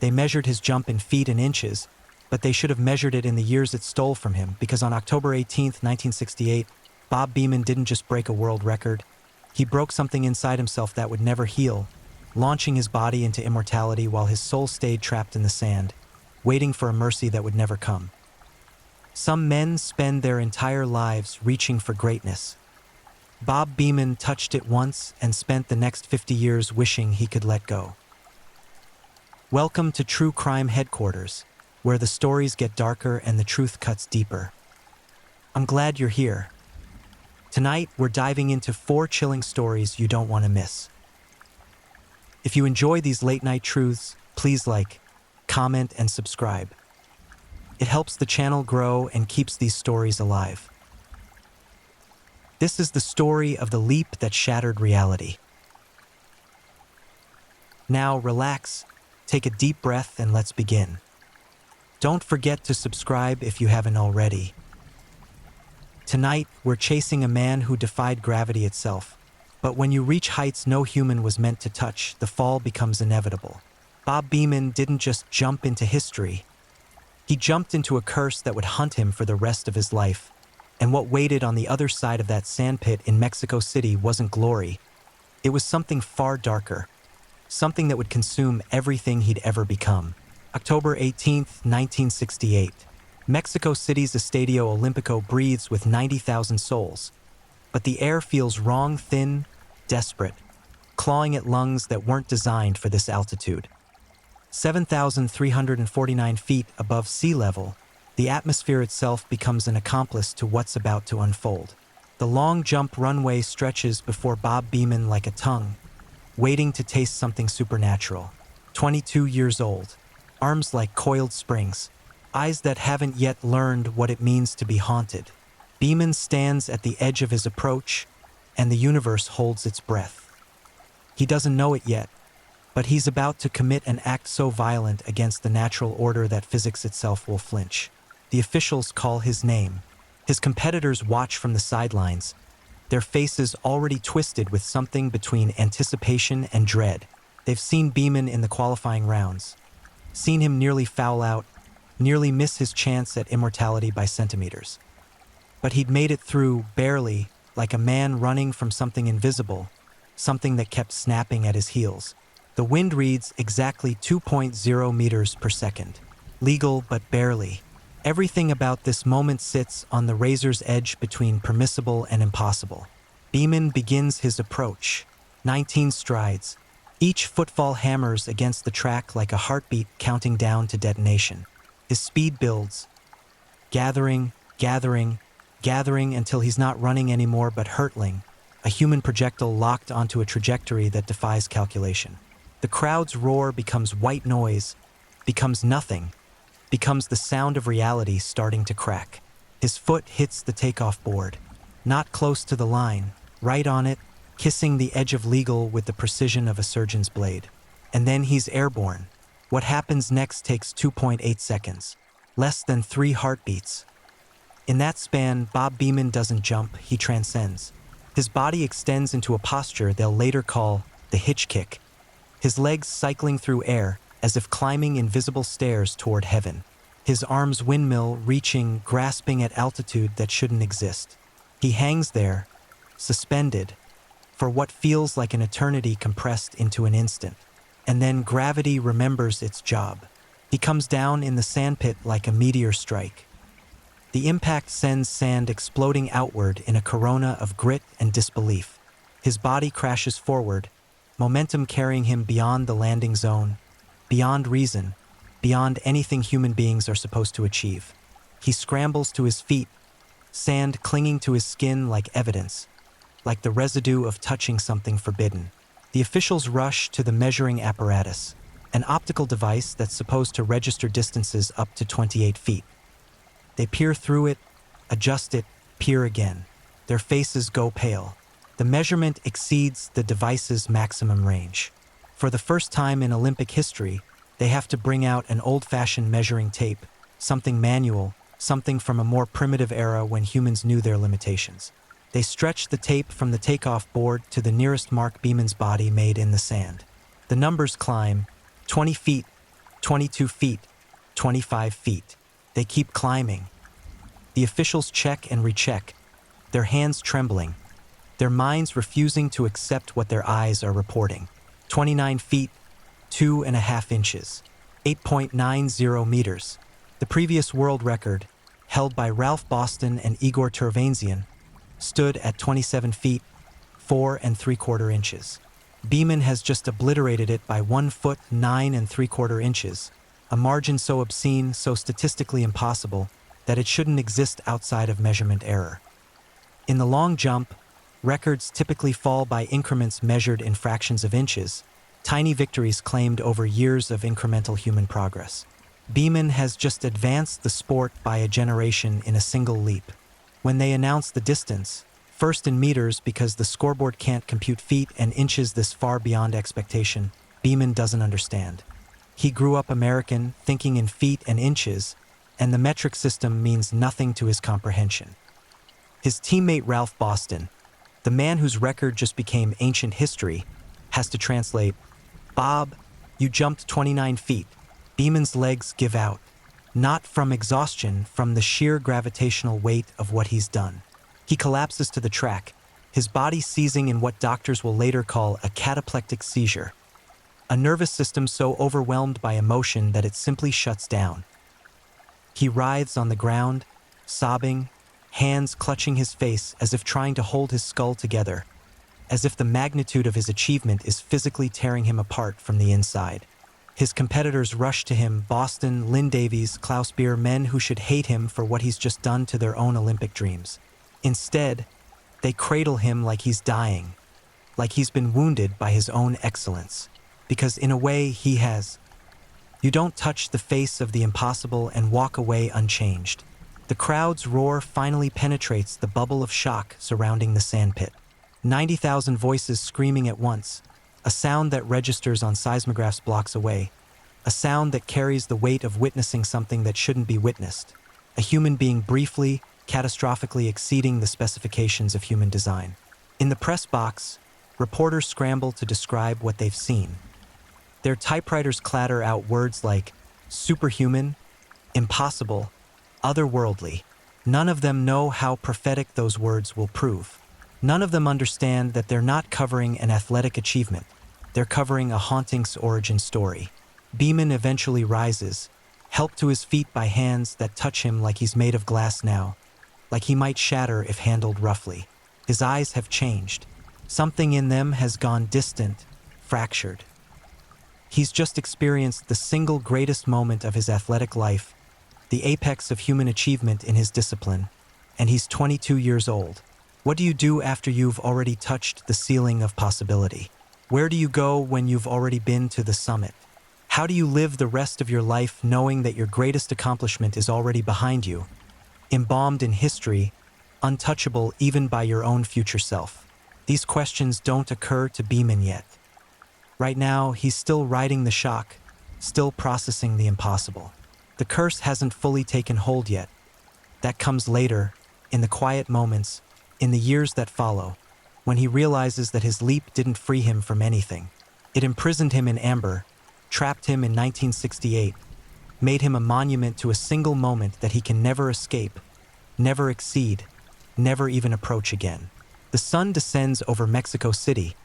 They measured his jump in feet and inches, but they should have measured it in the years it stole from him, because on October 18th, 1968, Bob Beamon didn't just break a world record. He broke something inside himself that would never heal, launching his body into immortality while his soul stayed trapped in the sand, waiting for a mercy that would never come. Some men spend their entire lives reaching for greatness. Bob Beamon touched it once and spent the next 50 years wishing he could let go. Welcome to True Crime Headquarters, where the stories get darker and the truth cuts deeper. I'm glad you're here. Tonight, we're diving into 4 chilling stories you don't want to miss. If you enjoy these late-night truths, please like, comment, and subscribe. It helps the channel grow and keeps these stories alive. This is the story of the leap that shattered reality. Now, relax, take a deep breath, and let's begin. Don't forget to subscribe if you haven't already. Tonight, we're chasing a man who defied gravity itself. But when you reach heights no human was meant to touch, the fall becomes inevitable. Bob Beamon didn't just jump into history. He jumped into a curse that would hunt him for the rest of his life. And what waited on the other side of that sandpit in Mexico City wasn't glory. It was something far darker. Something that would consume everything he'd ever become. October 18th, 1968. Mexico City's Estadio Olimpico breathes with 90,000 souls. But the air feels wrong, thin, desperate, clawing at lungs that weren't designed for this altitude. 7,349 feet above sea level, the atmosphere itself becomes an accomplice to what's about to unfold. The long jump runway stretches before Bob Beamon like a tongue, waiting to taste something supernatural. 22 years old, arms like coiled springs, eyes that haven't yet learned what it means to be haunted. Beamon stands at the edge of his approach, and the universe holds its breath. He doesn't know it yet, but he's about to commit an act so violent against the natural order that physics itself will flinch. The officials call his name. His competitors watch from the sidelines, their faces already twisted with something between anticipation and dread. They've seen Beamon in the qualifying rounds, seen him nearly foul out, nearly miss his chance at immortality by centimeters. But he'd made it through, barely, like a man running from something invisible, something that kept snapping at his heels. The wind reads exactly 2.0 meters per second. Legal, but barely. Everything about this moment sits on the razor's edge between permissible and impossible. Beamon begins his approach. 19 strides. Each footfall hammers against the track like a heartbeat counting down to detonation. His speed builds, gathering until he's not running anymore but hurtling, a human projectile locked onto a trajectory that defies calculation. The crowd's roar becomes white noise, becomes nothing, becomes the sound of reality starting to crack. His foot hits the takeoff board, not close to the line, right on it, kissing the edge of legal with the precision of a surgeon's blade. And then he's airborne. What happens next takes 2.8 seconds, less than 3 heartbeats. In that span, Bob Beamon doesn't jump, he transcends. His body extends into a posture they'll later call the hitch kick, his legs cycling through air as if climbing invisible stairs toward heaven. His arms windmill, reaching, grasping at altitude that shouldn't exist. He hangs there, suspended, for what feels like an eternity compressed into an instant. And then gravity remembers its job. He comes down in the sandpit like a meteor strike. The impact sends sand exploding outward in a corona of grit and disbelief. His body crashes forward, momentum carrying him beyond the landing zone, beyond reason, beyond anything human beings are supposed to achieve. He scrambles to his feet, sand clinging to his skin like evidence, like the residue of touching something forbidden. The officials rush to the measuring apparatus, an optical device that's supposed to register distances up to 28 feet. They peer through it, adjust it, peer again. Their faces go pale. The measurement exceeds the device's maximum range. For the first time in Olympic history, they have to bring out an old-fashioned measuring tape, something manual, something from a more primitive era when humans knew their limitations. They stretch the tape from the takeoff board to the nearest mark Beamon's body made in the sand. The numbers climb, 20 feet, 22 feet, 25 feet. They keep climbing. The officials check and recheck, their hands trembling, their minds refusing to accept what their eyes are reporting. 29 feet, 2.5 inches, 8.90 meters. The previous world record, held by Ralph Boston and Igor Tervanzian, stood at 27 feet, 4.75 inches. Beeman has just obliterated it by 1 foot, 9.75 inches, a margin so obscene, so statistically impossible, that it shouldn't exist outside of measurement error. In the long jump, records typically fall by increments measured in fractions of inches, tiny victories claimed over years of incremental human progress. Beeman has just advanced the sport by a generation in a single leap. When they announce the distance, first in meters because the scoreboard can't compute feet and inches this far beyond expectation, Beeman doesn't understand. He grew up American, thinking in feet and inches, and the metric system means nothing to his comprehension. His teammate Ralph Boston, the man whose record just became ancient history, has to translate, "Bob, you jumped 29 feet. Beeman's legs give out. Not from exhaustion, from the sheer gravitational weight of what he's done. He collapses to the track, his body seizing in what doctors will later call a cataplectic seizure. A nervous system so overwhelmed by emotion that it simply shuts down. He writhes on the ground, sobbing, hands clutching his face as if trying to hold his skull together, as if the magnitude of his achievement is physically tearing him apart from the inside. His competitors rush to him, Boston, Lynn Davies, Klaus Beer, men who should hate him for what he's just done to their own Olympic dreams. Instead, they cradle him like he's dying, like he's been wounded by his own excellence, because in a way he has. You don't touch the face of the impossible and walk away unchanged. The crowd's roar finally penetrates the bubble of shock surrounding the sandpit. 90,000 voices screaming at once, a sound that registers on seismographs blocks away, a sound that carries the weight of witnessing something that shouldn't be witnessed, a human being briefly, catastrophically exceeding the specifications of human design. In the press box, reporters scramble to describe what they've seen. Their typewriters clatter out words like superhuman, impossible, otherworldly. None of them know how prophetic those words will prove. None of them understand that they're not covering an athletic achievement. They're covering a haunting's origin story. Beeman eventually rises, helped to his feet by hands that touch him like he's made of glass now, like he might shatter if handled roughly. His eyes have changed. Something in them has gone distant, fractured. He's just experienced the single greatest moment of his athletic life, the apex of human achievement in his discipline, and he's 22 years old. What do you do after you've already touched the ceiling of possibility? Where do you go when you've already been to the summit? How do you live the rest of your life knowing that your greatest accomplishment is already behind you, embalmed in history, untouchable even by your own future self? These questions don't occur to Beeman yet. Right now, he's still riding the shock, still processing the impossible. The curse hasn't fully taken hold yet. That comes later, in the quiet moments, in the years that follow, when he realizes that his leap didn't free him from anything. It imprisoned him in amber, trapped him in 1968, made him a monument to a single moment that he can never escape, never exceed, never even approach again. The sun descends over Mexico City,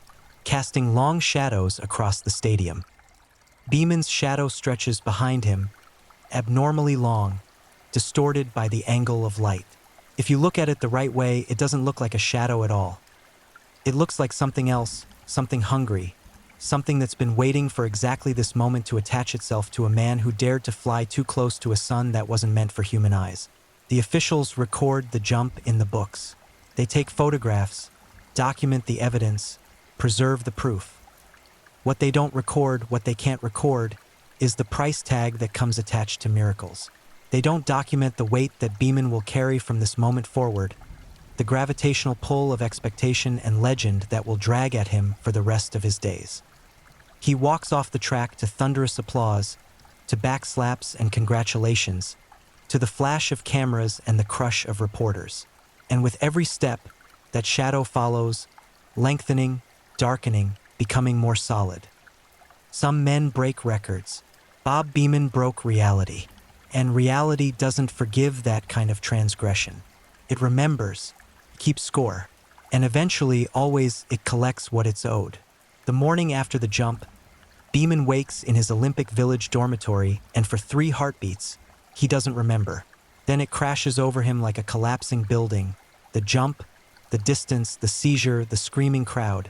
casting long shadows across the stadium. Beeman's shadow stretches behind him, abnormally long, distorted by the angle of light. If you look at it the right way, it doesn't look like a shadow at all. It looks like something else, something hungry, something that's been waiting for exactly this moment to attach itself to a man who dared to fly too close to a sun that wasn't meant for human eyes. The officials record the jump in the books. They take photographs, document the evidence, preserve the proof. What they don't record, what they can't record, is the price tag that comes attached to miracles. They don't document the weight that Beeman will carry from this moment forward, the gravitational pull of expectation and legend that will drag at him for the rest of his days. He walks off the track to thunderous applause, to backslaps and congratulations, to the flash of cameras and the crush of reporters. And with every step, that shadow follows, lengthening, darkening, becoming more solid. Some men break records. Bob Beamon broke reality, and reality doesn't forgive that kind of transgression. It remembers, keeps score, and eventually always it collects what it's owed. The morning after the jump, Beamon wakes in his Olympic Village dormitory, and for 3 heartbeats, he doesn't remember. Then it crashes over him like a collapsing building. The jump, the distance, the seizure, the screaming crowd.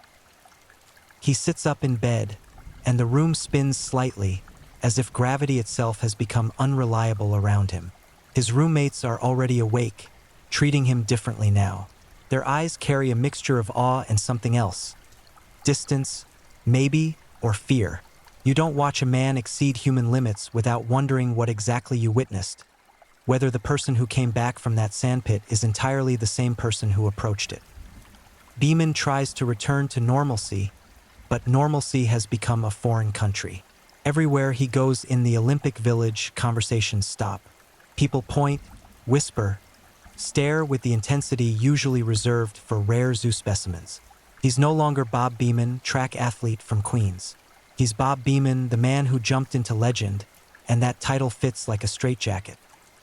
He sits up in bed, and the room spins slightly, as if gravity itself has become unreliable around him. His roommates are already awake, treating him differently now. Their eyes carry a mixture of awe and something else. Distance, maybe, or fear. You don't watch a man exceed human limits without wondering what exactly you witnessed. Whether the person who came back from that sandpit is entirely the same person who approached it. Beamon tries to return to normalcy, but normalcy has become a foreign country. Everywhere he goes in the Olympic Village, conversations stop. People point, whisper, stare with the intensity usually reserved for rare zoo specimens. He's no longer Bob Beamon, track athlete from Queens. He's Bob Beamon, the man who jumped into legend, and that title fits like a straitjacket.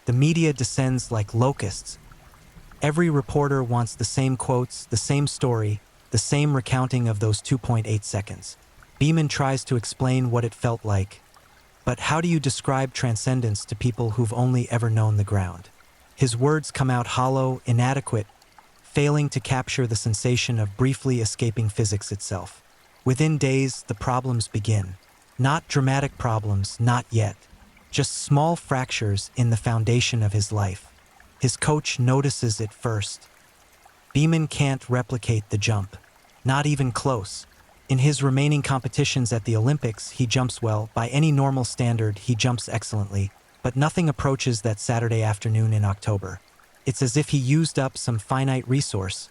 The media descends like locusts. Every reporter wants the same quotes, the same story, the same recounting of those 2.8 seconds. Beamon tries to explain what it felt like. But how do you describe transcendence to people who've only ever known the ground? His words come out hollow, inadequate, failing to capture the sensation of briefly escaping physics itself. Within days, the problems begin. Not dramatic problems, not yet. Just small fractures in the foundation of his life. His coach notices it first. Beamon can't replicate the jump. Not even close. In his remaining competitions at the Olympics, he jumps well. By any normal standard, he jumps excellently. But nothing approaches that Saturday afternoon in October. It's as if he used up some finite resource,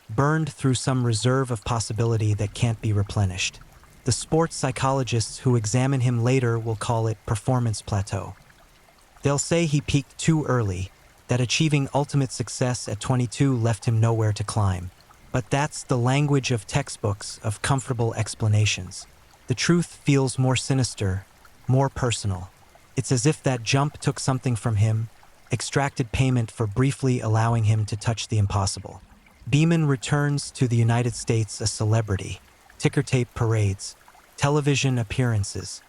burned through some reserve of possibility that can't be replenished. The sports psychologists who examine him later will call it performance plateau. They'll say he peaked too early, that achieving ultimate success at 22 left him nowhere to climb. But that's the language of textbooks, of comfortable explanations. The truth feels more sinister, more personal. It's as if that jump took something from him, extracted payment for briefly allowing him to touch the impossible. Beamon returns to the United States a celebrity. Ticker tape parades, television appearances.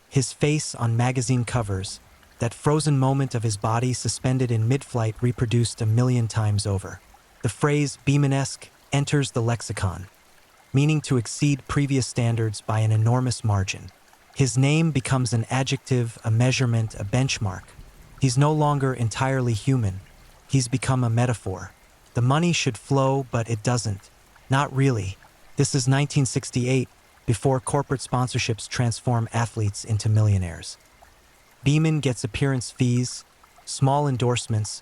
His face on magazine covers, that frozen moment of his body suspended in mid-flight reproduced 1,000,000 times over. The phrase Beamonesque enters the lexicon, meaning to exceed previous standards by an enormous margin. His name becomes an adjective, a measurement, a benchmark. He's no longer entirely human. He's become a metaphor. The money should flow, but it doesn't. Not really. This is 1968, before corporate sponsorships transform athletes into millionaires. Beamon gets appearance fees, small endorsements,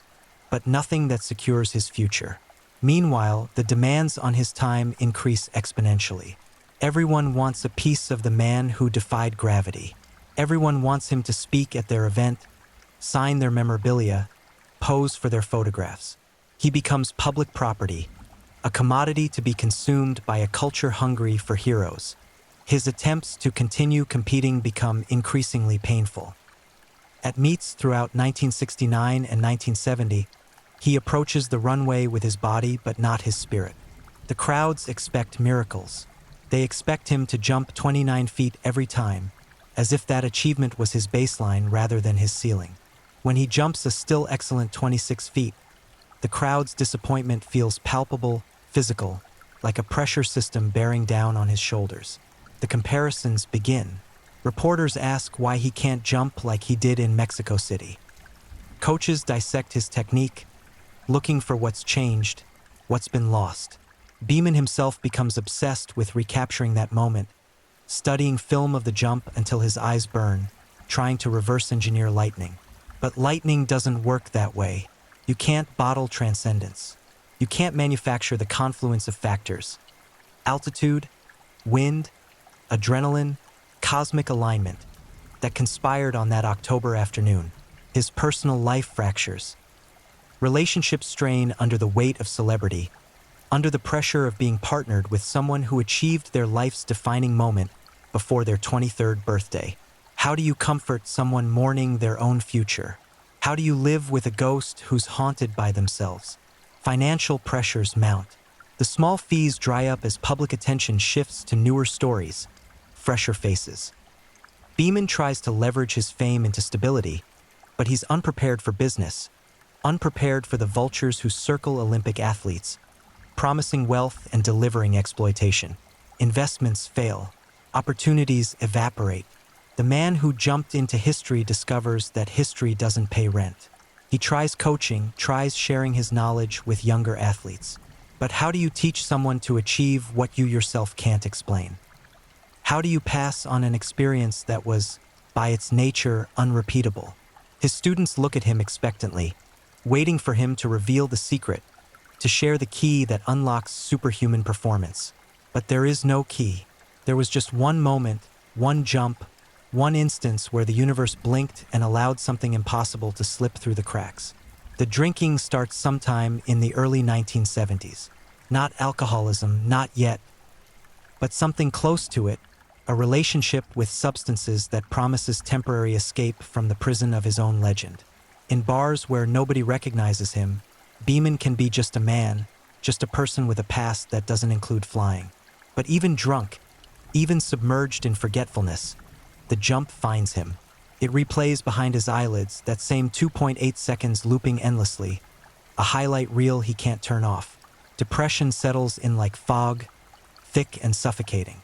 but nothing that secures his future. Meanwhile, the demands on his time increase exponentially. Everyone wants a piece of the man who defied gravity. Everyone wants him to speak at their event, sign their memorabilia, pose for their photographs. He becomes public property, a commodity to be consumed by a culture hungry for heroes. His attempts to continue competing become increasingly painful. At meets throughout 1969 and 1970, he approaches the runway with his body but not his spirit. The crowds expect miracles. They expect him to jump 29 feet every time, as if that achievement was his baseline rather than his ceiling. When he jumps a still excellent 26 feet, the crowd's disappointment feels palpable, physical, like a pressure system bearing down on his shoulders. The comparisons begin. Reporters ask why he can't jump like he did in Mexico City. Coaches dissect his technique, looking for what's changed, what's been lost. Beamon himself becomes obsessed with recapturing that moment, studying film of the jump until his eyes burn, trying to reverse engineer lightning. But lightning doesn't work that way. You can't bottle transcendence. You can't manufacture the confluence of factors. Altitude, wind, adrenaline, cosmic alignment that conspired on that October afternoon. His personal life fractures. Relationships strain under the weight of celebrity, under the pressure of being partnered with someone who achieved their life's defining moment before their 23rd birthday. How do you comfort someone mourning their own future? How do you live with a ghost who's haunted by themselves? Financial pressures mount. The small fees dry up as public attention shifts to newer stories, fresher faces. Beeman tries to leverage his fame into stability, but he's unprepared for business, unprepared for the vultures who circle Olympic athletes, promising wealth and delivering exploitation. Investments fail. Opportunities evaporate. The man who jumped into history discovers that history doesn't pay rent. He tries coaching, tries sharing his knowledge with younger athletes. But how do you teach someone to achieve what you yourself can't explain? How do you pass on an experience that was, by its nature, unrepeatable? His students look at him expectantly, waiting for him to reveal the secret, to share the key that unlocks superhuman performance. But there is no key. There was just one moment, one jump, one instance where the universe blinked and allowed something impossible to slip through the cracks. The drinking starts sometime in the early 1970s. Not alcoholism, not yet, but something close to it, a relationship with substances that promises temporary escape from the prison of his own legend. In bars where nobody recognizes him, Beeman can be just a man, just a person with a past that doesn't include flying. But even drunk, even submerged in forgetfulness, the jump finds him. It replays behind his eyelids, that same 2.8 seconds looping endlessly, a highlight reel he can't turn off. Depression settles in like fog, thick and suffocating.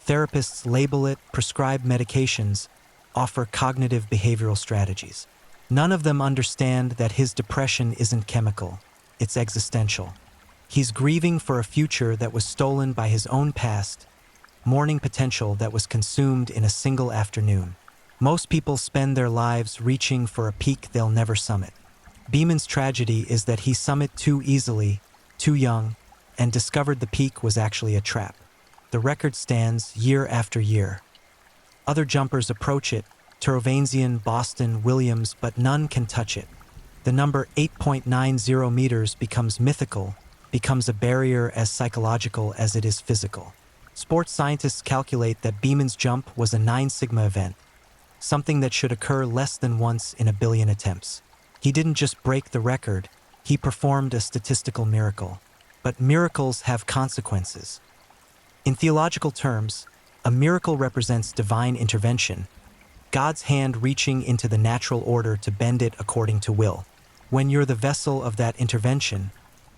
Therapists label it, prescribe medications, offer cognitive behavioral strategies. None of them understand that his depression isn't chemical, it's existential. He's grieving for a future that was stolen by his own past, mourning potential that was consumed in a single afternoon. Most people spend their lives reaching for a peak they'll never summit. Beeman's tragedy is that he summited too easily, too young, and discovered the peak was actually a trap. The record stands year after year. Other jumpers approach it, Turovansian, Boston, Williams, but none can touch it. The number 8.90 meters becomes mythical, becomes a barrier as psychological as it is physical. Sports scientists calculate that Beeman's jump was a 9 sigma event, something that should occur less than once in a billion attempts. He didn't just break the record, he performed a statistical miracle. But miracles have consequences. In theological terms, a miracle represents divine intervention, God's hand reaching into the natural order to bend it according to will. When you're the vessel of that intervention,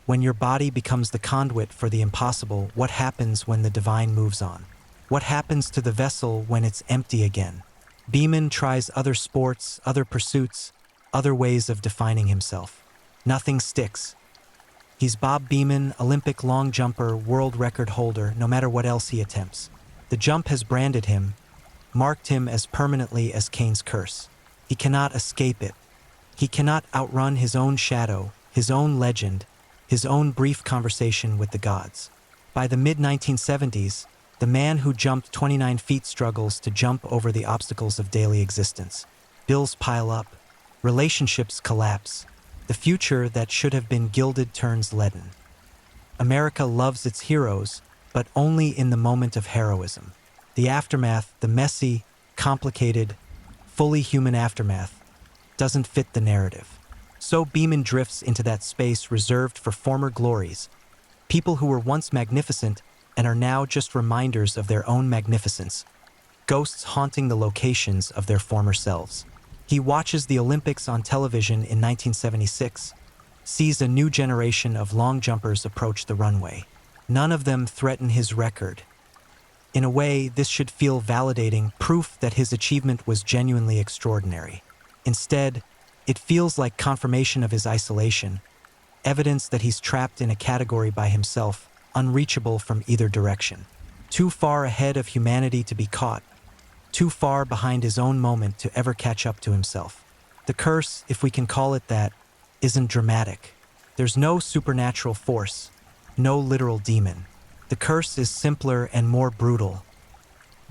when your body becomes the conduit for the impossible, what happens when the divine moves on? What happens to the vessel when it's empty again? Beeman tries other sports, other pursuits, other ways of defining himself. Nothing sticks. He's Bob Beeman, Olympic long jumper, world record holder, no matter what else he attempts. The jump has branded him, marked him as permanently as Cain's curse. He cannot escape it. He cannot outrun his own shadow, his own legend, his own brief conversation with the gods. By the mid-1970s, the man who jumped 29 feet struggles to jump over the obstacles of daily existence. Bills pile up. Relationships collapse. The future that should have been gilded turns leaden. America loves its heroes, but only in the moment of heroism. The aftermath, the messy, complicated, fully human aftermath, doesn't fit the narrative. So Beeman drifts into that space reserved for former glories, people who were once magnificent and are now just reminders of their own magnificence, ghosts haunting the locations of their former selves. He watches the Olympics on television in 1976, sees a new generation of long jumpers approach the runway. None of them threaten his record. In a way, this should feel validating, proof that his achievement was genuinely extraordinary. Instead, it feels like confirmation of his isolation, evidence that he's trapped in a category by himself, unreachable from either direction. Too far ahead of humanity to be caught, too far behind his own moment to ever catch up to himself. The curse, if we can call it that, isn't dramatic. There's no supernatural force, no literal demon. The curse is simpler and more brutal.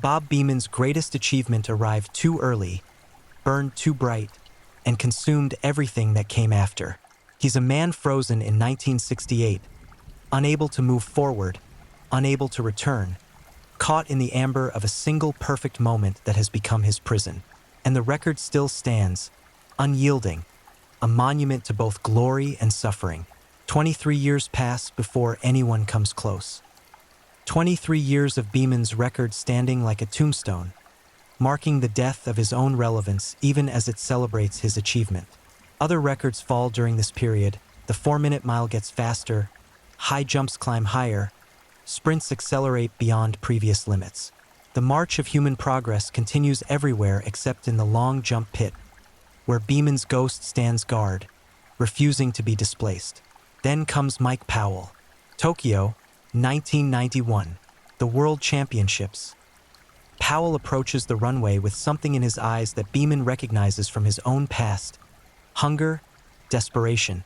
Bob Beeman's greatest achievement arrived too early, burned too bright, and consumed everything that came after. He's a man frozen in 1968, unable to move forward, unable to return, caught in the amber of a single perfect moment that has become his prison. And the record still stands, unyielding, a monument to both glory and suffering. 23 years pass before anyone comes close. 23 years of Beeman's record standing like a tombstone, marking the death of his own relevance even as it celebrates his achievement. Other records fall during this period. The 4-minute mile gets faster, high jumps climb higher, sprints accelerate beyond previous limits. The march of human progress continues everywhere except in the long jump pit, where Beeman's ghost stands guard, refusing to be displaced. Then comes Mike Powell. Tokyo, 1991. The World Championships. Powell approaches the runway with something in his eyes that Beeman recognizes from his own past. Hunger, desperation.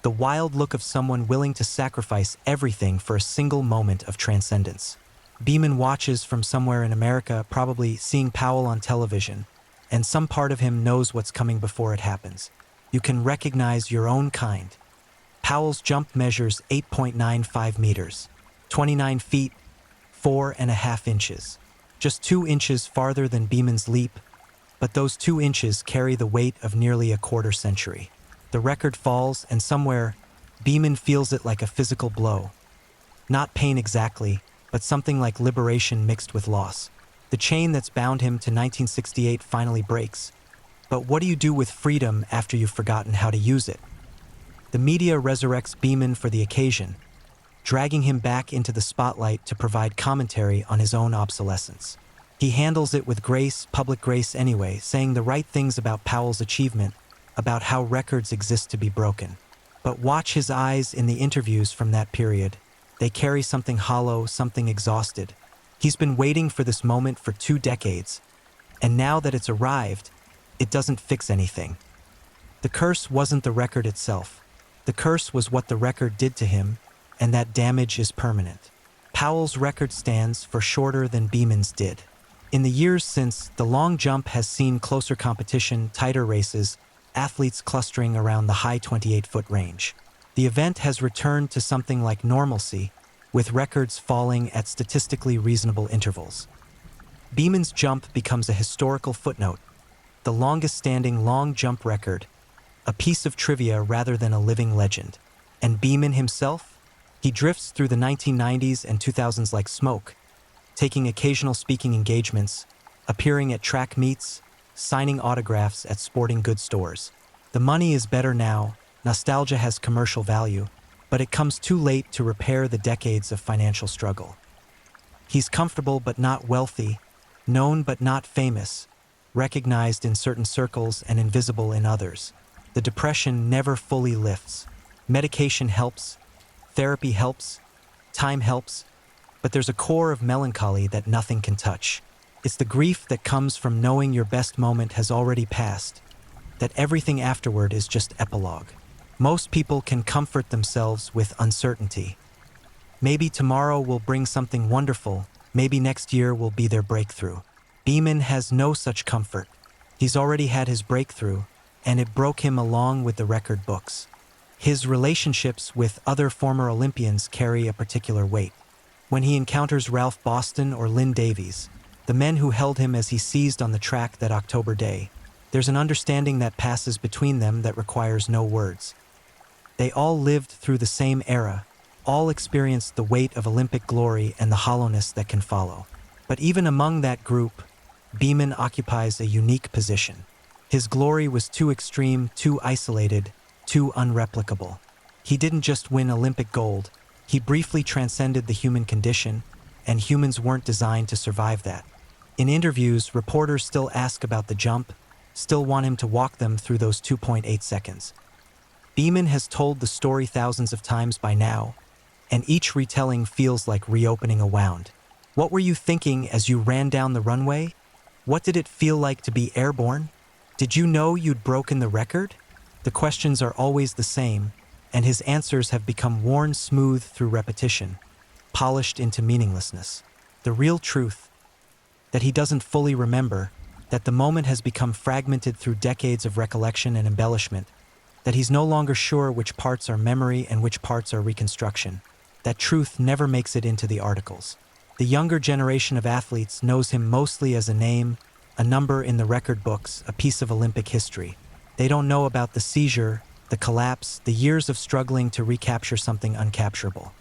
The wild look of someone willing to sacrifice everything for a single moment of transcendence. Beeman watches from somewhere in America, probably seeing Powell on television, and some part of him knows what's coming before it happens. You can recognize your own kind. Powell's jump measures 8.95 meters, 29 feet, 4.5 inches. Just 2 inches farther than Beeman's leap, but those 2 inches carry the weight of nearly a quarter century. The record falls, and somewhere, Beeman feels it like a physical blow. Not pain exactly, but something like liberation mixed with loss. The chain that's bound him to 1968 finally breaks. But what do you do with freedom after you've forgotten how to use it? The media resurrects Beeman for the occasion, dragging him back into the spotlight to provide commentary on his own obsolescence. He handles it with grace, public grace anyway, saying the right things about Powell's achievement, about how records exist to be broken. But watch his eyes in the interviews from that period. They carry something hollow, something exhausted. He's been waiting for this moment for 2 decades, and now that it's arrived, it doesn't fix anything. The curse wasn't the record itself. The curse was what the record did to him, and that damage is permanent. Powell's record stands for shorter than Beeman's did. In the years since, the long jump has seen closer competition, tighter races, athletes clustering around the high 28-foot range. The event has returned to something like normalcy, with records falling at statistically reasonable intervals. Beeman's jump becomes a historical footnote, the longest-standing long jump record, a piece of trivia rather than a living legend. And Beeman himself? He drifts through the 1990s and 2000s like smoke, taking occasional speaking engagements, appearing at track meets, signing autographs at sporting goods stores. The money is better now, nostalgia has commercial value, but it comes too late to repair the decades of financial struggle. He's comfortable but not wealthy, known but not famous, recognized in certain circles and invisible in others. The depression never fully lifts. Medication helps, therapy helps, time helps, but there's a core of melancholy that nothing can touch. It's the grief that comes from knowing your best moment has already passed, that everything afterward is just epilogue. Most people can comfort themselves with uncertainty. Maybe tomorrow will bring something wonderful, maybe next year will be their breakthrough. Beeman has no such comfort. He's already had his breakthrough, and it broke him along with the record books. His relationships with other former Olympians carry a particular weight. When he encounters Ralph Boston or Lynn Davies, the men who held him as he seized on the track that October day, there's an understanding that passes between them that requires no words. They all lived through the same era, all experienced the weight of Olympic glory and the hollowness that can follow. But even among that group, Beeman occupies a unique position. His glory was too extreme, too isolated, too unreplicable. He didn't just win Olympic gold, he briefly transcended the human condition, and humans weren't designed to survive that. In interviews, reporters still ask about the jump, still want him to walk them through those 2.8 seconds. Beeman has told the story thousands of times by now, and each retelling feels like reopening a wound. What were you thinking as you ran down the runway? What did it feel like to be airborne? Did you know you'd broken the record? The questions are always the same, and his answers have become worn smooth through repetition, polished into meaninglessness. The real truth, that he doesn't fully remember, that the moment has become fragmented through decades of recollection and embellishment, that he's no longer sure which parts are memory and which parts are reconstruction. That truth never makes it into the articles. The younger generation of athletes knows him mostly as a name, a number in the record books, a piece of Olympic history. They don't know about the seizure, the collapse, the years of struggling to recapture something uncapturable.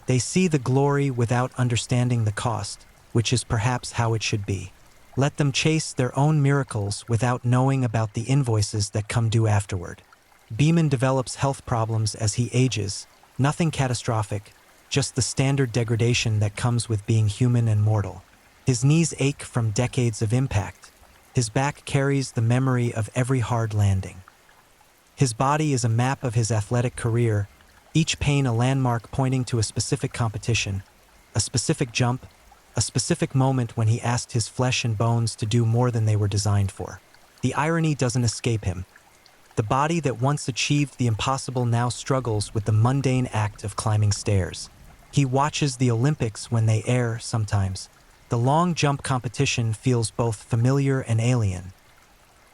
They see the glory without understanding the cost, which is perhaps how it should be. Let them chase their own miracles without knowing about the invoices that come due afterward. Beeman develops health problems as he ages, nothing catastrophic, just the standard degradation that comes with being human and mortal. His knees ache from decades of impact. His back carries the memory of every hard landing. His body is a map of his athletic career, each pain a landmark pointing to a specific competition, a specific jump, a specific moment when he asked his flesh and bones to do more than they were designed for. The irony doesn't escape him. The body that once achieved the impossible now struggles with the mundane act of climbing stairs. He watches the Olympics when they air sometimes. The long jump competition feels both familiar and alien.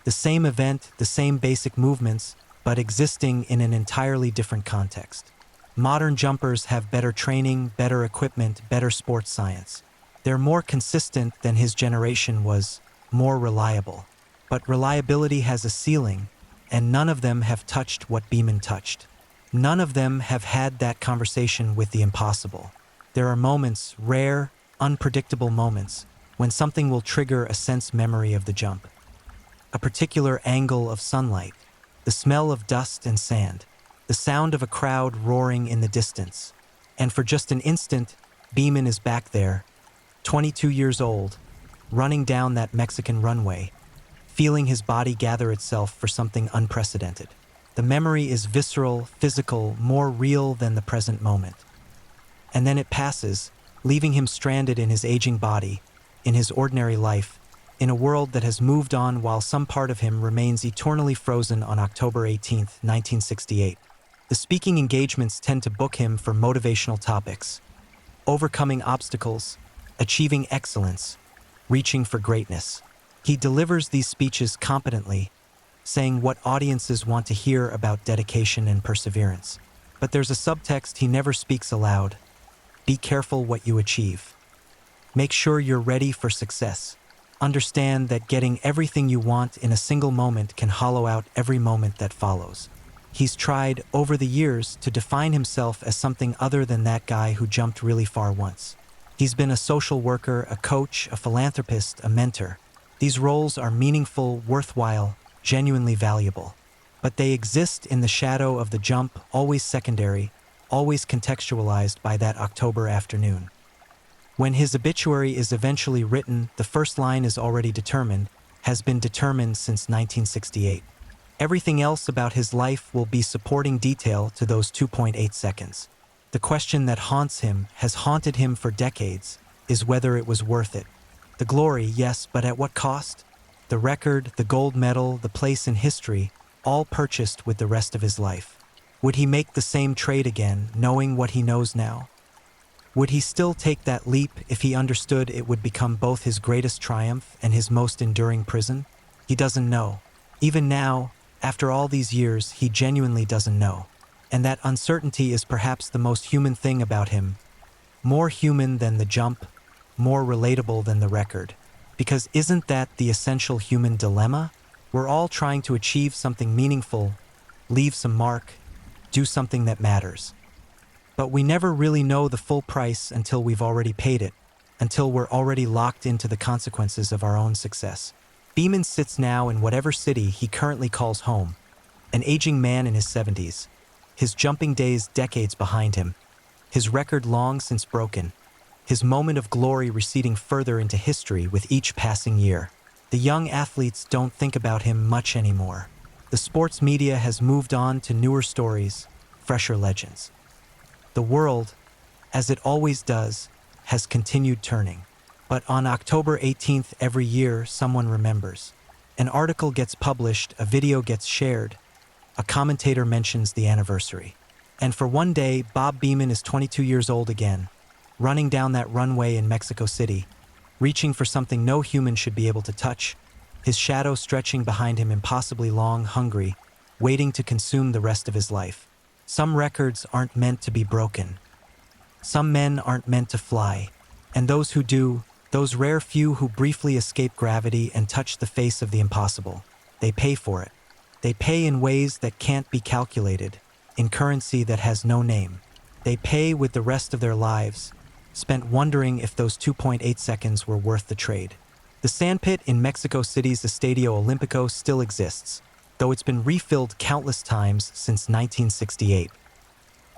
The same event, the same basic movements, but existing in an entirely different context. Modern jumpers have better training, better equipment, better sports science. They're more consistent than his generation was, more reliable. But reliability has a ceiling, and none of them have touched what Beeman touched. None of them have had that conversation with the impossible. There are moments, rare, unpredictable moments, when something will trigger a sense memory of the jump. A particular angle of sunlight, the smell of dust and sand, the sound of a crowd roaring in the distance. And for just an instant, Beeman is back there, 22 years old, running down that Mexican runway, feeling his body gather itself for something unprecedented. The memory is visceral, physical, more real than the present moment. And then it passes, leaving him stranded in his aging body, in his ordinary life, in a world that has moved on while some part of him remains eternally frozen on October 18, 1968. The speaking engagements tend to book him for motivational topics: overcoming obstacles, achieving excellence, reaching for greatness. He delivers these speeches competently, saying what audiences want to hear about dedication and perseverance. But there's a subtext he never speaks aloud. Be careful what you achieve. Make sure you're ready for success. Understand that getting everything you want in a single moment can hollow out every moment that follows. He's tried, over the years, to define himself as something other than that guy who jumped really far once. He's been a social worker, a coach, a philanthropist, a mentor. These roles are meaningful, worthwhile, genuinely valuable. But they exist in the shadow of the jump, always secondary, always contextualized by that October afternoon. When his obituary is eventually written, the first line is already determined, has been determined since 1968. Everything else about his life will be supporting detail to those 2.8 seconds. The question that haunts him, has haunted him for decades, is whether it was worth it. The glory, yes, but at what cost? The record, the gold medal, the place in history, all purchased with the rest of his life. Would he make the same trade again, knowing what he knows now? Would he still take that leap if he understood it would become both his greatest triumph and his most enduring prison? He doesn't know. Even now, after all these years, he genuinely doesn't know. And that uncertainty is perhaps the most human thing about him. More human than the jump, more relatable than the record. Because isn't that the essential human dilemma? We're all trying to achieve something meaningful, leave some mark, do something that matters. But we never really know the full price until we've already paid it, until we're already locked into the consequences of our own success. Beeman sits now in whatever city he currently calls home, an aging man in his 70s, his jumping days decades behind him, his record long since broken, his moment of glory receding further into history with each passing year. The young athletes don't think about him much anymore. The sports media has moved on to newer stories, fresher legends. The world, as it always does, has continued turning. But on October 18th every year, someone remembers. An article gets published, a video gets shared, a commentator mentions the anniversary. And for one day, Bob Beeman is 22 years old again, running down that runway in Mexico City, reaching for something no human should be able to touch, his shadow stretching behind him impossibly long, hungry, waiting to consume the rest of his life. Some records aren't meant to be broken. Some men aren't meant to fly. And those who do, those rare few who briefly escape gravity and touch the face of the impossible, they pay for it. They pay in ways that can't be calculated, in currency that has no name. They pay with the rest of their lives, spent wondering if those 2.8 seconds were worth the trade. The sandpit in Mexico City's Estadio Olimpico still exists, though it's been refilled countless times since 1968.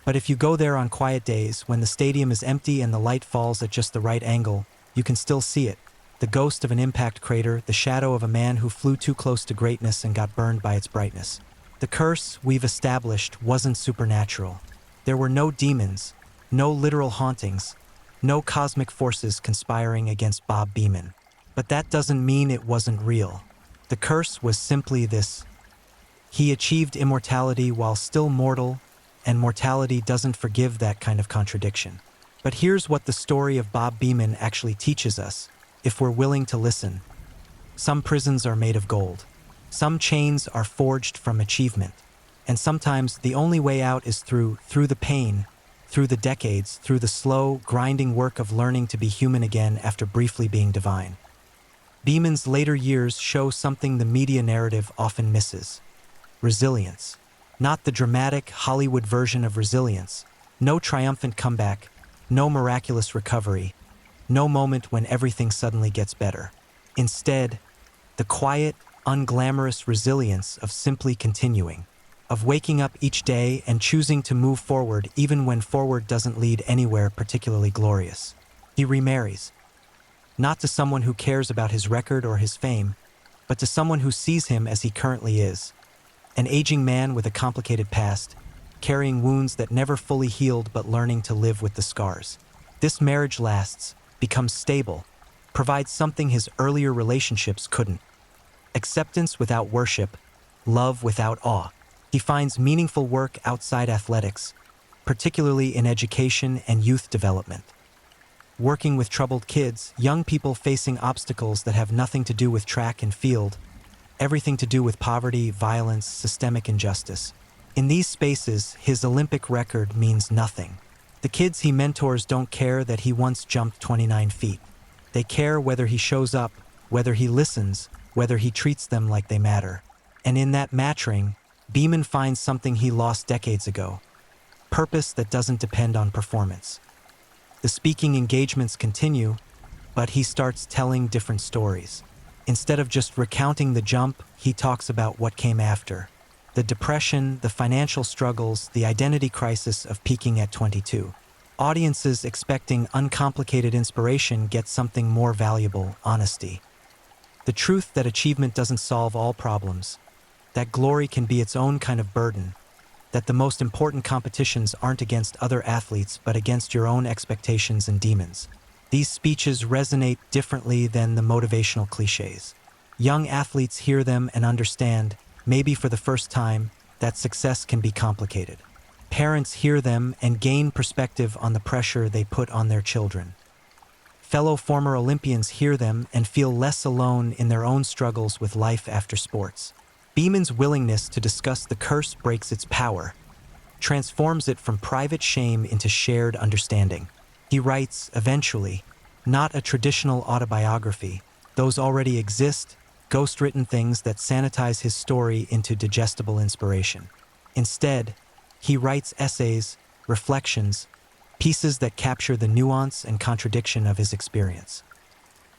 But if you go there on quiet days, when the stadium is empty and the light falls at just the right angle, you can still see it. The ghost of an impact crater, the shadow of a man who flew too close to greatness and got burned by its brightness. The curse, we've established, wasn't supernatural. There were no demons, no literal hauntings, no cosmic forces conspiring against Bob Beamon. But that doesn't mean it wasn't real. The curse was simply this: he achieved immortality while still mortal, and mortality doesn't forgive that kind of contradiction. But here's what the story of Bob Beamon actually teaches us, if we're willing to listen. Some prisons are made of gold. Some chains are forged from achievement. And sometimes the only way out is through the pain, through the decades, through the slow, grinding work of learning to be human again after briefly being divine. Beamon's later years show something the media narrative often misses: resilience. Not the dramatic Hollywood version of resilience. No triumphant comeback, no miraculous recovery, no moment when everything suddenly gets better. Instead, the quiet, unglamorous resilience of simply continuing, of waking up each day and choosing to move forward even when forward doesn't lead anywhere particularly glorious. He remarries. Not to someone who cares about his record or his fame, but to someone who sees him as he currently is. An aging man with a complicated past, carrying wounds that never fully healed but learning to live with the scars. This marriage lasts, becomes stable, provides something his earlier relationships couldn't. Acceptance without worship, love without awe. He finds meaningful work outside athletics, particularly in education and youth development. Working with troubled kids, young people facing obstacles that have nothing to do with track and field, everything to do with poverty, violence, systemic injustice. In these spaces, his Olympic record means nothing. The kids he mentors don't care that he once jumped 29 feet. They care whether he shows up, whether he listens, whether he treats them like they matter. And in that matching, Beamon finds something he lost decades ago: purpose that doesn't depend on performance. The speaking engagements continue, but he starts telling different stories. Instead of just recounting the jump, he talks about what came after. The depression, the financial struggles, the identity crisis of peaking at 22. Audiences expecting uncomplicated inspiration get something more valuable: honesty. The truth that achievement doesn't solve all problems, that glory can be its own kind of burden, that the most important competitions aren't against other athletes but against your own expectations and demons. These speeches resonate differently than the motivational cliches. Young athletes hear them and understand, maybe for the first time, that success can be complicated. Parents hear them and gain perspective on the pressure they put on their children. Fellow former Olympians hear them and feel less alone in their own struggles with life after sports. Beamon's willingness to discuss the curse breaks its power, transforms it from private shame into shared understanding. He writes, eventually, not a traditional autobiography. Those already exist, ghost-written things that sanitize his story into digestible inspiration. Instead, he writes essays, reflections, pieces that capture the nuance and contradiction of his experience.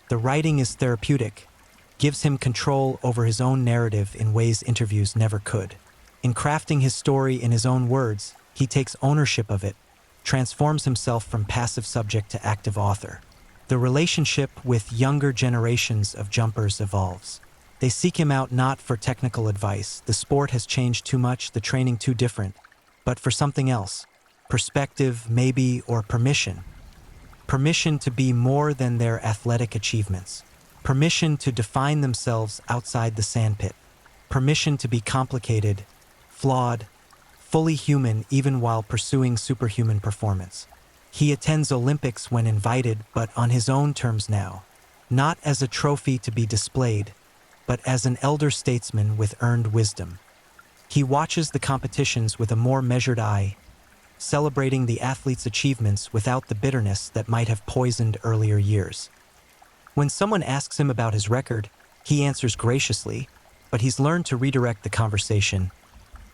The writing is therapeutic, gives him control over his own narrative in ways interviews never could. In crafting his story in his own words, he takes ownership of it, transforms himself from passive subject to active author. The relationship with younger generations of jumpers evolves. They seek him out not for technical advice, the sport has changed too much, the training too different, but for something else. Perspective, maybe, or permission. Permission to be more than their athletic achievements. Permission to define themselves outside the sandpit. Permission to be complicated, flawed, fully human even while pursuing superhuman performance. He attends Olympics when invited, but on his own terms now. Not as a trophy to be displayed, but as an elder statesman with earned wisdom. He watches the competitions with a more measured eye, celebrating the athlete's achievements without the bitterness that might have poisoned earlier years. When someone asks him about his record, he answers graciously, but he's learned to redirect the conversation.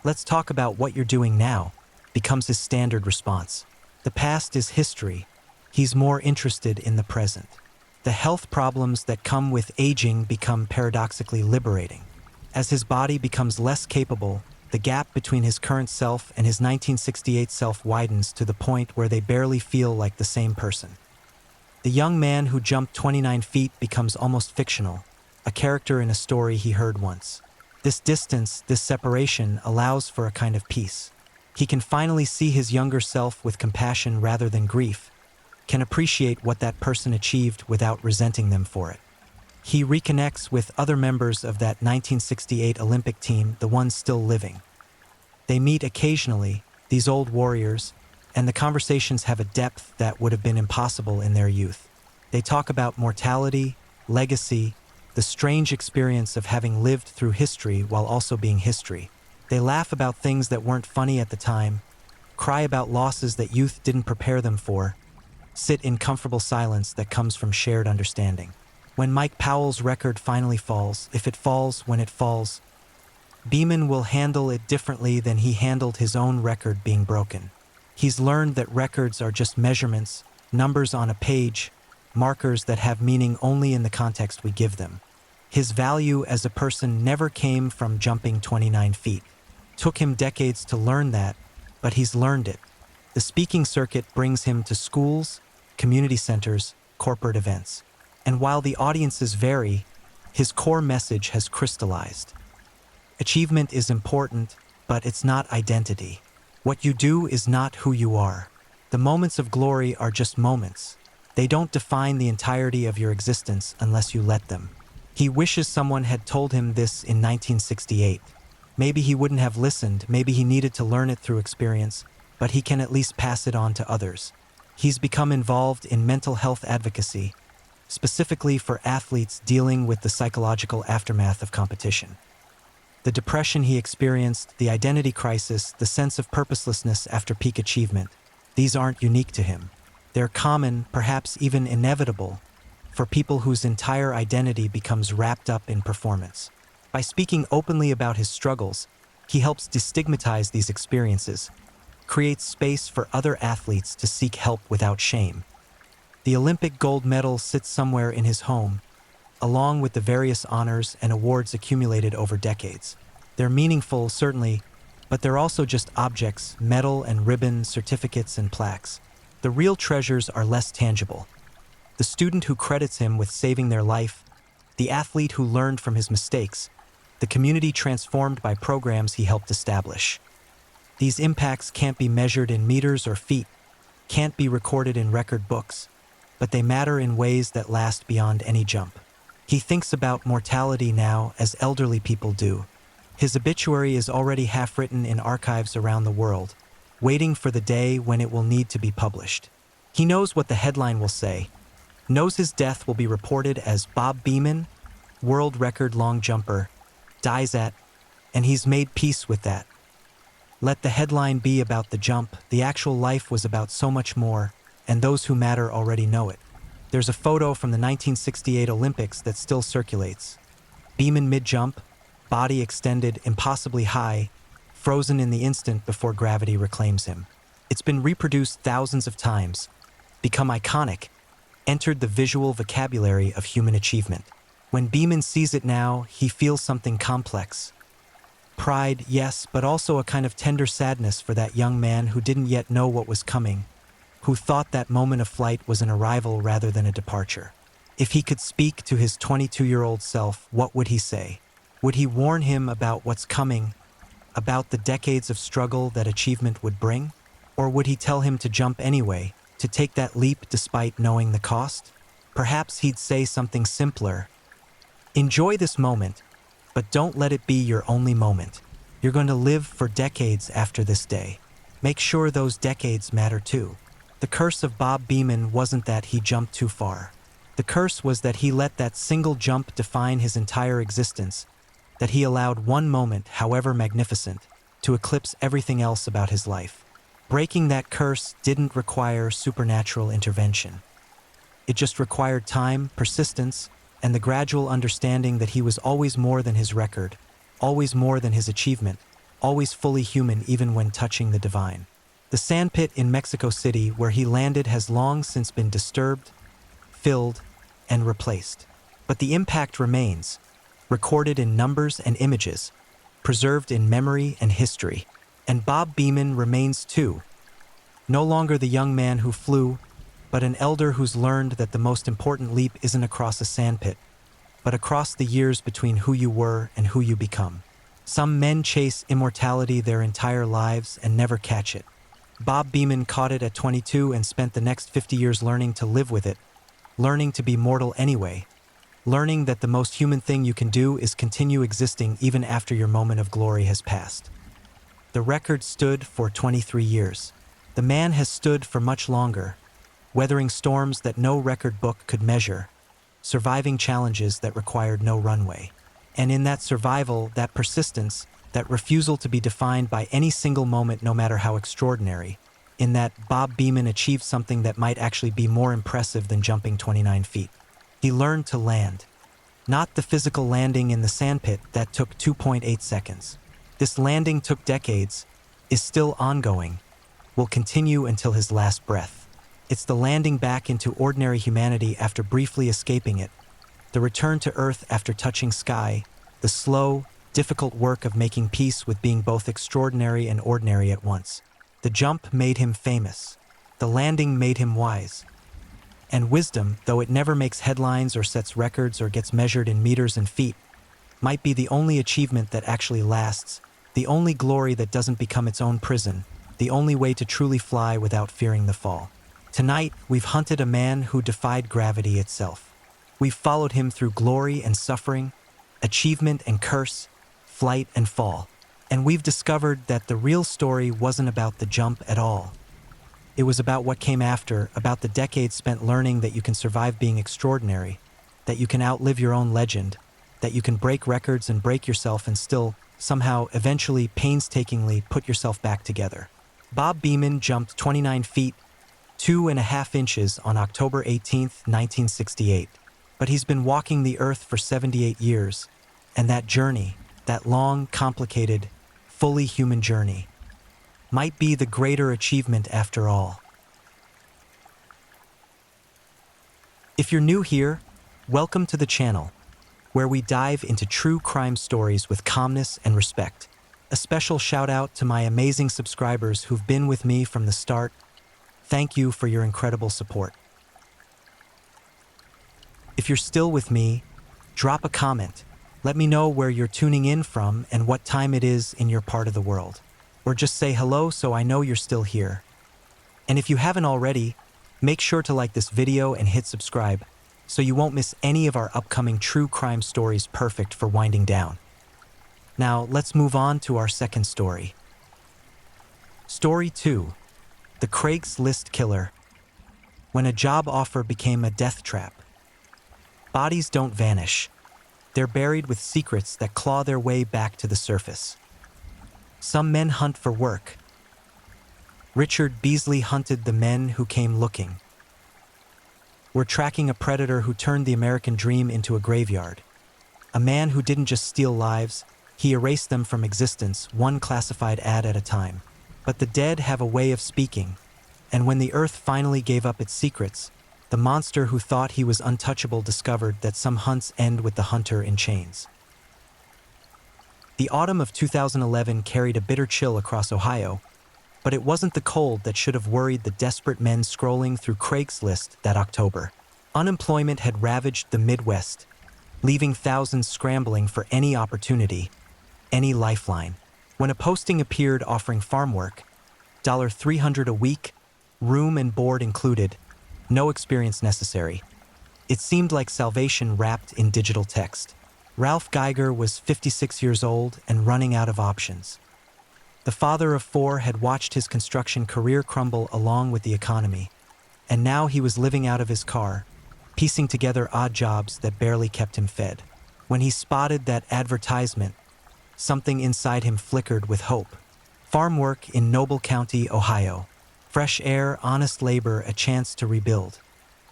"Let's talk about what you're doing now," becomes his standard response. The past is history. He's more interested in the present. The health problems that come with aging become paradoxically liberating. As his body becomes less capable, the gap between his current self and his 1968 self widens to the point where they barely feel like the same person. The young man who jumped 29 feet becomes almost fictional, a character in a story he heard once. This distance, this separation, allows for a kind of peace. He can finally see his younger self with compassion rather than grief, can appreciate what that person achieved without resenting them for it. He reconnects with other members of that 1968 Olympic team, the ones still living. They meet occasionally, these old warriors, and the conversations have a depth that would have been impossible in their youth. They talk about mortality, legacy, the strange experience of having lived through history while also being history. They laugh about things that weren't funny at the time, cry about losses that youth didn't prepare them for, sit in comfortable silence that comes from shared understanding. When Mike Powell's record finally falls, if it falls when it falls, Beeman will handle it differently than he handled his own record being broken. He's learned that records are just measurements, numbers on a page, markers that have meaning only in the context we give them. His value as a person never came from jumping 29 feet. Took him decades to learn that, but he's learned it. The speaking circuit brings him to schools, community centers, corporate events. And while the audiences vary, his core message has crystallized. Achievement is important, but it's not identity. What you do is not who you are. The moments of glory are just moments. They don't define the entirety of your existence unless you let them. He wishes someone had told him this in 1968. Maybe he wouldn't have listened, maybe he needed to learn it through experience, but he can at least pass it on to others. He's become involved in mental health advocacy, specifically for athletes dealing with the psychological aftermath of competition. The depression he experienced, the identity crisis, the sense of purposelessness after peak achievement, these aren't unique to him. They're common, perhaps even inevitable, for people whose entire identity becomes wrapped up in performance. By speaking openly about his struggles, he helps destigmatize these experiences, creates space for other athletes to seek help without shame. The Olympic gold medal sits somewhere in his home, along with the various honors and awards accumulated over decades. They're meaningful, certainly, but they're also just objects, medal and ribbon, certificates and plaques. The real treasures are less tangible. The student who credits him with saving their life, the athlete who learned from his mistakes, the community transformed by programs he helped establish. These impacts can't be measured in meters or feet, can't be recorded in record books, but they matter in ways that last beyond any jump. He thinks about mortality now as elderly people do. His obituary is already half-written in archives around the world, waiting for the day when it will need to be published. He knows what the headline will say, knows his death will be reported as Bob Beeman, world record long jumper, dies at, and he's made peace with that. Let the headline be about the jump, the actual life was about so much more, and those who matter already know it. There's a photo from the 1968 Olympics that still circulates. Beeman mid-jump, body extended impossibly high, frozen in the instant before gravity reclaims him. It's been reproduced thousands of times, become iconic, entered the visual vocabulary of human achievement. When Beeman sees it now, he feels something complex. Pride, yes, but also a kind of tender sadness for that young man who didn't yet know what was coming, who thought that moment of flight was an arrival rather than a departure. If he could speak to his 22-year-old self, what would he say? Would he warn him about what's coming, about the decades of struggle that achievement would bring? Or would he tell him to jump anyway, to take that leap despite knowing the cost? Perhaps he'd say something simpler. Enjoy this moment, but don't let it be your only moment. You're going to live for decades after this day. Make sure those decades matter too. The curse of Bob Beeman wasn't that he jumped too far. The curse was that he let that single jump define his entire existence, that he allowed one moment, however magnificent, to eclipse everything else about his life. Breaking that curse didn't require supernatural intervention. It just required time, persistence, and the gradual understanding that he was always more than his record, always more than his achievement, always fully human even when touching the divine. The sandpit in Mexico City where he landed has long since been disturbed, filled, and replaced. But the impact remains, recorded in numbers and images, preserved in memory and history. And Bob Beamon remains too, no longer the young man who flew, but an elder who's learned that the most important leap isn't across a sandpit, but across the years between who you were and who you become. Some men chase immortality their entire lives and never catch it. Bob Beamon caught it at 22 and spent the next 50 years learning to live with it, learning to be mortal anyway, learning that the most human thing you can do is continue existing even after your moment of glory has passed. The record stood for 23 years. The man has stood for much longer, weathering storms that no record book could measure, surviving challenges that required no runway. And in that survival, that persistence, that refusal to be defined by any single moment no matter how extraordinary, in that Bob Beamon achieved something that might actually be more impressive than jumping 29 feet. He learned to land. Not the physical landing in the sandpit that took 2.8 seconds. This landing took decades, is still ongoing, will continue until his last breath. It's the landing back into ordinary humanity after briefly escaping it, the return to earth after touching sky, the slow, difficult work of making peace with being both extraordinary and ordinary at once. The jump made him famous. The landing made him wise. And wisdom, though it never makes headlines or sets records or gets measured in meters and feet, might be the only achievement that actually lasts, the only glory that doesn't become its own prison, the only way to truly fly without fearing the fall. Tonight, we've hunted a man who defied gravity itself. We've followed him through glory and suffering, achievement and curse, flight and fall. And we've discovered that the real story wasn't about the jump at all. It was about what came after, about the decades spent learning that you can survive being extraordinary, that you can outlive your own legend, that you can break records and break yourself and still, somehow, eventually, painstakingly put yourself back together. Bob Beamon jumped 29 feet, 2.5 inches on October 18, 1968. But he's been walking the earth for 78 years, and that journey, that long, complicated, fully human journey, might be the greater achievement after all. If you're new here, welcome to the channel, where we dive into true crime stories with calmness and respect. A special shout out to my amazing subscribers who've been with me from the start. Thank you for your incredible support. If you're still with me, drop a comment. Let me know where you're tuning in from and what time it is in your part of the world. Or just say hello so I know you're still here. And if you haven't already, make sure to like this video and hit subscribe so you won't miss any of our upcoming true crime stories perfect for winding down. Now, let's move on to our second story. Story 2. The Craigslist Killer. When a job offer became a death trap. Bodies don't vanish. They're buried with secrets that claw their way back to the surface. Some men hunt for work. Richard Beasley hunted the men who came looking. We're tracking a predator who turned the American dream into a graveyard. A man who didn't just steal lives, he erased them from existence, one classified ad at a time. But the dead have a way of speaking, and when the earth finally gave up its secrets, the monster who thought he was untouchable discovered that some hunts end with the hunter in chains. The autumn of 2011 carried a bitter chill across Ohio, but it wasn't the cold that should have worried the desperate men scrolling through Craigslist that October. Unemployment had ravaged the Midwest, leaving thousands scrambling for any opportunity, any lifeline. When a posting appeared offering farm work, $300 a week, room and board included, no experience necessary, it seemed like salvation wrapped in digital text. Ralph Geiger was 56 years old and running out of options. The father of 4 had watched his construction career crumble along with the economy, and now he was living out of his car, piecing together odd jobs that barely kept him fed. When he spotted that advertisement, something inside him flickered with hope. Farm work in Noble County, Ohio. Fresh air, honest labor, a chance to rebuild.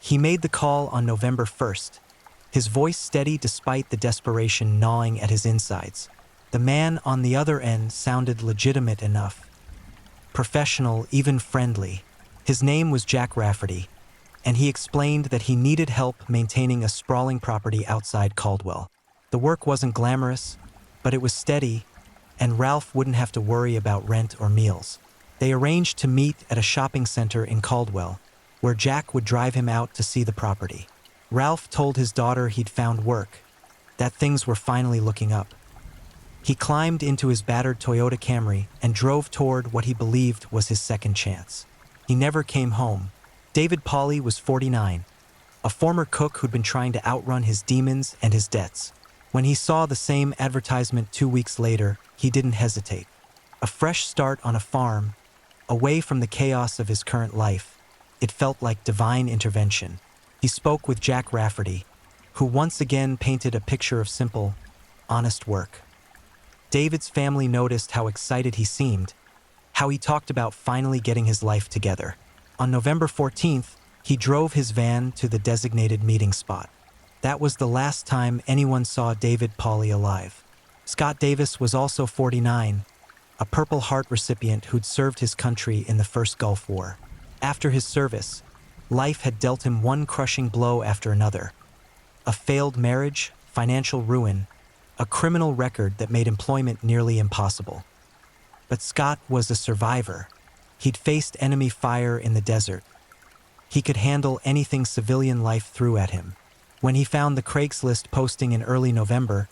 He made the call on November 1st, his voice steady despite the desperation gnawing at his insides. The man on the other end sounded legitimate enough, professional, even friendly. His name was Jack Rafferty, and he explained that he needed help maintaining a sprawling property outside Caldwell. The work wasn't glamorous, but it was steady, and Ralph wouldn't have to worry about rent or meals. They arranged to meet at a shopping center in Caldwell, where Jack would drive him out to see the property. Ralph told his daughter he'd found work, that things were finally looking up. He climbed into his battered Toyota Camry and drove toward what he believed was his second chance. He never came home. David Pauly was 49, a former cook who'd been trying to outrun his demons and his debts. When he saw the same advertisement 2 weeks later, he didn't hesitate. A fresh start on a farm, away from the chaos of his current life. It felt like divine intervention. He spoke with Jack Rafferty, who once again painted a picture of simple, honest work. David's family noticed how excited he seemed, how he talked about finally getting his life together. On November 14th, he drove his van to the designated meeting spot. That was the last time anyone saw David Pauly alive. Scott Davis was also 49, a Purple Heart recipient who'd served his country in the First Gulf War. After his service, life had dealt him one crushing blow after another. A failed marriage, financial ruin, a criminal record that made employment nearly impossible. But Scott was a survivor. He'd faced enemy fire in the desert. He could handle anything civilian life threw at him. When he found the Craigslist posting in early November,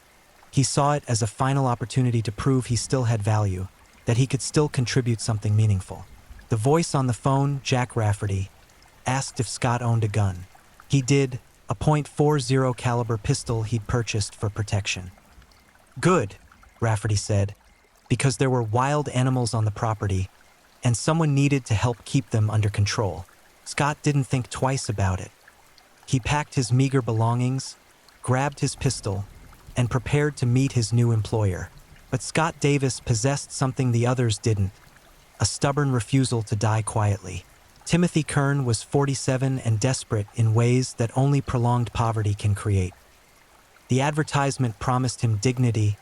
he saw it as a final opportunity to prove he still had value, that he could still contribute something meaningful. The voice on the phone, Jack Rafferty, asked if Scott owned a gun. He did, a .40 caliber pistol he'd purchased for protection. "Good," Rafferty said, because there were wild animals on the property, and someone needed to help keep them under control. Scott didn't think twice about it. He packed his meager belongings, grabbed his pistol, and prepared to meet his new employer. But Scott Davis possessed something the others didn't, a stubborn refusal to die quietly. Timothy Kern was 47 and desperate in ways that only prolonged poverty can create. The advertisement promised him dignity,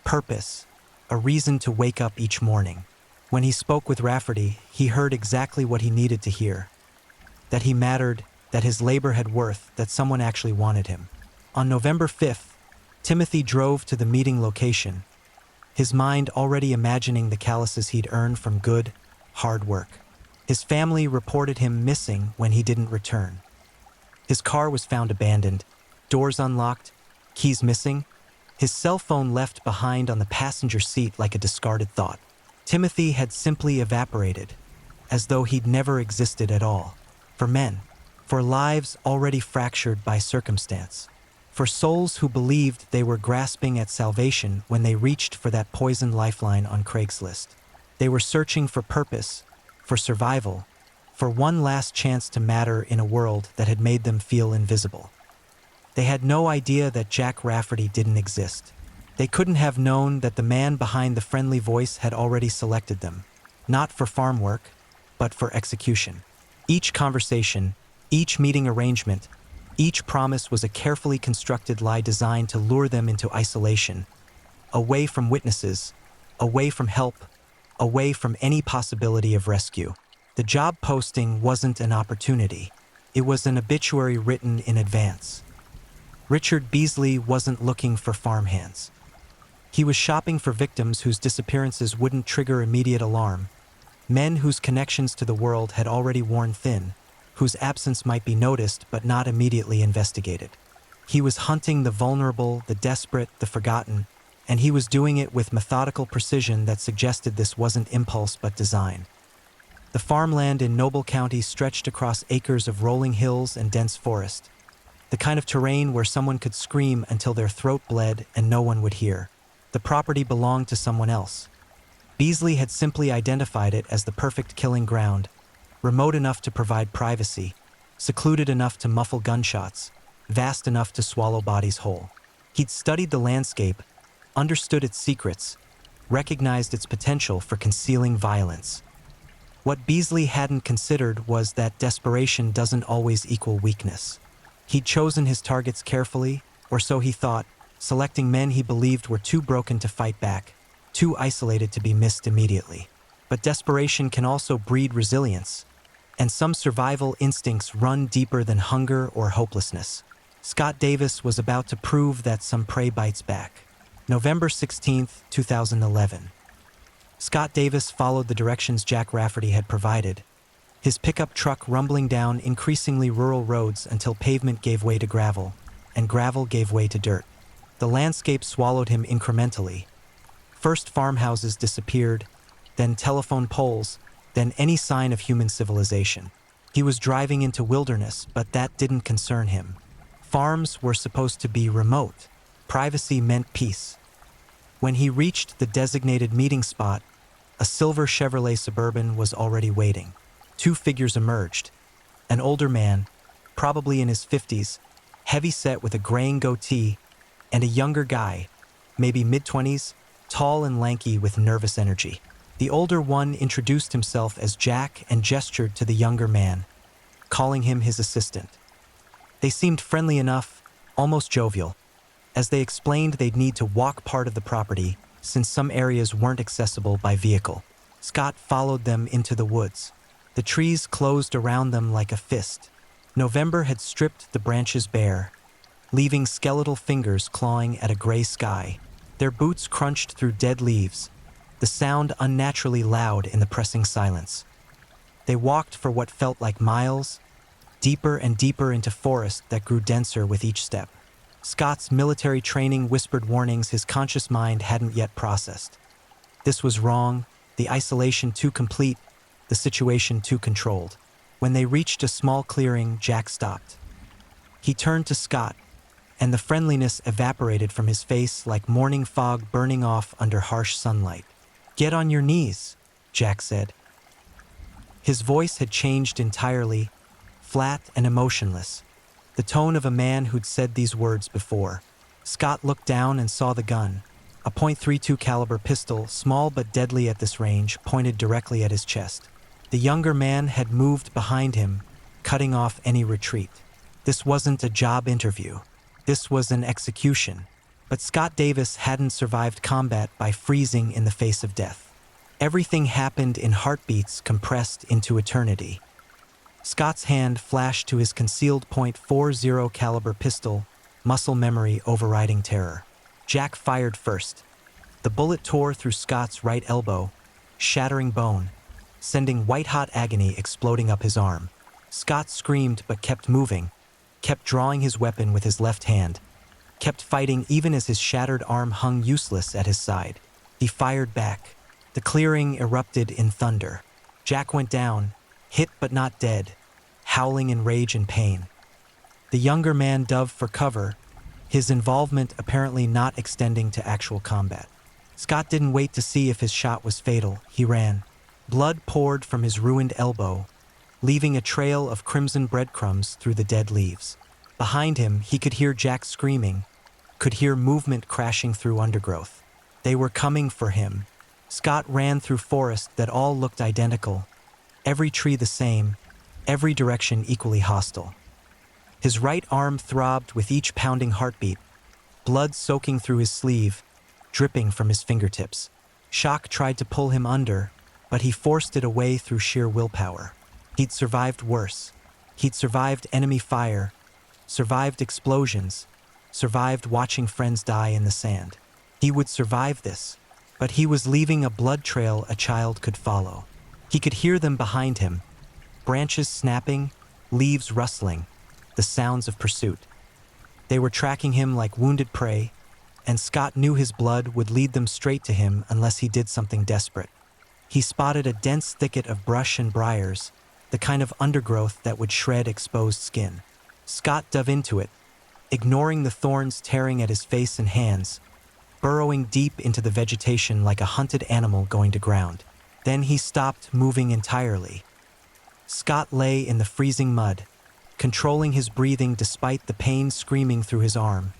purpose, a reason to wake up each morning. When he spoke with Rafferty, he heard exactly what he needed to hear. That he mattered, that his labor had worth, that someone actually wanted him. On November 5th, Timothy drove to the meeting location, his mind already imagining the calluses he'd earned from good, hard work. His family reported him missing when he didn't return. His car was found abandoned, doors unlocked, keys missing, his cell phone left behind on the passenger seat like a discarded thought. Timothy had simply evaporated, as though he'd never existed at all. For men, for lives already fractured by circumstance, for souls who believed they were grasping at salvation when they reached for that poisoned lifeline on Craigslist. They were searching for purpose, for survival, for one last chance to matter in a world that had made them feel invisible. They had no idea that Jack Rafferty didn't exist. They couldn't have known that the man behind the friendly voice had already selected them, not for farm work, but for execution. Each conversation, each meeting arrangement, each promise was a carefully constructed lie designed to lure them into isolation, away from witnesses, away from help, away from any possibility of rescue. The job posting wasn't an opportunity. It was an obituary written in advance. Richard Beasley wasn't looking for farmhands. He was shopping for victims whose disappearances wouldn't trigger immediate alarm, men whose connections to the world had already worn thin, whose absence might be noticed but not immediately investigated. He was hunting the vulnerable, the desperate, the forgotten, and he was doing it with methodical precision that suggested this wasn't impulse but design. The farmland in Noble County stretched across acres of rolling hills and dense forest, the kind of terrain where someone could scream until their throat bled and no one would hear. The property belonged to someone else. Beasley had simply identified it as the perfect killing ground, remote enough to provide privacy, secluded enough to muffle gunshots, vast enough to swallow bodies whole. He'd studied the landscape, understood its secrets, recognized its potential for concealing violence. What Beasley hadn't considered was that desperation doesn't always equal weakness. He'd chosen his targets carefully, or so he thought, selecting men he believed were too broken to fight back, too isolated to be missed immediately. But desperation can also breed resilience, and some survival instincts run deeper than hunger or hopelessness. Scott Davis was about to prove that some prey bites back. November 16, 2011. Scott Davis followed the directions Jack Rafferty had provided, his pickup truck rumbling down increasingly rural roads until pavement gave way to gravel, and gravel gave way to dirt. The landscape swallowed him incrementally. First farmhouses disappeared, then telephone poles, then any sign of human civilization. He was driving into wilderness, but that didn't concern him. Farms were supposed to be remote. Privacy meant peace. When he reached the designated meeting spot, a silver Chevrolet Suburban was already waiting. Two figures emerged. An older man, probably in his 50s, heavy-set with a graying goatee, and a younger guy, maybe mid-20s, tall and lanky with nervous energy. The older one introduced himself as Jack and gestured to the younger man, calling him his assistant. They seemed friendly enough, almost jovial, as they explained they'd need to walk part of the property since some areas weren't accessible by vehicle. Scott followed them into the woods. The trees closed around them like a fist. November had stripped the branches bare, leaving skeletal fingers clawing at a gray sky. Their boots crunched through dead leaves, the sound unnaturally loud in the pressing silence. They walked for what felt like miles, deeper and deeper into forest that grew denser with each step. Scott's military training whispered warnings his conscious mind hadn't yet processed. This was wrong, the isolation too complete, the situation too controlled. When they reached a small clearing, Jack stopped. He turned to Scott, and the friendliness evaporated from his face like morning fog burning off under harsh sunlight. "Get on your knees," Jack said. His voice had changed entirely, flat and emotionless, the tone of a man who'd said these words before. Scott looked down and saw the gun, a .32 caliber pistol, small but deadly at this range, pointed directly at his chest. The younger man had moved behind him, cutting off any retreat. This wasn't a job interview. This was an execution. But Scott Davis hadn't survived combat by freezing in the face of death. Everything happened in heartbeats compressed into eternity. Scott's hand flashed to his concealed .40 caliber pistol, muscle memory overriding terror. Jack fired first. The bullet tore through Scott's right elbow, shattering bone, sending white-hot agony exploding up his arm. Scott screamed but kept moving, kept drawing his weapon with his left hand, kept fighting even as his shattered arm hung useless at his side. He fired back. The clearing erupted in thunder. Jack went down, hit but not dead, howling in rage and pain. The younger man dove for cover, his involvement apparently not extending to actual combat. Scott didn't wait to see if his shot was fatal. He ran. Blood poured from his ruined elbow, leaving a trail of crimson breadcrumbs through the dead leaves. Behind him, he could hear Jack screaming, could hear movement crashing through undergrowth. They were coming for him. Scott ran through forest that all looked identical, every tree the same, every direction equally hostile. His right arm throbbed with each pounding heartbeat, blood soaking through his sleeve, dripping from his fingertips. Shock tried to pull him under, but he forced it away through sheer willpower. He'd survived worse. He'd survived enemy fire, survived explosions, survived watching friends die in the sand. He would survive this, but he was leaving a blood trail a child could follow. He could hear them behind him, branches snapping, leaves rustling, the sounds of pursuit. They were tracking him like wounded prey, and Scott knew his blood would lead them straight to him unless he did something desperate. He spotted a dense thicket of brush and briars, the kind of undergrowth that would shred exposed skin. Scott dove into it, ignoring the thorns tearing at his face and hands, burrowing deep into the vegetation like a hunted animal going to ground. Then he stopped moving entirely. Scott lay in the freezing mud, controlling his breathing despite the pain screaming through his arm,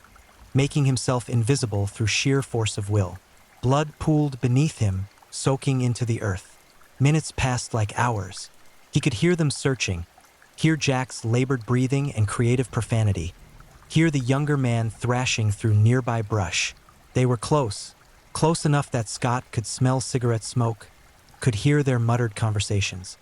making himself invisible through sheer force of will. Blood pooled beneath him, soaking into the earth. Minutes passed like hours. He could hear them searching, hear Jack's labored breathing and creative profanity, hear the younger man thrashing through nearby brush. They were close, close enough that Scott could smell cigarette smoke, could hear their muttered conversations.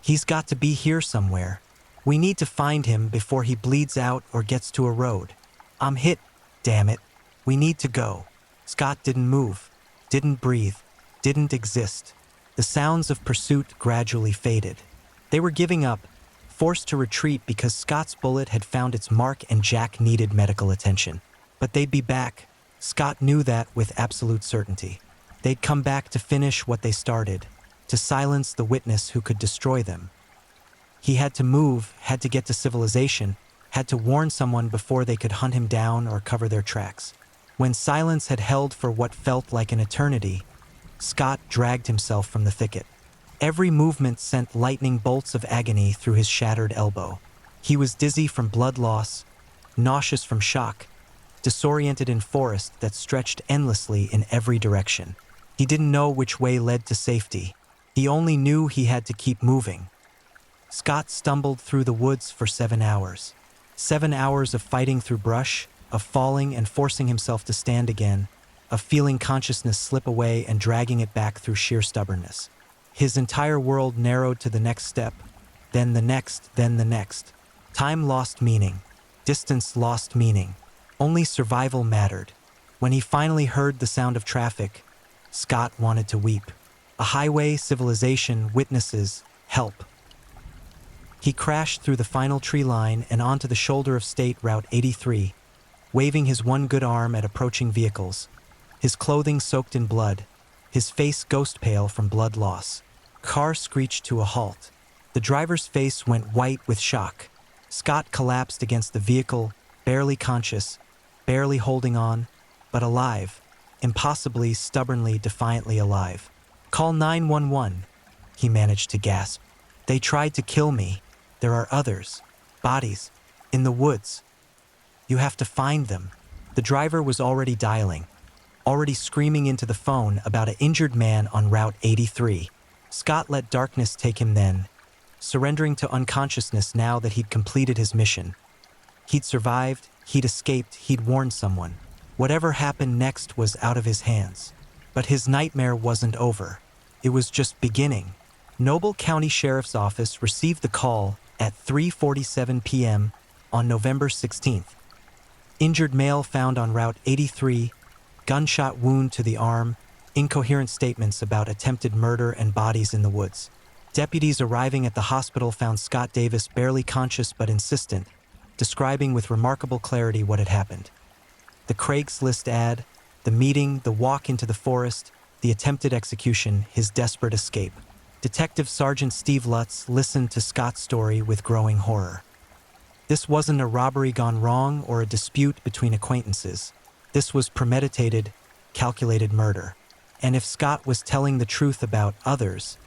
"He's got to be here somewhere. We need to find him before he bleeds out or gets to a road. I'm hit, damn it. We need to go." Scott didn't move, didn't breathe, didn't exist. The sounds of pursuit gradually faded. They were giving up, forced to retreat because Scott's bullet had found its mark and Jack needed medical attention. But they'd be back. Scott knew that with absolute certainty. They'd come back to finish what they started, to silence the witness who could destroy them. He had to move, had to get to civilization, had to warn someone before they could hunt him down or cover their tracks. When silence had held for what felt like an eternity, Scott dragged himself from the thicket. Every movement sent lightning bolts of agony through his shattered elbow. He was dizzy from blood loss, nauseous from shock, disoriented in forest that stretched endlessly in every direction. He didn't know which way led to safety. He only knew he had to keep moving. Scott stumbled through the woods for 7 hours. 7 hours of fighting through brush, of falling and forcing himself to stand again, of feeling consciousness slip away and dragging it back through sheer stubbornness. His entire world narrowed to the next step, then the next, then the next. Time lost meaning. Distance lost meaning. Only survival mattered. When he finally heard the sound of traffic, Scott wanted to weep. A highway, civilization, witnesses, help. He crashed through the final tree line and onto the shoulder of State Route 83, waving his one good arm at approaching vehicles, his clothing soaked in blood, his face ghost pale from blood loss. Car screeched to a halt. The driver's face went white with shock. Scott collapsed against the vehicle, barely conscious, barely holding on, but alive, impossibly, stubbornly, defiantly alive. "Call 911, he managed to gasp. "They tried to kill me. There are others. Bodies. In the woods. You have to find them." The driver was already dialing, already screaming into the phone about an injured man on Route 83. Scott let darkness take him then, surrendering to unconsciousness now that he'd completed his mission. He'd survived, he'd escaped, he'd warned someone. Whatever happened next was out of his hands. But his nightmare wasn't over. It was just beginning. Noble County Sheriff's Office received the call at 3:47 p.m. on November 16th. Injured male found on Route 83, gunshot wound to the arm, incoherent statements about attempted murder and bodies in the woods. Deputies arriving at the hospital found Scott Davis barely conscious but insistent, describing with remarkable clarity what had happened. The Craigslist ad, the meeting, the walk into the forest, the attempted execution, his desperate escape. Detective Sergeant Steve Lutz listened to Scott's story with growing horror. This wasn't a robbery gone wrong or a dispute between acquaintances. This was premeditated, calculated murder. And if Scott was telling the truth about others,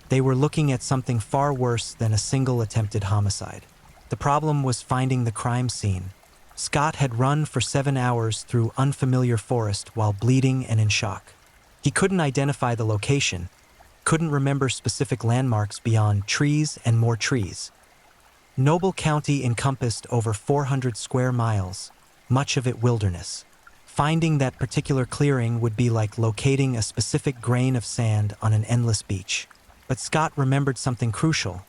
they were looking at something far worse than a single attempted homicide. The problem was finding the crime scene. Scott had run for 7 hours through unfamiliar forest while bleeding and in shock. He couldn't identify the location, couldn't remember specific landmarks beyond trees and more trees. Noble County encompassed over 400 square miles, much of it wilderness. Finding that particular clearing would be like locating a specific grain of sand on an endless beach. But Scott remembered something crucial.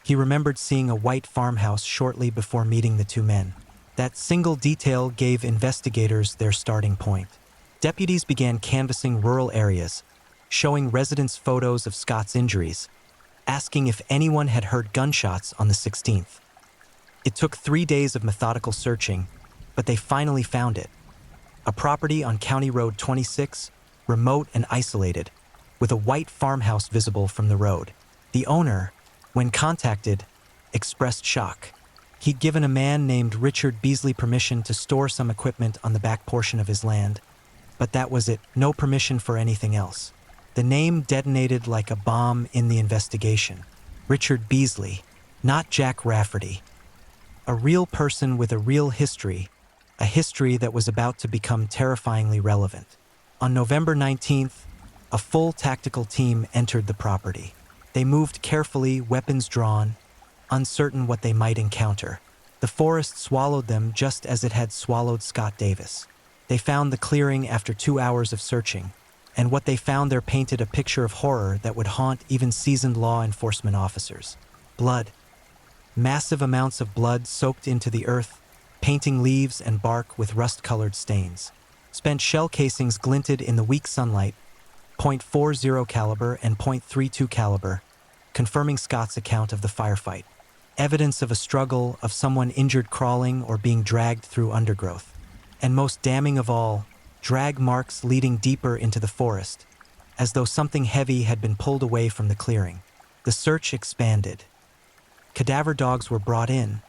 He remembered seeing a white farmhouse shortly before meeting the two men. That single detail gave investigators their starting point. Deputies began canvassing rural areas, showing residents photos of Scott's injuries, asking if anyone had heard gunshots on the 16th. It took 3 days of methodical searching, but they finally found it. A property on County Road 26, remote and isolated, with a white farmhouse visible from the road. The owner, when contacted, expressed shock. He'd given a man named Richard Beasley permission to store some equipment on the back portion of his land, but that was it, no permission for anything else. The name detonated like a bomb in the investigation. Richard Beasley, not Jack Rafferty. A real person with a real history, a history that was about to become terrifyingly relevant. On November 19th, a full tactical team entered the property. They moved carefully, weapons drawn, uncertain what they might encounter. The forest swallowed them just as it had swallowed Scott Davis. They found the clearing after 2 hours of searching, and what they found there painted a picture of horror that would haunt even seasoned law enforcement officers. Blood. Massive amounts of blood soaked into the earth, painting leaves and bark with rust-colored stains. Spent shell casings glinted in the weak sunlight, .40 caliber and .32 caliber, confirming Scott's account of the firefight. Evidence of a struggle, of someone injured crawling or being dragged through undergrowth. And most damning of all, drag marks leading deeper into the forest, as though something heavy had been pulled away from the clearing. The search expanded. Cadaver dogs were brought in,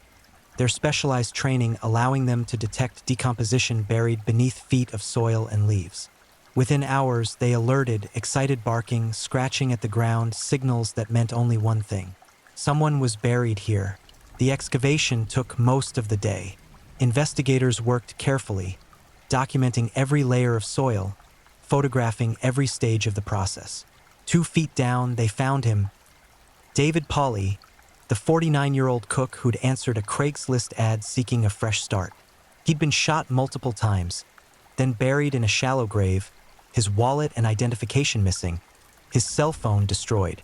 their specialized training allowing them to detect decomposition buried beneath feet of soil and leaves. Within hours, they alerted, excited barking, scratching at the ground, signals that meant only one thing. Someone was buried here. The excavation took most of the day. Investigators worked carefully, documenting every layer of soil, photographing every stage of the process. 2 feet down, they found him. David Pauly, the 49-year-old cook who'd answered a Craigslist ad seeking a fresh start. He'd been shot multiple times, then buried in a shallow grave, his wallet and identification missing, his cell phone destroyed.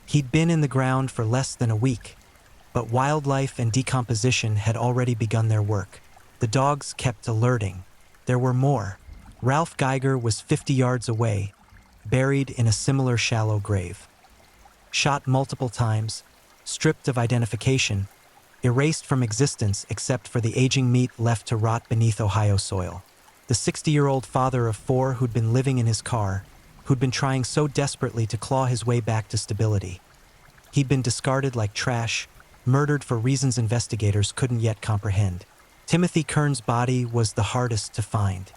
He'd been in the ground for less than a week, but wildlife and decomposition had already begun their work. The dogs kept alerting. There were more. Ralph Geiger was 50 yards away, buried in a similar shallow grave. Shot multiple times, stripped of identification, erased from existence except for the aging meat left to rot beneath Ohio soil. The 60-year-old father of 4 who'd been living in his car, who'd been trying so desperately to claw his way back to stability. He'd been discarded like trash, murdered for reasons investigators couldn't yet comprehend. Timothy Kern's body was the hardest to find.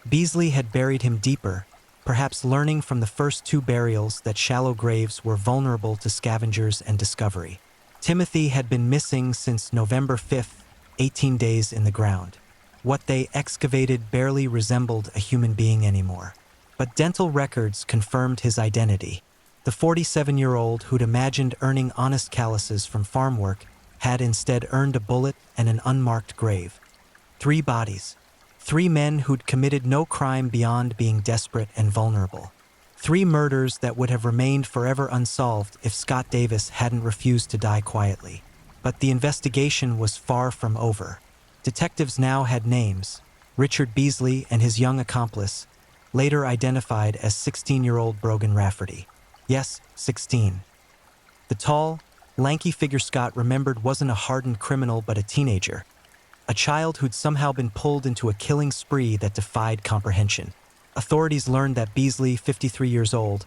Beasley had buried him deeper, perhaps learning from the first 2 burials that shallow graves were vulnerable to scavengers and discovery. Timothy had been missing since November 5th, 18 days in the ground. What they excavated barely resembled a human being anymore. But dental records confirmed his identity. The 47-year-old who'd imagined earning honest calluses from farm work had instead earned a bullet and an unmarked grave. 3 bodies. 3 men who'd committed no crime beyond being desperate and vulnerable. 3 murders that would have remained forever unsolved if Scott Davis hadn't refused to die quietly. But the investigation was far from over. Detectives now had names: Richard Beasley and his young accomplice, later identified as 16-year-old Brogan Rafferty. Yes, 16. The tall, lanky figure Scott remembered wasn't a hardened criminal but a teenager. A child who'd somehow been pulled into a killing spree that defied comprehension. Authorities learned that Beasley, 53 years old,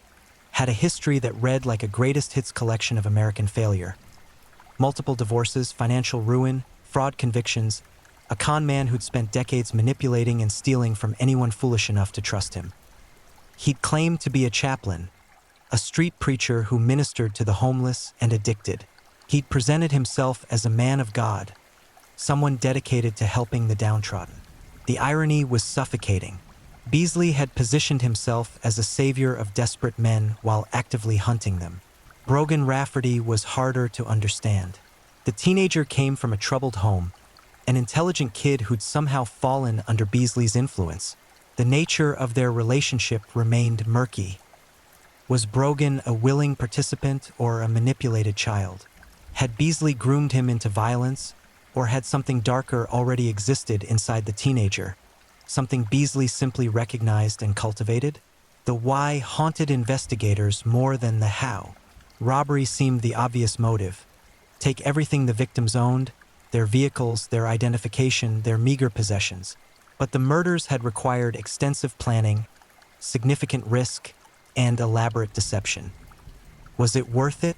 had a history that read like a greatest hits collection of American failure. Multiple divorces, financial ruin, fraud convictions, a con man who'd spent decades manipulating and stealing from anyone foolish enough to trust him. He'd claimed to be a chaplain, a street preacher who ministered to the homeless and addicted. He'd presented himself as a man of God, someone dedicated to helping the downtrodden. The irony was suffocating. Beasley had positioned himself as a savior of desperate men while actively hunting them. Brogan Rafferty was harder to understand. The teenager came from a troubled home, an intelligent kid who'd somehow fallen under Beasley's influence. The nature of their relationship remained murky. Was Brogan a willing participant or a manipulated child? Had Beasley groomed him into violence, or had something darker already existed inside the teenager? Something Beasley simply recognized and cultivated? The why haunted investigators more than the how. Robbery seemed the obvious motive. Take everything the victims owned, their vehicles, their identification, their meager possessions. But the murders had required extensive planning, significant risk, and elaborate deception. Was it worth it?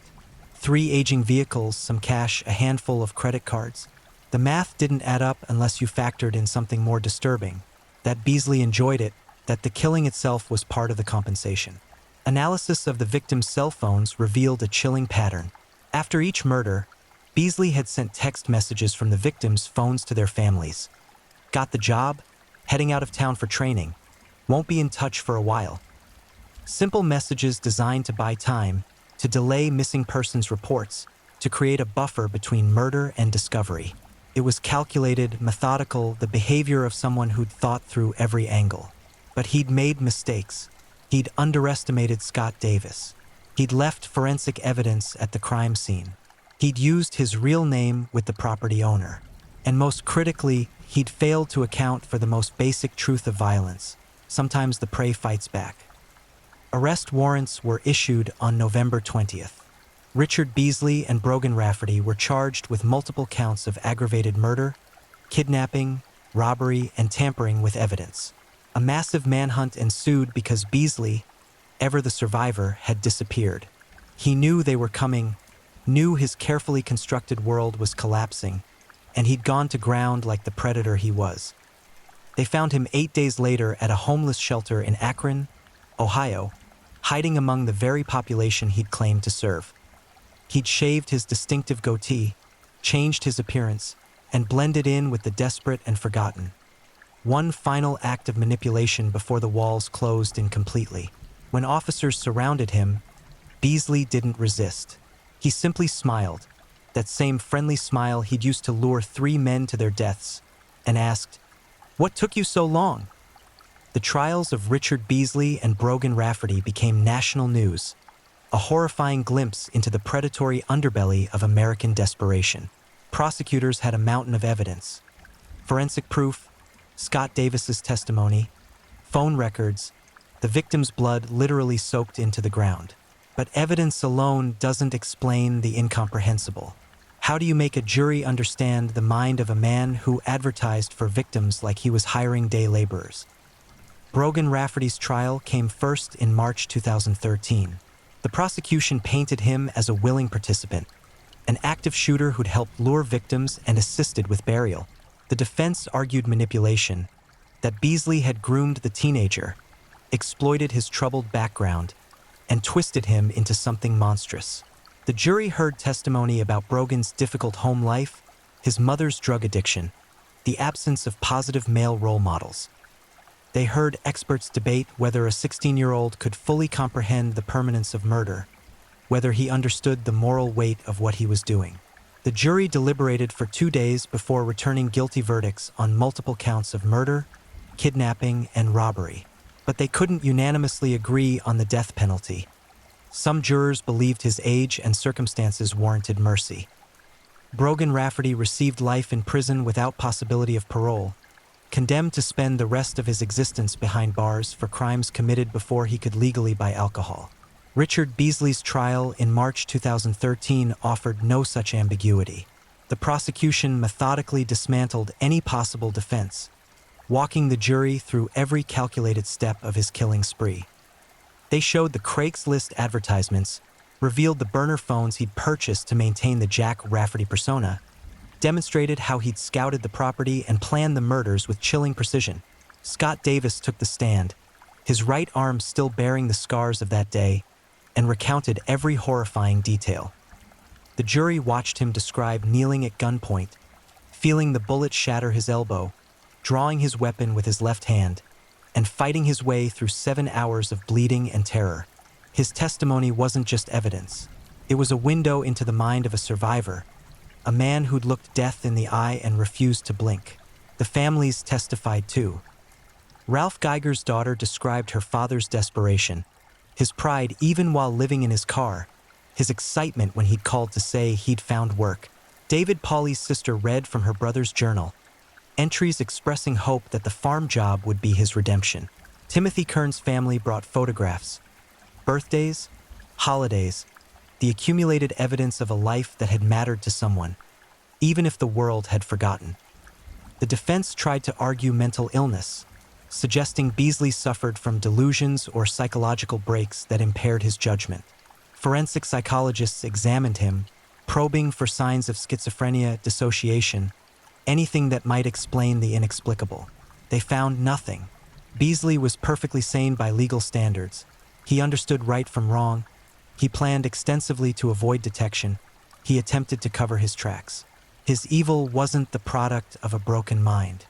3 aging vehicles, some cash, a handful of credit cards. The math didn't add up unless you factored in something more disturbing. That Beasley enjoyed it, that the killing itself was part of the compensation. Analysis of the victims' cell phones revealed a chilling pattern. After each murder, Beasley had sent text messages from the victims' phones to their families. Got the job? Heading out of town for training. Won't be in touch for a while. Simple messages designed to buy time, to delay missing persons reports, to create a buffer between murder and discovery. It was calculated, methodical, the behavior of someone who'd thought through every angle. But he'd made mistakes. He'd underestimated Scott Davis. He'd left forensic evidence at the crime scene. He'd used his real name with the property owner. And most critically, he'd failed to account for the most basic truth of violence. Sometimes the prey fights back. Arrest warrants were issued on November 20th. Richard Beasley and Brogan Rafferty were charged with multiple counts of aggravated murder, kidnapping, robbery, and tampering with evidence. A massive manhunt ensued because Beasley, ever the survivor, had disappeared. He knew they were coming, knew his carefully constructed world was collapsing, and he'd gone to ground like the predator he was. They found him 8 days later at a homeless shelter in Akron, Ohio, hiding among the very population he'd claimed to serve. He'd shaved his distinctive goatee, changed his appearance, and blended in with the desperate and forgotten. One final act of manipulation before the walls closed in completely. When officers surrounded him, Beasley didn't resist. He simply smiled, that same friendly smile he'd used to lure 3 men to their deaths, and asked, "What took you so long?" The trials of Richard Beasley and Brogan Rafferty became national news, a horrifying glimpse into the predatory underbelly of American desperation. Prosecutors had a mountain of evidence. Forensic proof, Scott Davis's testimony, phone records, the victim's blood literally soaked into the ground. But evidence alone doesn't explain the incomprehensible. How do you make a jury understand the mind of a man who advertised for victims like he was hiring day laborers? Brogan Rafferty's trial came first in March 2013. The prosecution painted him as a willing participant, an active shooter who'd helped lure victims and assisted with burial. The defense argued manipulation, that Beasley had groomed the teenager, exploited his troubled background, and twisted him into something monstrous. The jury heard testimony about Brogan's difficult home life, his mother's drug addiction, the absence of positive male role models. They heard experts debate whether a 16-year-old could fully comprehend the permanence of murder, whether he understood the moral weight of what he was doing. The jury deliberated for 2 days before returning guilty verdicts on multiple counts of murder, kidnapping, and robbery. But they couldn't unanimously agree on the death penalty. Some jurors believed his age and circumstances warranted mercy. Brogan Rafferty received life in prison without possibility of parole, condemned to spend the rest of his existence behind bars for crimes committed before he could legally buy alcohol. Richard Beasley's trial in March 2013 offered no such ambiguity. The prosecution methodically dismantled any possible defense, walking the jury through every calculated step of his killing spree. They showed the Craigslist advertisements, revealed the burner phones he'd purchased to maintain the Jack Rafferty persona, demonstrated how he'd scouted the property and planned the murders with chilling precision. Scott Davis took the stand, his right arm still bearing the scars of that day, and recounted every horrifying detail. The jury watched him describe kneeling at gunpoint, feeling the bullet shatter his elbow, drawing his weapon with his left hand, and fighting his way through 7 hours of bleeding and terror. His testimony wasn't just evidence. It was a window into the mind of a survivor, a man who'd looked death in the eye and refused to blink. The families testified too. Ralph Geiger's daughter described her father's desperation, his pride even while living in his car, his excitement when he'd called to say he'd found work. David Pauly's sister read from her brother's journal, entries expressing hope that the farm job would be his redemption. Timothy Kern's family brought photographs, birthdays, holidays, the accumulated evidence of a life that had mattered to someone, even if the world had forgotten. The defense tried to argue mental illness, suggesting Beasley suffered from delusions or psychological breaks that impaired his judgment. Forensic psychologists examined him, probing for signs of schizophrenia, dissociation, anything that might explain the inexplicable. They found nothing. Beasley was perfectly sane by legal standards. He understood right from wrong. He planned extensively to avoid detection. He attempted to cover his tracks. His evil wasn't the product of a broken mind.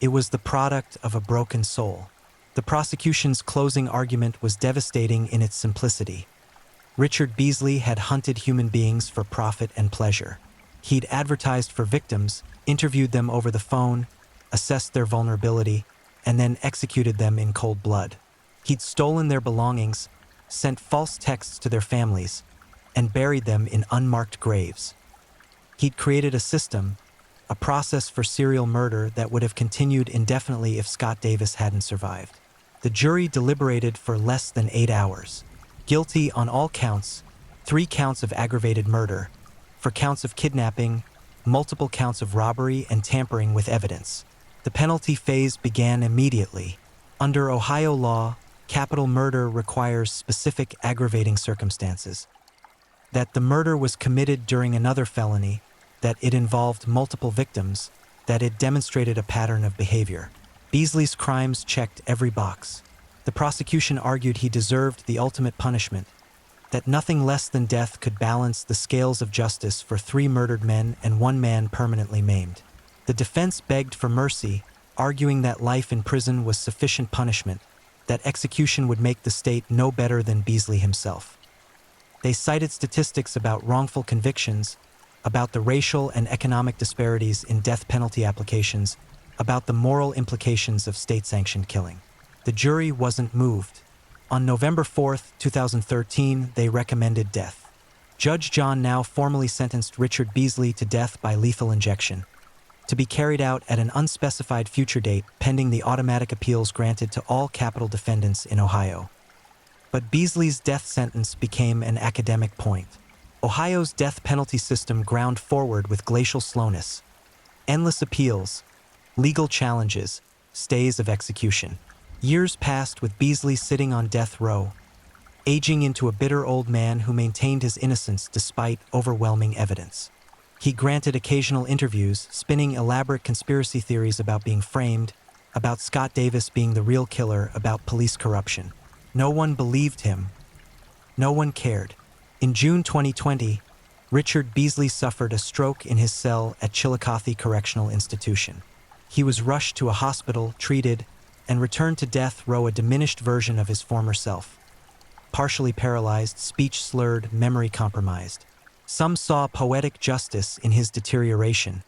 It was the product of a broken soul. The prosecution's closing argument was devastating in its simplicity. Richard Beasley had hunted human beings for profit and pleasure. He'd advertised for victims, interviewed them over the phone, assessed their vulnerability, and then executed them in cold blood. He'd stolen their belongings, sent false texts to their families, and buried them in unmarked graves. He'd created a system, a process for serial murder that would have continued indefinitely if Scott Davis hadn't survived. The jury deliberated for less than 8 hours. Guilty on all counts, 3 counts of aggravated murder, 4 counts of kidnapping, multiple counts of robbery and tampering with evidence. The penalty phase began immediately. Under Ohio law, capital murder requires specific aggravating circumstances. That the murder was committed during another felony, that it involved multiple victims, that it demonstrated a pattern of behavior. Beasley's crimes checked every box. The prosecution argued he deserved the ultimate punishment, that nothing less than death could balance the scales of justice for 3 murdered men and 1 man permanently maimed. The defense begged for mercy, arguing that life in prison was sufficient punishment, that execution would make the state no better than Beasley himself. They cited statistics about wrongful convictions, about the racial and economic disparities in death penalty applications, about the moral implications of state-sanctioned killing. The jury wasn't moved. On November 4, 2013, they recommended death. Judge John now formally sentenced Richard Beasley to death by lethal injection, to be carried out at an unspecified future date pending the automatic appeals granted to all capital defendants in Ohio. But Beasley's death sentence became an academic point. Ohio's death penalty system ground forward with glacial slowness. Endless appeals, legal challenges, stays of execution. Years passed with Beasley sitting on death row, aging into a bitter old man who maintained his innocence despite overwhelming evidence. He granted occasional interviews, spinning elaborate conspiracy theories about being framed, about Scott Davis being the real killer, about police corruption. No one believed him. No one cared. In June 2020, Richard Beasley suffered a stroke in his cell at Chillicothe Correctional Institution. He was rushed to a hospital, treated, and returned to death row a diminished version of his former self. Partially paralyzed, speech slurred, memory compromised. Some saw poetic justice in his deterioration,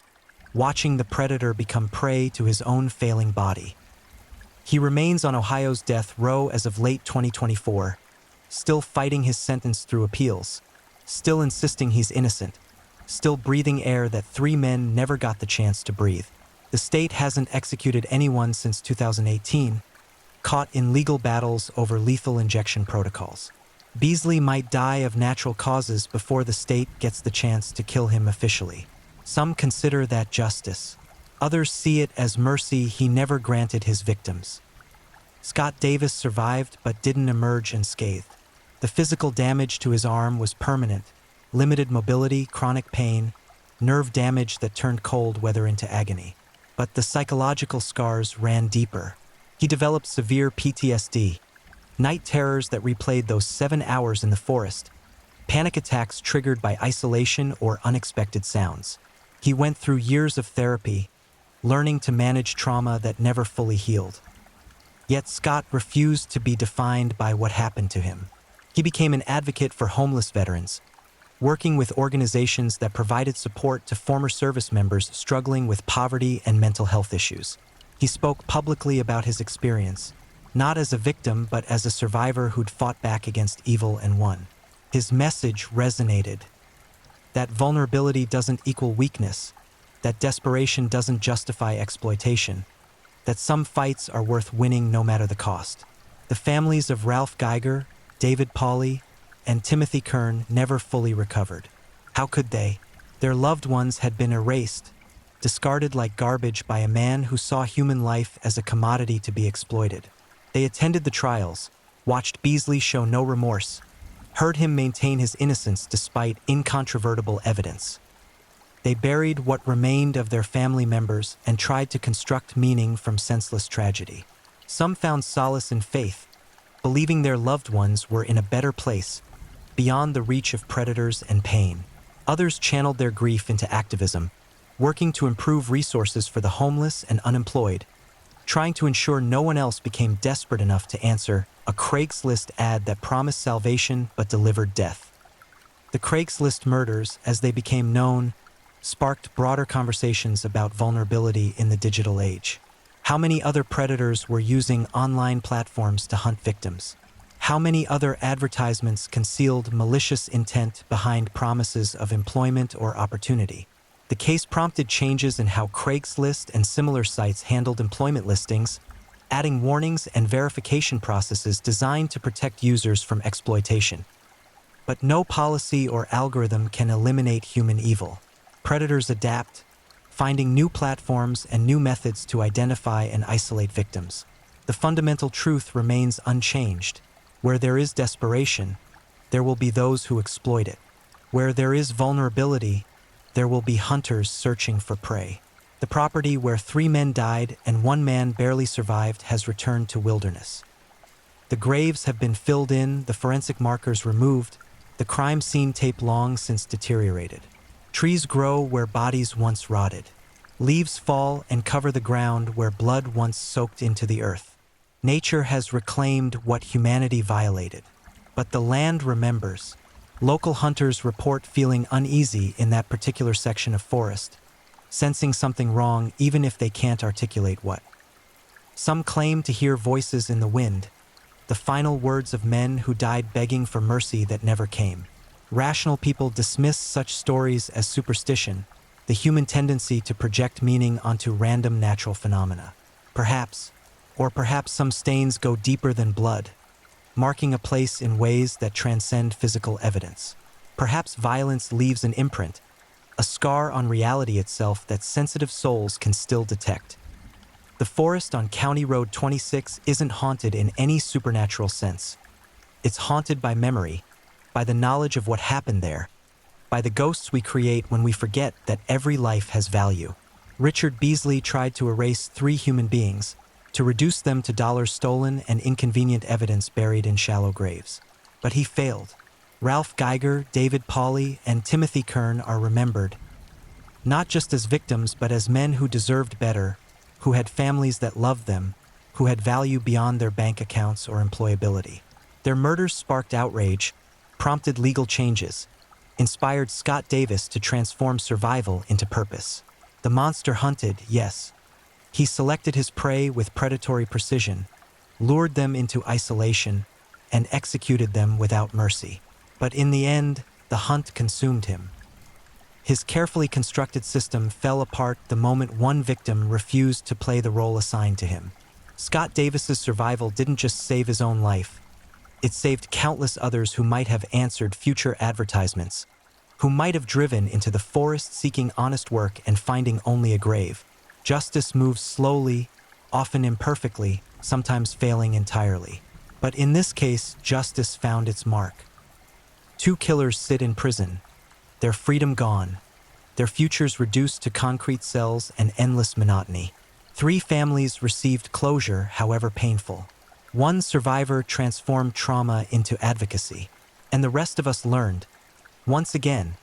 watching the predator become prey to his own failing body. He remains on Ohio's death row as of late 2024, still fighting his sentence through appeals, still insisting he's innocent, still breathing air that 3 men never got the chance to breathe. The state hasn't executed anyone since 2018, caught in legal battles over lethal injection protocols. Beasley might die of natural causes before the state gets the chance to kill him officially. Some consider that justice. Others see it as mercy he never granted his victims. Scott Davis survived but didn't emerge unscathed. The physical damage to his arm was permanent, limited mobility, chronic pain, nerve damage that turned cold weather into agony. But the psychological scars ran deeper. He developed severe PTSD, night terrors that replayed those 7 hours in the forest, panic attacks triggered by isolation or unexpected sounds. He went through years of therapy, learning to manage trauma that never fully healed. Yet Scott refused to be defined by what happened to him. He became an advocate for homeless veterans, working with organizations that provided support to former service members struggling with poverty and mental health issues. He spoke publicly about his experience, not as a victim but as a survivor who'd fought back against evil and won. His message resonated. That vulnerability doesn't equal weakness, that desperation doesn't justify exploitation, that some fights are worth winning no matter the cost. The families of Ralph Geiger, David Pauley, and Timothy Kern never fully recovered. How could they? Their loved ones had been erased, discarded like garbage by a man who saw human life as a commodity to be exploited. They attended the trials, watched Beasley show no remorse, heard him maintain his innocence despite incontrovertible evidence. They buried what remained of their family members and tried to construct meaning from senseless tragedy. Some found solace in faith, believing their loved ones were in a better place, beyond the reach of predators and pain. Others channeled their grief into activism, working to improve resources for the homeless and unemployed, trying to ensure no one else became desperate enough to answer a Craigslist ad that promised salvation but delivered death. The Craigslist murders, as they became known, sparked broader conversations about vulnerability in the digital age. How many other predators were using online platforms to hunt victims? How many other advertisements concealed malicious intent behind promises of employment or opportunity? The case prompted changes in how Craigslist and similar sites handled employment listings, adding warnings and verification processes designed to protect users from exploitation. But no policy or algorithm can eliminate human evil. Predators adapt, finding new platforms and new methods to identify and isolate victims. The fundamental truth remains unchanged. Where there is desperation, there will be those who exploit it. Where there is vulnerability, there will be hunters searching for prey. The property where 3 men died and 1 man barely survived has returned to wilderness. The graves have been filled in, the forensic markers removed, the crime scene tape long since deteriorated. Trees grow where bodies once rotted. Leaves fall and cover the ground where blood once soaked into the earth. Nature has reclaimed what humanity violated. But the land remembers. Local hunters report feeling uneasy in that particular section of forest, sensing something wrong even if they can't articulate what. Some claim to hear voices in the wind, the final words of men who died begging for mercy that never came. Rational people dismiss such stories as superstition, the human tendency to project meaning onto random natural phenomena. Perhaps some stains go deeper than blood, marking a place in ways that transcend physical evidence. Perhaps violence leaves an imprint, a scar on reality itself that sensitive souls can still detect. The forest on County Road 26 isn't haunted in any supernatural sense. It's haunted by memory, by the knowledge of what happened there, by the ghosts we create when we forget that every life has value. Richard Beasley tried to erase 3 human beings, to reduce them to dollars stolen and inconvenient evidence buried in shallow graves. But he failed. Ralph Geiger, David Pauly, and Timothy Kern are remembered, not just as victims but as men who deserved better, who had families that loved them, who had value beyond their bank accounts or employability. Their murders sparked outrage, prompted legal changes, inspired Scott Davis to transform survival into purpose. The monster hunted, yes. He selected his prey with predatory precision, lured them into isolation, and executed them without mercy. But in the end, the hunt consumed him. His carefully constructed system fell apart the moment one victim refused to play the role assigned to him. Scott Davis's survival didn't just save his own life. It saved countless others who might have answered future advertisements, who might have driven into the forest seeking honest work and finding only a grave. Justice moves slowly, often imperfectly, sometimes failing entirely. But in this case, justice found its mark. 2 killers sit in prison, their freedom gone, their futures reduced to concrete cells and endless monotony. 3 families received closure, however painful. 1 survivor transformed trauma into advocacy. And the rest of us learned, once again,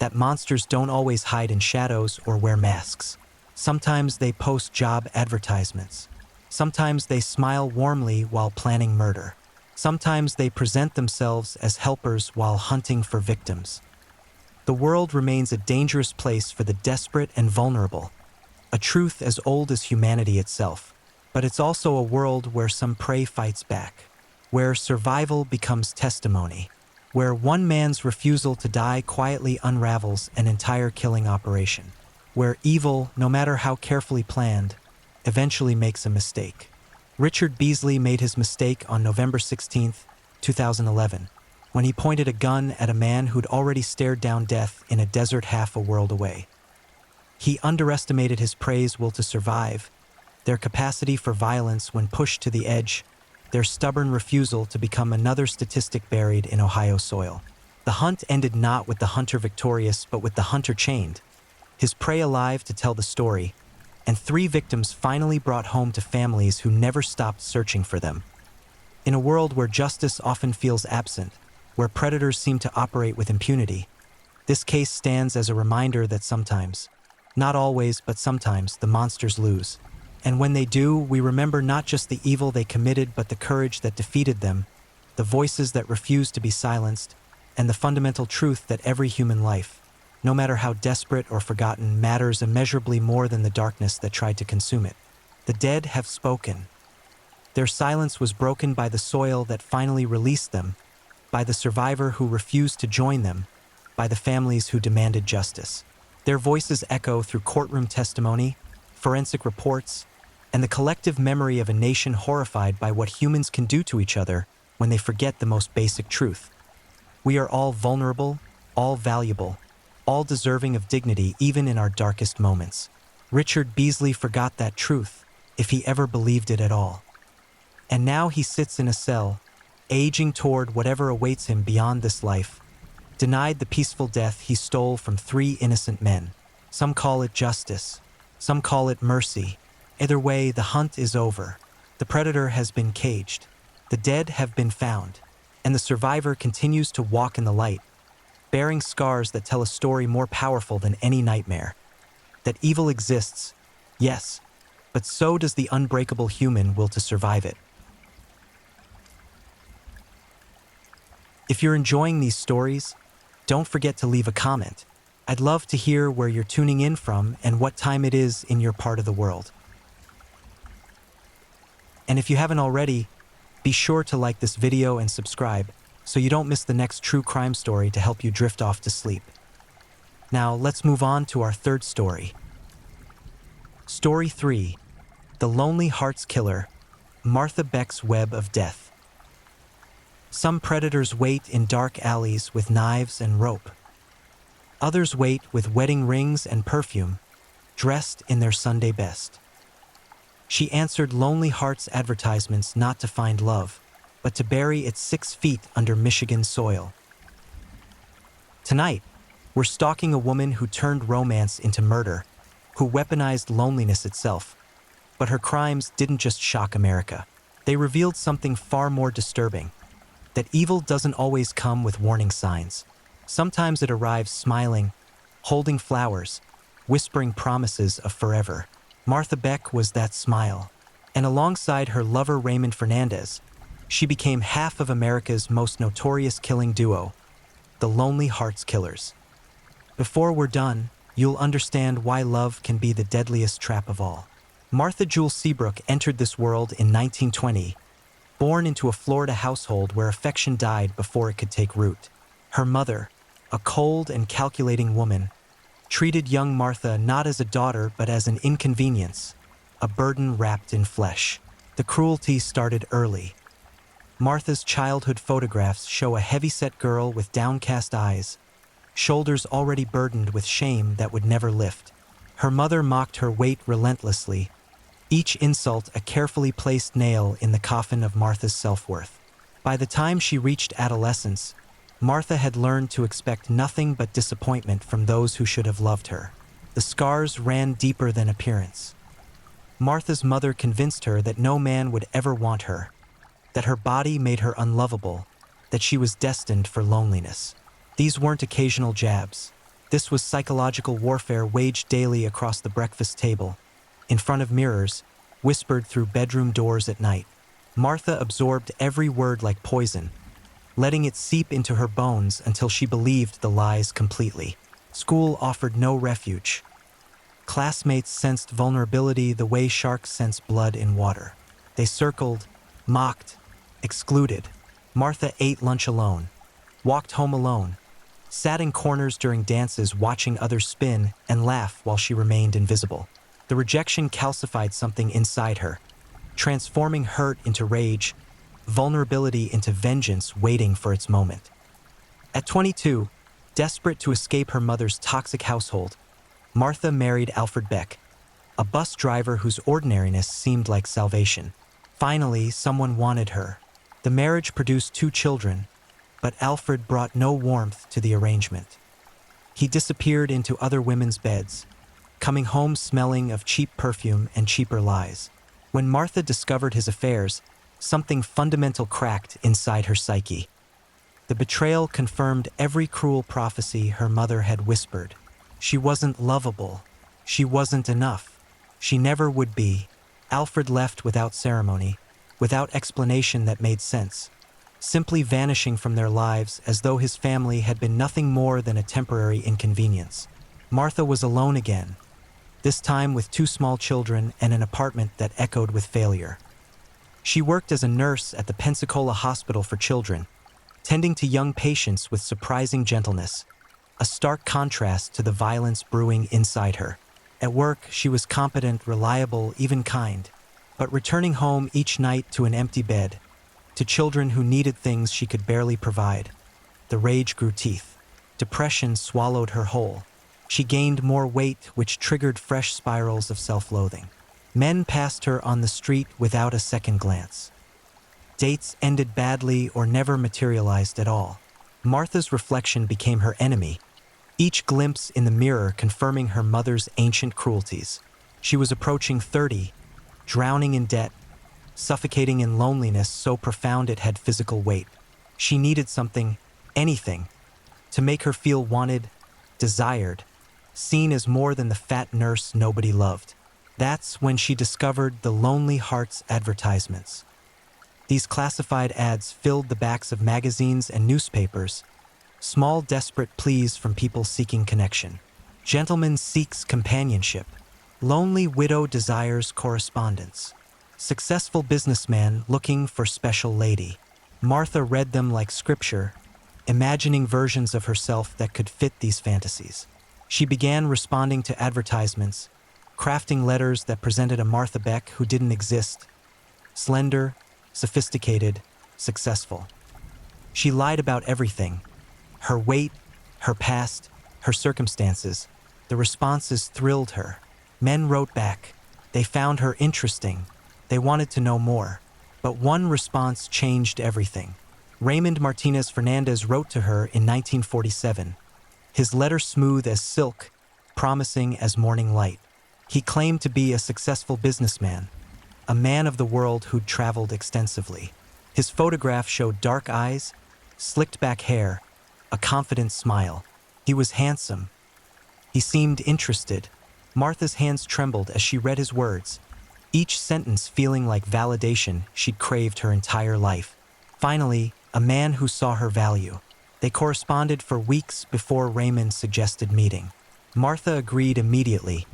that monsters don't always hide in shadows or wear masks. Sometimes they post job advertisements. Sometimes they smile warmly while planning murder. Sometimes they present themselves as helpers while hunting for victims. The world remains a dangerous place for the desperate and vulnerable, a truth as old as humanity itself. But it's also a world where some prey fights back, where survival becomes testimony, where one man's refusal to die quietly unravels an entire killing operation, where evil, no matter how carefully planned, eventually makes a mistake. Richard Beasley made his mistake on November 16, 2011, when he pointed a gun at a man who'd already stared down death in a desert half a world away. He underestimated his prey's will to survive, their capacity for violence when pushed to the edge, their stubborn refusal to become another statistic buried in Ohio soil. The hunt ended not with the hunter victorious, but with the hunter chained, his prey alive to tell the story, and 3 victims finally brought home to families who never stopped searching for them. In a world where justice often feels absent, where predators seem to operate with impunity, this case stands as a reminder that sometimes, not always, but sometimes, the monsters lose. And when they do, we remember not just the evil they committed, but the courage that defeated them, the voices that refused to be silenced, and the fundamental truth that every human life, no matter how desperate or forgotten, matters immeasurably more than the darkness that tried to consume it. The dead have spoken. Their silence was broken by the soil that finally released them, by the survivor who refused to join them, by the families who demanded justice. Their voices echo through courtroom testimony, forensic reports, and the collective memory of a nation horrified by what humans can do to each other when they forget the most basic truth. We are all vulnerable, all valuable, all deserving of dignity even in our darkest moments. Richard Beasley forgot that truth, if he ever believed it at all. And now he sits in a cell, aging toward whatever awaits him beyond this life, denied the peaceful death he stole from 3 innocent men. Some call it justice, some call it mercy. Either way, the hunt is over. The predator has been caged, the dead have been found, and the survivor continues to walk in the light, bearing scars that tell a story more powerful than any nightmare. That evil exists, yes, but so does the unbreakable human will to survive it. If you're enjoying these stories, don't forget to leave a comment. I'd love to hear where you're tuning in from and what time it is in your part of the world. And if you haven't already, be sure to like this video and subscribe so you don't miss the next true crime story to help you drift off to sleep. Now, let's move on to our third story. Story 3, The Lonely Hearts Killer, Martha Beck's Web of Death. Some predators wait in dark alleys with knives and rope. Others wait with wedding rings and perfume, dressed in their Sunday best. She answered Lonely Hearts advertisements not to find love, but to bury it 6 feet under Michigan soil. Tonight, we're stalking a woman who turned romance into murder, who weaponized loneliness itself. But her crimes didn't just shock America. They revealed something far more disturbing, that evil doesn't always come with warning signs. Sometimes it arrives smiling, holding flowers, whispering promises of forever. Martha Beck was that smile, and alongside her lover Raymond Fernandez, she became half of America's most notorious killing duo, the Lonely Hearts Killers. Before we're done, you'll understand why love can be the deadliest trap of all. Martha Jewel Seabrook entered this world in 1920, born into a Florida household where affection died before it could take root. Her mother, a cold and calculating woman, treated young Martha not as a daughter but as an inconvenience, a burden wrapped in flesh. The cruelty started early. Martha's childhood photographs show a heavy-set girl with downcast eyes, shoulders already burdened with shame that would never lift. Her mother mocked her weight relentlessly, each insult a carefully placed nail in the coffin of Martha's self-worth. By the time she reached adolescence, Martha had learned to expect nothing but disappointment from those who should have loved her. The scars ran deeper than appearance. Martha's mother convinced her that no man would ever want her, that her body made her unlovable, that she was destined for loneliness. These weren't occasional jabs. This was psychological warfare waged daily across the breakfast table, in front of mirrors, whispered through bedroom doors at night. Martha absorbed every word like poison, letting it seep into her bones until she believed the lies completely. School offered no refuge. Classmates sensed vulnerability the way sharks sense blood in water. They circled, mocked, excluded. Martha ate lunch alone, walked home alone, sat in corners during dances watching others spin and laugh while she remained invisible. The rejection calcified something inside her, transforming hurt into rage, vulnerability into vengeance waiting for its moment. At 22, desperate to escape her mother's toxic household, Martha married Alfred Beck, a bus driver whose ordinariness seemed like salvation. Finally, someone wanted her. The marriage produced 2 children, but Alfred brought no warmth to the arrangement. He disappeared into other women's beds, coming home smelling of cheap perfume and cheaper lies. When Martha discovered his affairs, something fundamental cracked inside her psyche. The betrayal confirmed every cruel prophecy her mother had whispered. She wasn't lovable. She wasn't enough. She never would be. Alfred left without ceremony, without explanation that made sense, simply vanishing from their lives as though his family had been nothing more than a temporary inconvenience. Martha was alone again, this time with two small children and an apartment that echoed with failure. She worked as a nurse at the Pensacola Hospital for Children, tending to young patients with surprising gentleness, a stark contrast to the violence brewing inside her. At work, she was competent, reliable, even kind, but returning home each night to an empty bed, to children who needed things she could barely provide, the rage grew teeth. Depression swallowed her whole. She gained more weight, which triggered fresh spirals of self-loathing. Men passed her on the street without a second glance. Dates ended badly or never materialized at all. Martha's reflection became her enemy, each glimpse in the mirror confirming her mother's ancient cruelties. She was approaching 30, drowning in debt, suffocating in loneliness so profound it had physical weight. She needed something, anything, to make her feel wanted, desired, seen as more than the fat nurse nobody loved. That's when she discovered the Lonely Hearts advertisements. These classified ads filled the backs of magazines and newspapers, small desperate pleas from people seeking connection. Gentleman seeks companionship. Lonely widow desires correspondence. Successful businessman looking for special lady. Martha read them like scripture, imagining versions of herself that could fit these fantasies. She began responding to advertisements, crafting letters that presented a Martha Beck who didn't exist. Slender, sophisticated, successful. She lied about everything. Her weight, her past, her circumstances. The responses thrilled her. Men wrote back. They found her interesting. They wanted to know more. But one response changed everything. Raymond Martinez Fernandez wrote to her in 1947. His letter smooth as silk, promising as morning light. He claimed to be a successful businessman, a man of the world who'd traveled extensively. His photograph showed dark eyes, slicked back hair, a confident smile. He was handsome. He seemed interested. Martha's hands trembled as she read his words, each sentence feeling like validation she'd craved her entire life. Finally, a man who saw her value. They corresponded for weeks before Raymond suggested meeting. Martha agreed immediately,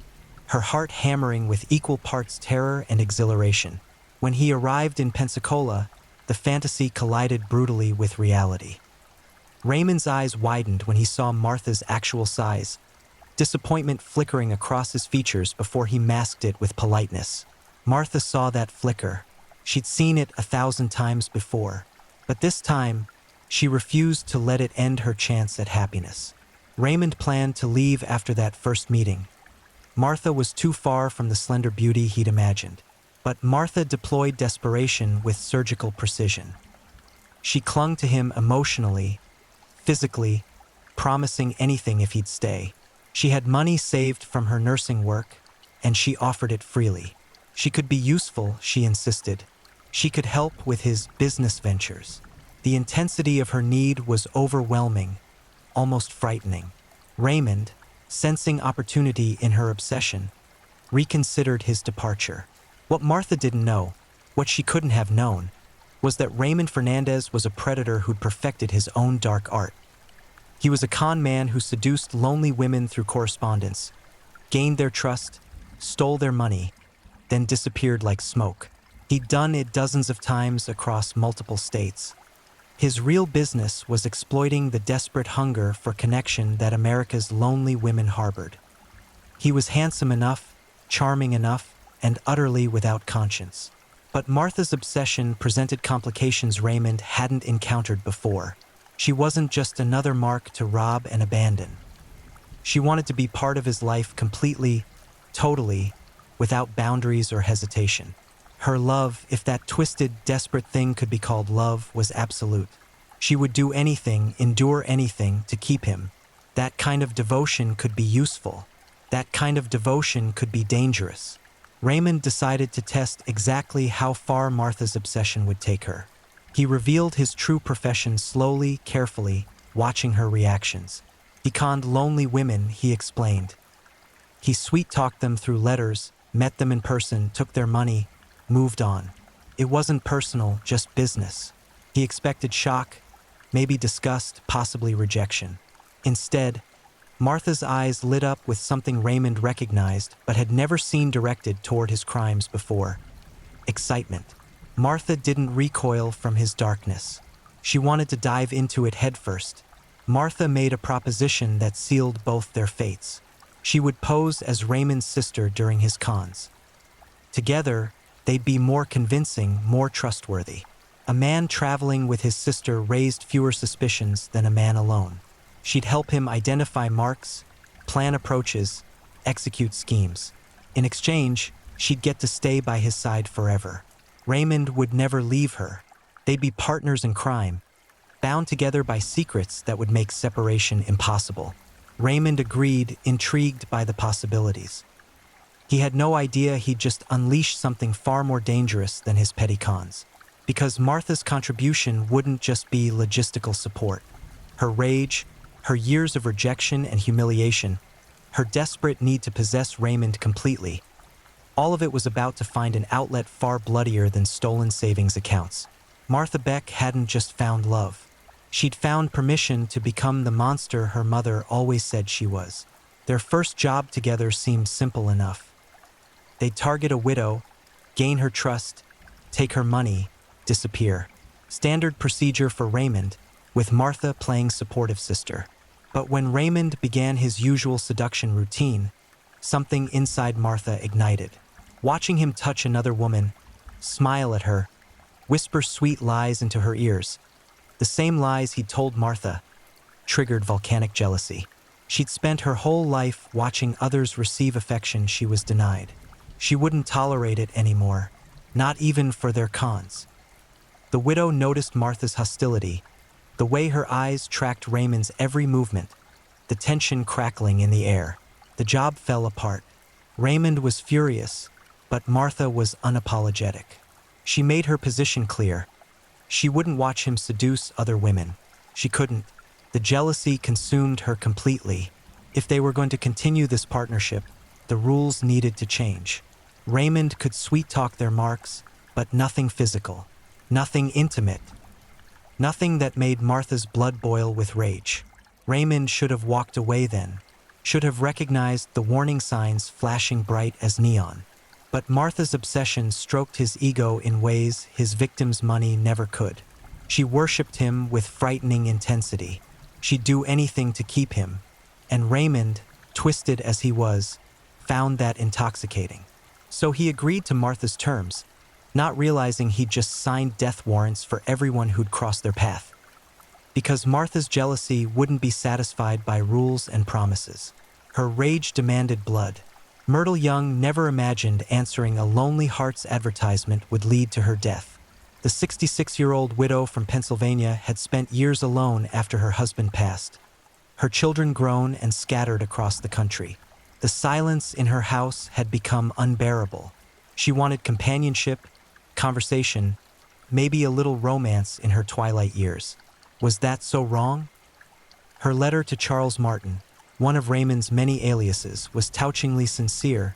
her heart hammering with equal parts terror and exhilaration. When he arrived in Pensacola, the fantasy collided brutally with reality. Raymond's eyes widened when he saw Martha's actual size, disappointment flickering across his features before he masked it with politeness. Martha saw that flicker. She'd seen it 1,000 times before, but this time, she refused to let it end her chance at happiness. Raymond planned to leave after that first meeting. Martha was too far from the slender beauty he'd imagined. But Martha deployed desperation with surgical precision. She clung to him emotionally, physically, promising anything if he'd stay. She had money saved from her nursing work, and she offered it freely. She could be useful, she insisted. She could help with his business ventures. The intensity of her need was overwhelming, almost frightening. Raymond, sensing opportunity in her obsession, reconsidered his departure. What Martha didn't know, what she couldn't have known, was that Raymond Fernandez was a predator who'd perfected his own dark art. He was a con man who seduced lonely women through correspondence, gained their trust, stole their money, then disappeared like smoke. He'd done it dozens of times across multiple states. His real business was exploiting the desperate hunger for connection that America's lonely women harbored. He was handsome enough, charming enough, and utterly without conscience. But Martha's obsession presented complications Raymond hadn't encountered before. She wasn't just another mark to rob and abandon. She wanted to be part of his life completely, totally, without boundaries or hesitation. Her love, if that twisted, desperate thing could be called love, was absolute. She would do anything, endure anything, to keep him. That kind of devotion could be useful. That kind of devotion could be dangerous. Raymond decided to test exactly how far Martha's obsession would take her. He revealed his true profession slowly, carefully, watching her reactions. He conned lonely women, he explained. He sweet-talked them through letters, met them in person, took their money, moved on. It wasn't personal, just business. He expected shock, maybe disgust, possibly rejection. Instead, Martha's eyes lit up with something Raymond recognized but had never seen directed toward his crimes before: excitement. Martha didn't recoil from his darkness. She wanted to dive into it headfirst. Martha made a proposition that sealed both their fates. She would pose as Raymond's sister during his cons. Together, they'd be more convincing, more trustworthy. A man traveling with his sister raised fewer suspicions than a man alone. She'd help him identify marks, plan approaches, execute schemes. In exchange, she'd get to stay by his side forever. Raymond would never leave her. They'd be partners in crime, bound together by secrets that would make separation impossible. Raymond agreed, intrigued by the possibilities. He had no idea he'd just unleashed something far more dangerous than his petty cons. Because Martha's contribution wouldn't just be logistical support. Her rage, her years of rejection and humiliation, her desperate need to possess Raymond completely, all of it was about to find an outlet far bloodier than stolen savings accounts. Martha Beck hadn't just found love. She'd found permission to become the monster her mother always said she was. Their first job together seemed simple enough. They'd target a widow, gain her trust, take her money, disappear. Standard procedure for Raymond, with Martha playing supportive sister. But when Raymond began his usual seduction routine, something inside Martha ignited. Watching him touch another woman, smile at her, whisper sweet lies into her ears, the same lies he'd told Martha, triggered volcanic jealousy. She'd spent her whole life watching others receive affection she was denied. She wouldn't tolerate it anymore, not even for their cons. The widow noticed Martha's hostility, the way her eyes tracked Raymond's every movement, the tension crackling in the air. The job fell apart. Raymond was furious, but Martha was unapologetic. She made her position clear. She wouldn't watch him seduce other women. She couldn't. The jealousy consumed her completely. If they were going to continue this partnership, the rules needed to change. Raymond could sweet-talk their marks, but nothing physical, nothing intimate, nothing that made Martha's blood boil with rage. Raymond should have walked away then, should have recognized the warning signs flashing bright as neon. But Martha's obsession stroked his ego in ways his victim's money never could. She worshipped him with frightening intensity. She'd do anything to keep him, and Raymond, twisted as he was, found that intoxicating. So he agreed to Martha's terms, not realizing he'd just signed death warrants for everyone who'd crossed their path. Because Martha's jealousy wouldn't be satisfied by rules and promises. Her rage demanded blood. Myrtle Young never imagined answering a Lonely Hearts advertisement would lead to her death. The 66-year-old widow from Pennsylvania had spent years alone after her husband passed, her children grown and scattered across the country. The silence in her house had become unbearable. She wanted companionship, conversation, maybe a little romance in her twilight years. Was that so wrong? Her letter to Charles Martin, one of Raymond's many aliases, was touchingly sincere,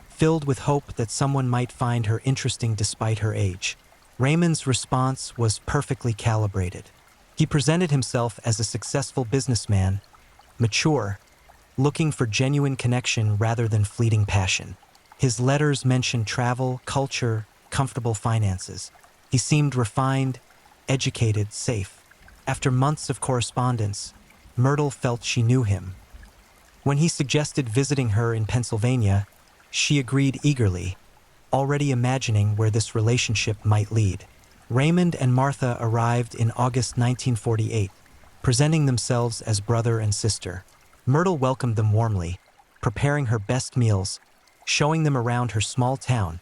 filled with hope that someone might find her interesting despite her age. Raymond's response was perfectly calibrated. He presented himself as a successful businessman, mature, looking for genuine connection rather than fleeting passion. His letters mentioned travel, culture, comfortable finances. He seemed refined, educated, safe. After months of correspondence, Myrtle felt she knew him. When he suggested visiting her in Pennsylvania, she agreed eagerly, already imagining where this relationship might lead. Raymond and Martha arrived in August 1948, presenting themselves as brother and sister. Myrtle welcomed them warmly, preparing her best meals, showing them around her small town,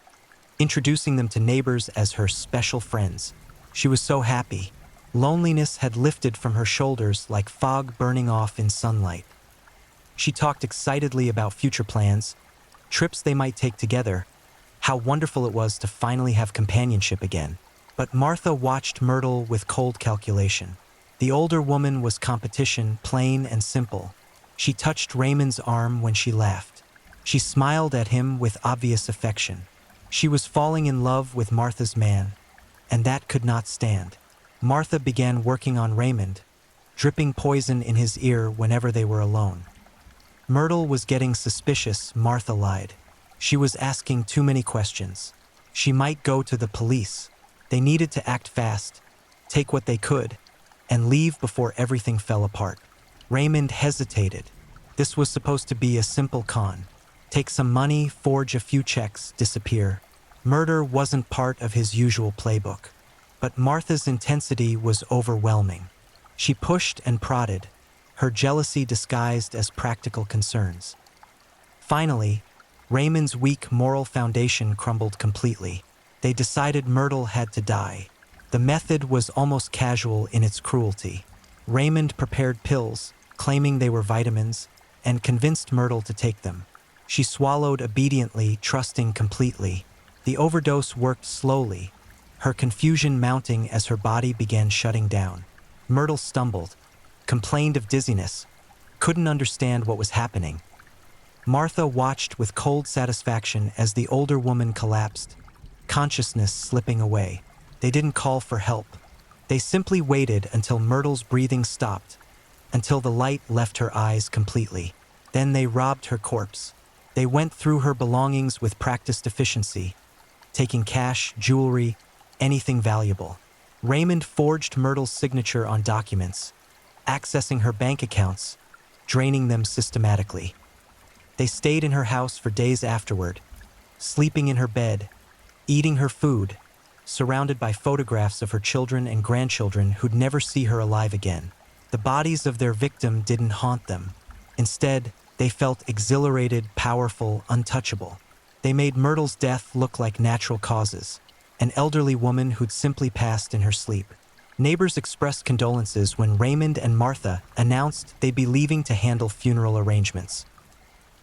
introducing them to neighbors as her special friends. She was so happy. Loneliness had lifted from her shoulders like fog burning off in sunlight. She talked excitedly about future plans, trips they might take together, how wonderful it was to finally have companionship again. But Martha watched Myrtle with cold calculation. The older woman was competition, plain and simple. She touched Raymond's arm when she laughed. She smiled at him with obvious affection. She was falling in love with Martha's man, and that could not stand. Martha began working on Raymond, dripping poison in his ear whenever they were alone. Myrtle was getting suspicious. Martha lied. She was asking too many questions. She might go to the police. They needed to act fast, take what they could, and leave before everything fell apart. Raymond hesitated. This was supposed to be a simple con. Take some money, forge a few checks, disappear. Murder wasn't part of his usual playbook. But Martha's intensity was overwhelming. She pushed and prodded, her jealousy disguised as practical concerns. Finally, Raymond's weak moral foundation crumbled completely. They decided Myrtle had to die. The method was almost casual in its cruelty. Raymond prepared pills, claiming they were vitamins, and convinced Myrtle to take them. She swallowed obediently, trusting completely. The overdose worked slowly, her confusion mounting as her body began shutting down. Myrtle stumbled, complained of dizziness, couldn't understand what was happening. Martha watched with cold satisfaction as the older woman collapsed, consciousness slipping away. They didn't call for help. They simply waited until Myrtle's breathing stopped, until the light left her eyes completely. Then they robbed her corpse. They went through her belongings with practiced efficiency, taking cash, jewelry, anything valuable. Raymond forged Myrtle's signature on documents, accessing her bank accounts, draining them systematically. They stayed in her house for days afterward, sleeping in her bed, eating her food, surrounded by photographs of her children and grandchildren who'd never see her alive again. The bodies of their victim didn't haunt them. Instead, they felt exhilarated, powerful, untouchable. They made Myrtle's death look like natural causes, an elderly woman who'd simply passed in her sleep. Neighbors expressed condolences when Raymond and Martha announced they'd be leaving to handle funeral arrangements.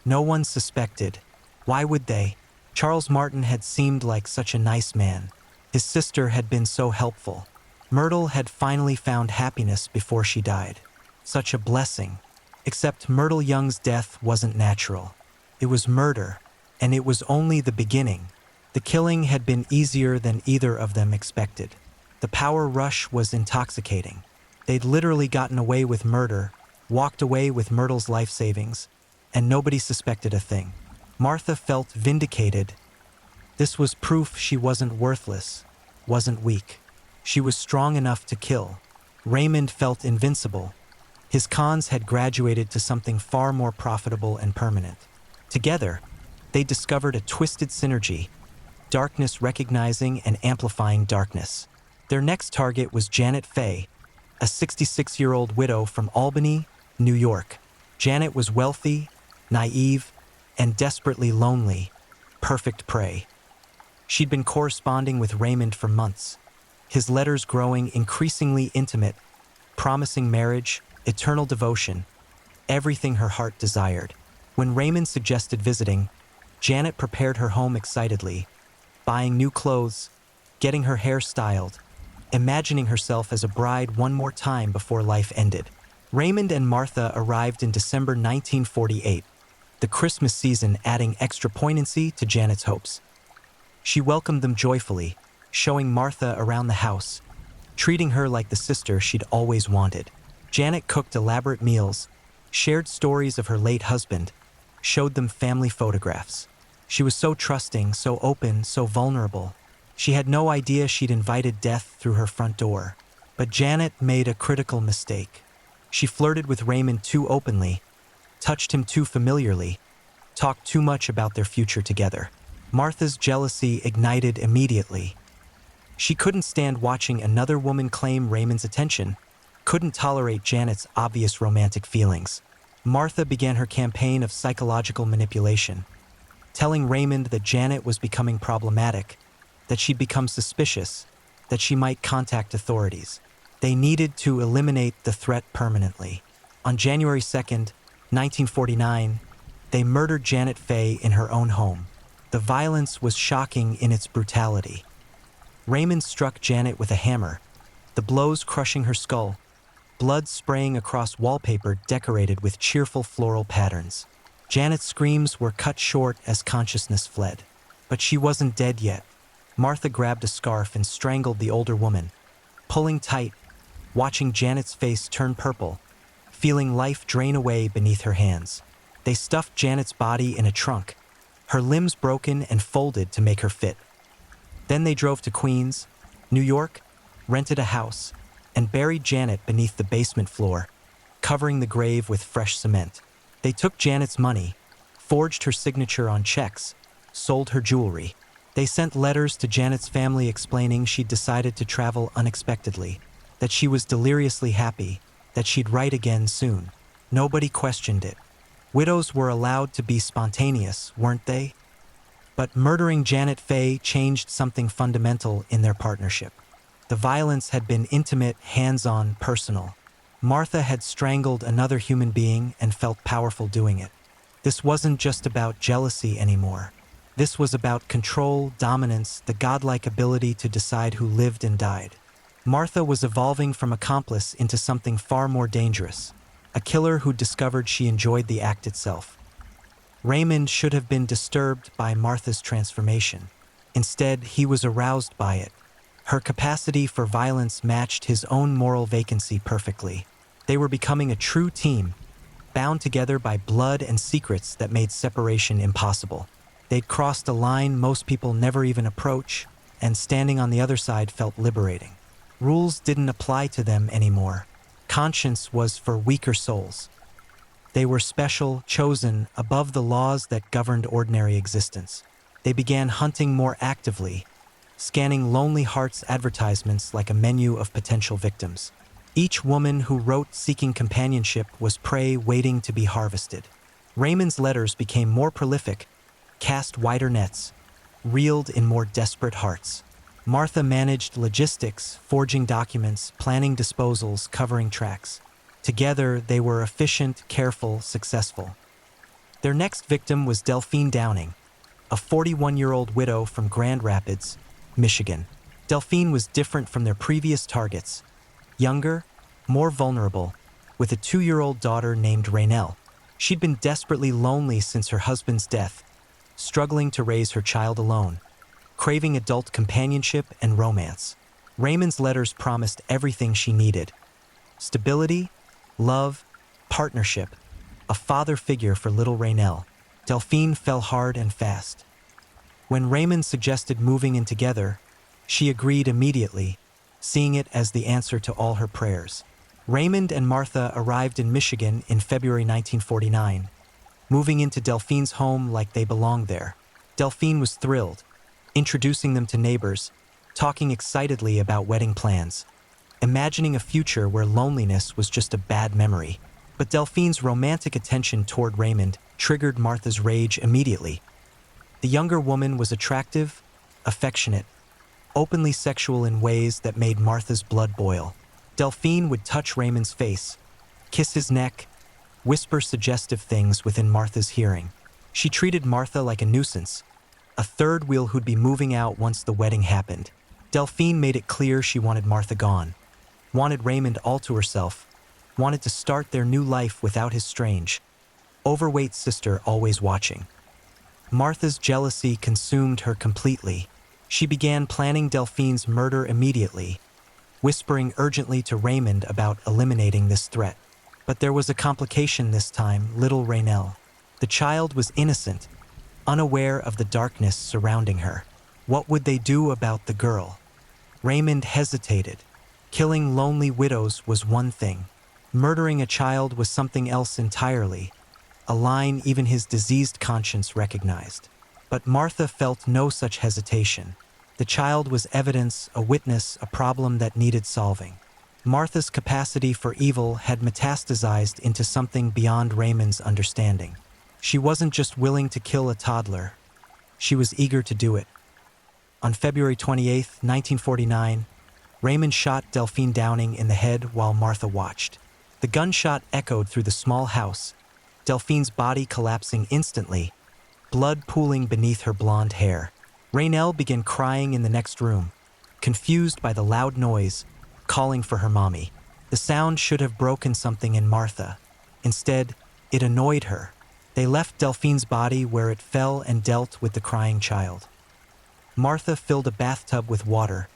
No one suspected. Why would they? Charles Martin had seemed like such a nice man. His sister had been so helpful. Myrtle had finally found happiness before she died. Such a blessing. Except Myrtle Young's death wasn't natural. It was murder, and it was only the beginning. The killing had been easier than either of them expected. The power rush was intoxicating. They'd literally gotten away with murder, walked away with Myrtle's life savings, and nobody suspected a thing. Martha felt vindicated. This was proof she wasn't worthless, wasn't weak. She was strong enough to kill. Raymond felt invincible. His cons had graduated to something far more profitable and permanent. Together, they discovered a twisted synergy, darkness recognizing and amplifying darkness. Their next target was Janet Fay, a 66-year-old widow from Albany, New York. Janet was wealthy, naive, and desperately lonely, perfect prey. She'd been corresponding with Raymond for months, his letters growing increasingly intimate, promising marriage, eternal devotion, everything her heart desired. When Raymond suggested visiting, Janet prepared her home excitedly, buying new clothes, getting her hair styled, imagining herself as a bride one more time before life ended. Raymond and Martha arrived in December 1948, the Christmas season adding extra poignancy to Janet's hopes. She welcomed them joyfully, showing Martha around the house, treating her like the sister she'd always wanted. Janet cooked elaborate meals, shared stories of her late husband, showed them family photographs. She was so trusting, so open, so vulnerable. She had no idea she'd invited death through her front door. But Janet made a critical mistake. She flirted with Raymond too openly, touched him too familiarly, talked too much about their future together. Martha's jealousy ignited immediately. She couldn't stand watching another woman claim Raymond's attention, couldn't tolerate Janet's obvious romantic feelings. Martha began her campaign of psychological manipulation, telling Raymond that Janet was becoming problematic, that she'd become suspicious, that she might contact authorities. They needed to eliminate the threat permanently. On January 2nd, 1949, they murdered Janet Fay in her own home. The violence was shocking in its brutality. Raymond struck Janet with a hammer, the blows crushing her skull, blood spraying across wallpaper decorated with cheerful floral patterns. Janet's screams were cut short as consciousness fled. But she wasn't dead yet. Martha grabbed a scarf and strangled the older woman, pulling tight, watching Janet's face turn purple, feeling life drain away beneath her hands. They stuffed Janet's body in a trunk, her limbs broken and folded to make her fit. Then they drove to Queens, New York, rented a house, and buried Janet beneath the basement floor, covering the grave with fresh cement. They took Janet's money, forged her signature on checks, sold her jewelry. They sent letters to Janet's family explaining she'd decided to travel unexpectedly, that she was deliriously happy, that she'd write again soon. Nobody questioned it. Widows were allowed to be spontaneous, weren't they? But murdering Janet Faye changed something fundamental in their partnership. The violence had been intimate, hands-on, personal. Martha had strangled another human being and felt powerful doing it. This wasn't just about jealousy anymore. This was about control, dominance, the godlike ability to decide who lived and died. Martha was evolving from accomplice into something far more dangerous, a killer who discovered she enjoyed the act itself. Raymond should have been disturbed by Martha's transformation. Instead, he was aroused by it. Her capacity for violence matched his own moral vacancy perfectly. They were becoming a true team, bound together by blood and secrets that made separation impossible. They'd crossed a line most people never even approach, and standing on the other side felt liberating. Rules didn't apply to them anymore. Conscience was for weaker souls. They were special, chosen, above the laws that governed ordinary existence. They began hunting more actively, scanning Lonely Hearts advertisements like a menu of potential victims. Each woman who wrote seeking companionship was prey waiting to be harvested. Raymond's letters became more prolific, cast wider nets, reeled in more desperate hearts. Martha managed logistics, forging documents, planning disposals, covering tracks. Together, they were efficient, careful, successful. Their next victim was Delphine Downing, a 41-year-old widow from Grand Rapids, Michigan. Delphine was different from their previous targets. Younger, more vulnerable, with a 2-year-old daughter named Raynell. She'd been desperately lonely since her husband's death, struggling to raise her child alone, craving adult companionship and romance. Raymond's letters promised everything she needed: stability, love, partnership, a father figure for little Raynell. Delphine fell hard and fast. When Raymond suggested moving in together, she agreed immediately, seeing it as the answer to all her prayers. Raymond and Martha arrived in Michigan in February 1949, moving into Delphine's home like they belonged there. Delphine was thrilled, introducing them to neighbors, talking excitedly about wedding plans, imagining a future where loneliness was just a bad memory. But Delphine's romantic attention toward Raymond triggered Martha's rage immediately. The younger woman was attractive, affectionate, openly sexual in ways that made Martha's blood boil. Delphine would touch Raymond's face, kiss his neck, whisper suggestive things within Martha's hearing. She treated Martha like a nuisance, a third wheel who'd be moving out once the wedding happened. Delphine made it clear she wanted Martha gone, wanted Raymond all to herself, wanted to start their new life without his strange, overweight sister always watching. Martha's jealousy consumed her completely. She began planning Delphine's murder immediately, whispering urgently to Raymond about eliminating this threat. But there was a complication this time: little Raynell. The child was innocent, unaware of the darkness surrounding her. What would they do about the girl? Raymond hesitated. Killing lonely widows was one thing. Murdering a child was something else entirely, a line even his diseased conscience recognized. But Martha felt no such hesitation. The child was evidence, a witness, a problem that needed solving. Martha's capacity for evil had metastasized into something beyond Raymond's understanding. She wasn't just willing to kill a toddler. She was eager to do it. On February 28, 1949, Raymond shot Delphine Downing in the head while Martha watched. The gunshot echoed through the small house, Delphine's body collapsing instantly, blood pooling beneath her blonde hair. Raynell began crying in the next room, confused by the loud noise, calling for her mommy. The sound should have broken something in Martha. Instead, it annoyed her. They left Delphine's body where it fell and dealt with the crying child. Martha filled a bathtub with water,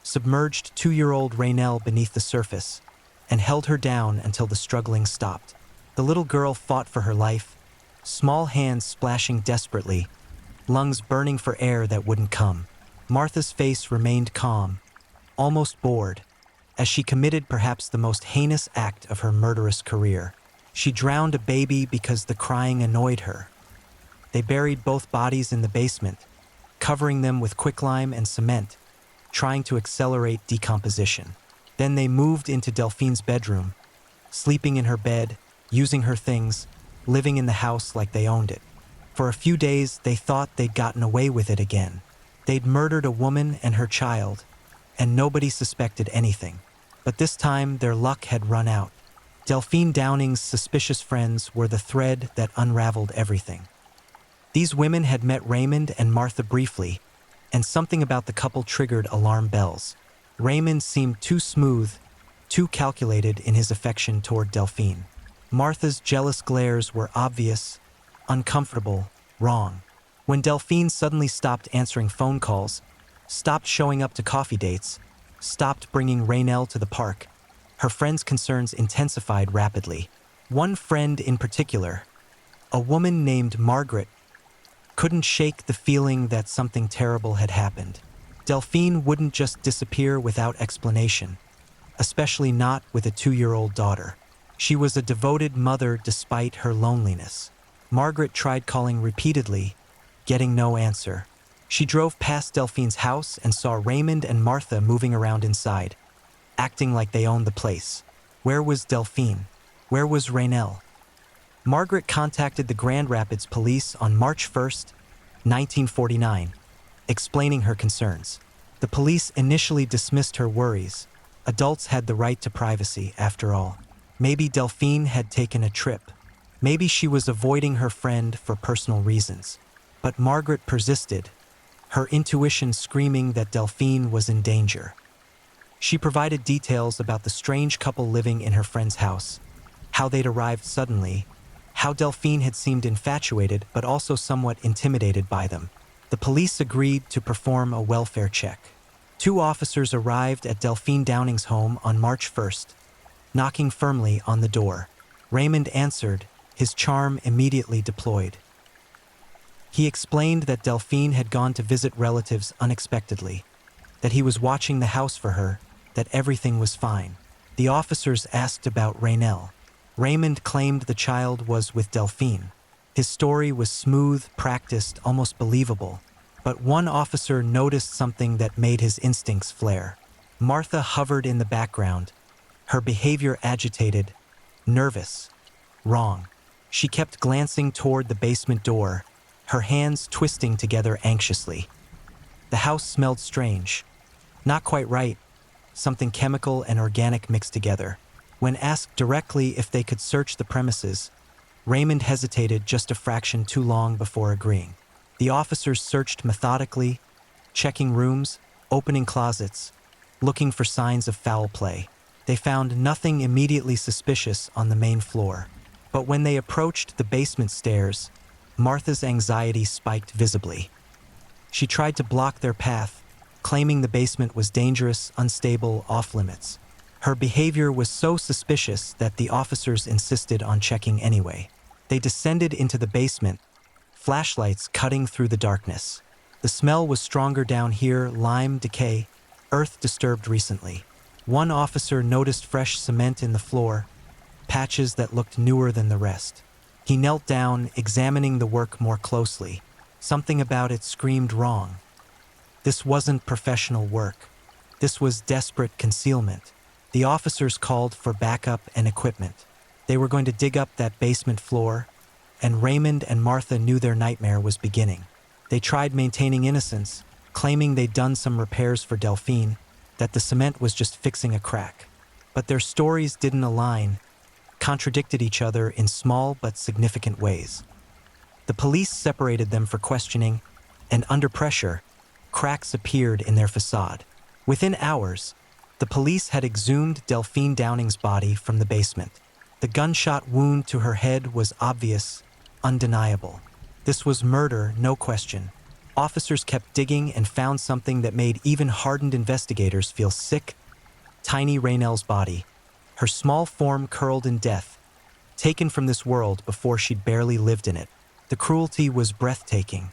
submerged 2-year-old Raynell beneath the surface, and held her down until the struggling stopped. The little girl fought for her life, small hands splashing desperately, lungs burning for air that wouldn't come. Martha's face remained calm, almost bored, as she committed perhaps the most heinous act of her murderous career. She drowned a baby because the crying annoyed her. They buried both bodies in the basement, covering them with quicklime and cement, trying to accelerate decomposition. Then they moved into Delphine's bedroom, sleeping in her bed, using her things, living in the house like they owned it. For a few days, they thought they'd gotten away with it again. They'd murdered a woman and her child, and nobody suspected anything. But this time, their luck had run out. Delphine Downing's suspicious friends were the thread that unraveled everything. These women had met Raymond and Martha briefly, and something about the couple triggered alarm bells. Raymond seemed too smooth, too calculated in his affection toward Delphine. Martha's jealous glares were obvious, uncomfortable, wrong. When Delphine suddenly stopped answering phone calls, stopped showing up to coffee dates, stopped bringing Raynell to the park, her friends' concerns intensified rapidly. One friend in particular, a woman named Margaret, couldn't shake the feeling that something terrible had happened. Delphine wouldn't just disappear without explanation, especially not with a 2-year-old daughter. She was a devoted mother despite her loneliness. Margaret tried calling repeatedly, getting no answer. She drove past Delphine's house and saw Raymond and Martha moving around inside, acting like they owned the place. Where was Delphine? Where was Raynell? Margaret contacted the Grand Rapids police on March 1st, 1949, explaining her concerns. The police initially dismissed her worries. Adults had the right to privacy, after all. Maybe Delphine had taken a trip. Maybe she was avoiding her friend for personal reasons. But Margaret persisted, her intuition screaming that Delphine was in danger. She provided details about the strange couple living in her friend's house, how they'd arrived suddenly, how Delphine had seemed infatuated but also somewhat intimidated by them. The police agreed to perform a welfare check. 2 officers arrived at Delphine Downing's home on March 1st, knocking firmly on the door. Raymond answered, his charm immediately deployed. He explained that Delphine had gone to visit relatives unexpectedly, that he was watching the house for her, that everything was fine. The officers asked about Raynell. Raymond claimed the child was with Delphine. His story was smooth, practiced, almost believable. But one officer noticed something that made his instincts flare. Martha hovered in the background, her behavior agitated, nervous, wrong. She kept glancing toward the basement door, her hands twisting together anxiously. The house smelled strange. Not quite right. Something chemical and organic mixed together. When asked directly if they could search the premises, Raymond hesitated just a fraction too long before agreeing. The officers searched methodically, checking rooms, opening closets, looking for signs of foul play. They found nothing immediately suspicious on the main floor. But when they approached the basement stairs, Martha's anxiety spiked visibly. She tried to block their path, claiming the basement was dangerous, unstable, off-limits. Her behavior was so suspicious that the officers insisted on checking anyway. They descended into the basement, flashlights cutting through the darkness. The smell was stronger down here, lime, decay, earth disturbed recently. One officer noticed fresh cement in the floor, patches that looked newer than the rest. He knelt down, examining the work more closely. Something about it screamed wrong. This wasn't professional work. This was desperate concealment. The officers called for backup and equipment. They were going to dig up that basement floor, and Raymond and Martha knew their nightmare was beginning. They tried maintaining innocence, claiming they'd done some repairs for Delphine, that the cement was just fixing a crack. But their stories didn't align, contradicted each other in small but significant ways. The police separated them for questioning, and under pressure, cracks appeared in their facade. Within hours, the police had exhumed Delphine Downing's body from the basement. The gunshot wound to her head was obvious, undeniable. This was murder, no question. Officers kept digging and found something that made even hardened investigators feel sick. Tiny Raynell's body, her small form curled in death, taken from this world before she'd barely lived in it. The cruelty was breathtaking.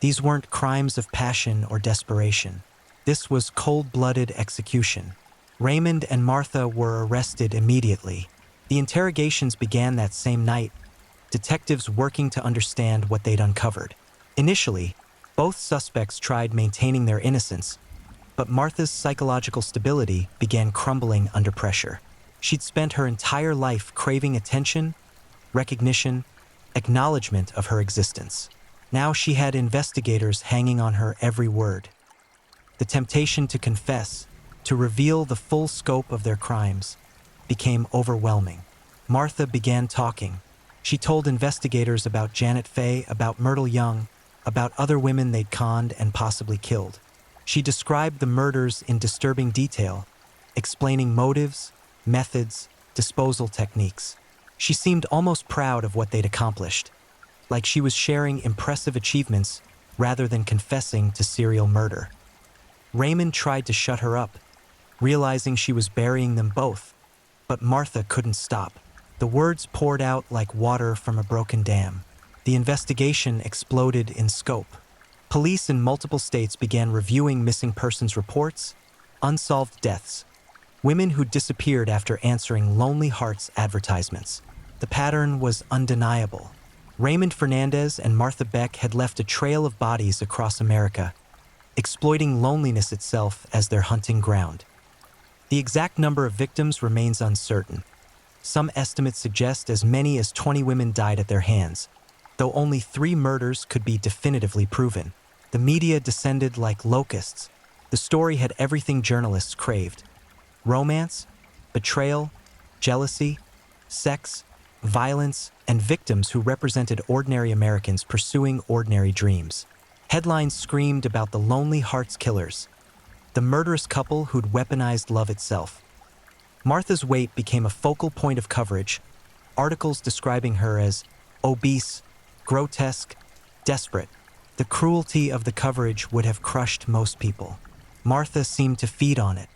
These weren't crimes of passion or desperation. This was cold-blooded execution. Raymond and Martha were arrested immediately. The interrogations began that same night, detectives working to understand what they'd uncovered. Initially, both suspects tried maintaining their innocence, but Martha's psychological stability began crumbling under pressure. She'd spent her entire life craving attention, recognition, acknowledgement of her existence. Now she had investigators hanging on her every word. The temptation to confess, to reveal the full scope of their crimes, became overwhelming. Martha began talking. She told investigators about Janet Fay, about Myrtle Young, about other women they'd conned and possibly killed. She described the murders in disturbing detail, explaining motives, methods, disposal techniques. She seemed almost proud of what they'd accomplished, like she was sharing impressive achievements rather than confessing to serial murder. Raymond tried to shut her up, realizing she was burying them both, but Martha couldn't stop. The words poured out like water from a broken dam. The investigation exploded in scope. Police in multiple states began reviewing missing persons reports, unsolved deaths, women who disappeared after answering Lonely Hearts advertisements. The pattern was undeniable. Raymond Fernandez and Martha Beck had left a trail of bodies across America, exploiting loneliness itself as their hunting ground. The exact number of victims remains uncertain. Some estimates suggest as many as 20 women died at their hands, though only 3 murders could be definitively proven. The media descended like locusts. The story had everything journalists craved: romance, betrayal, jealousy, sex, violence, and victims who represented ordinary Americans pursuing ordinary dreams. Headlines screamed about the Lonely Hearts killers, the murderous couple who'd weaponized love itself. Martha's weight became a focal point of coverage, articles describing her as obese, grotesque, desperate. The cruelty of the coverage would have crushed most people. Martha seemed to feed on it.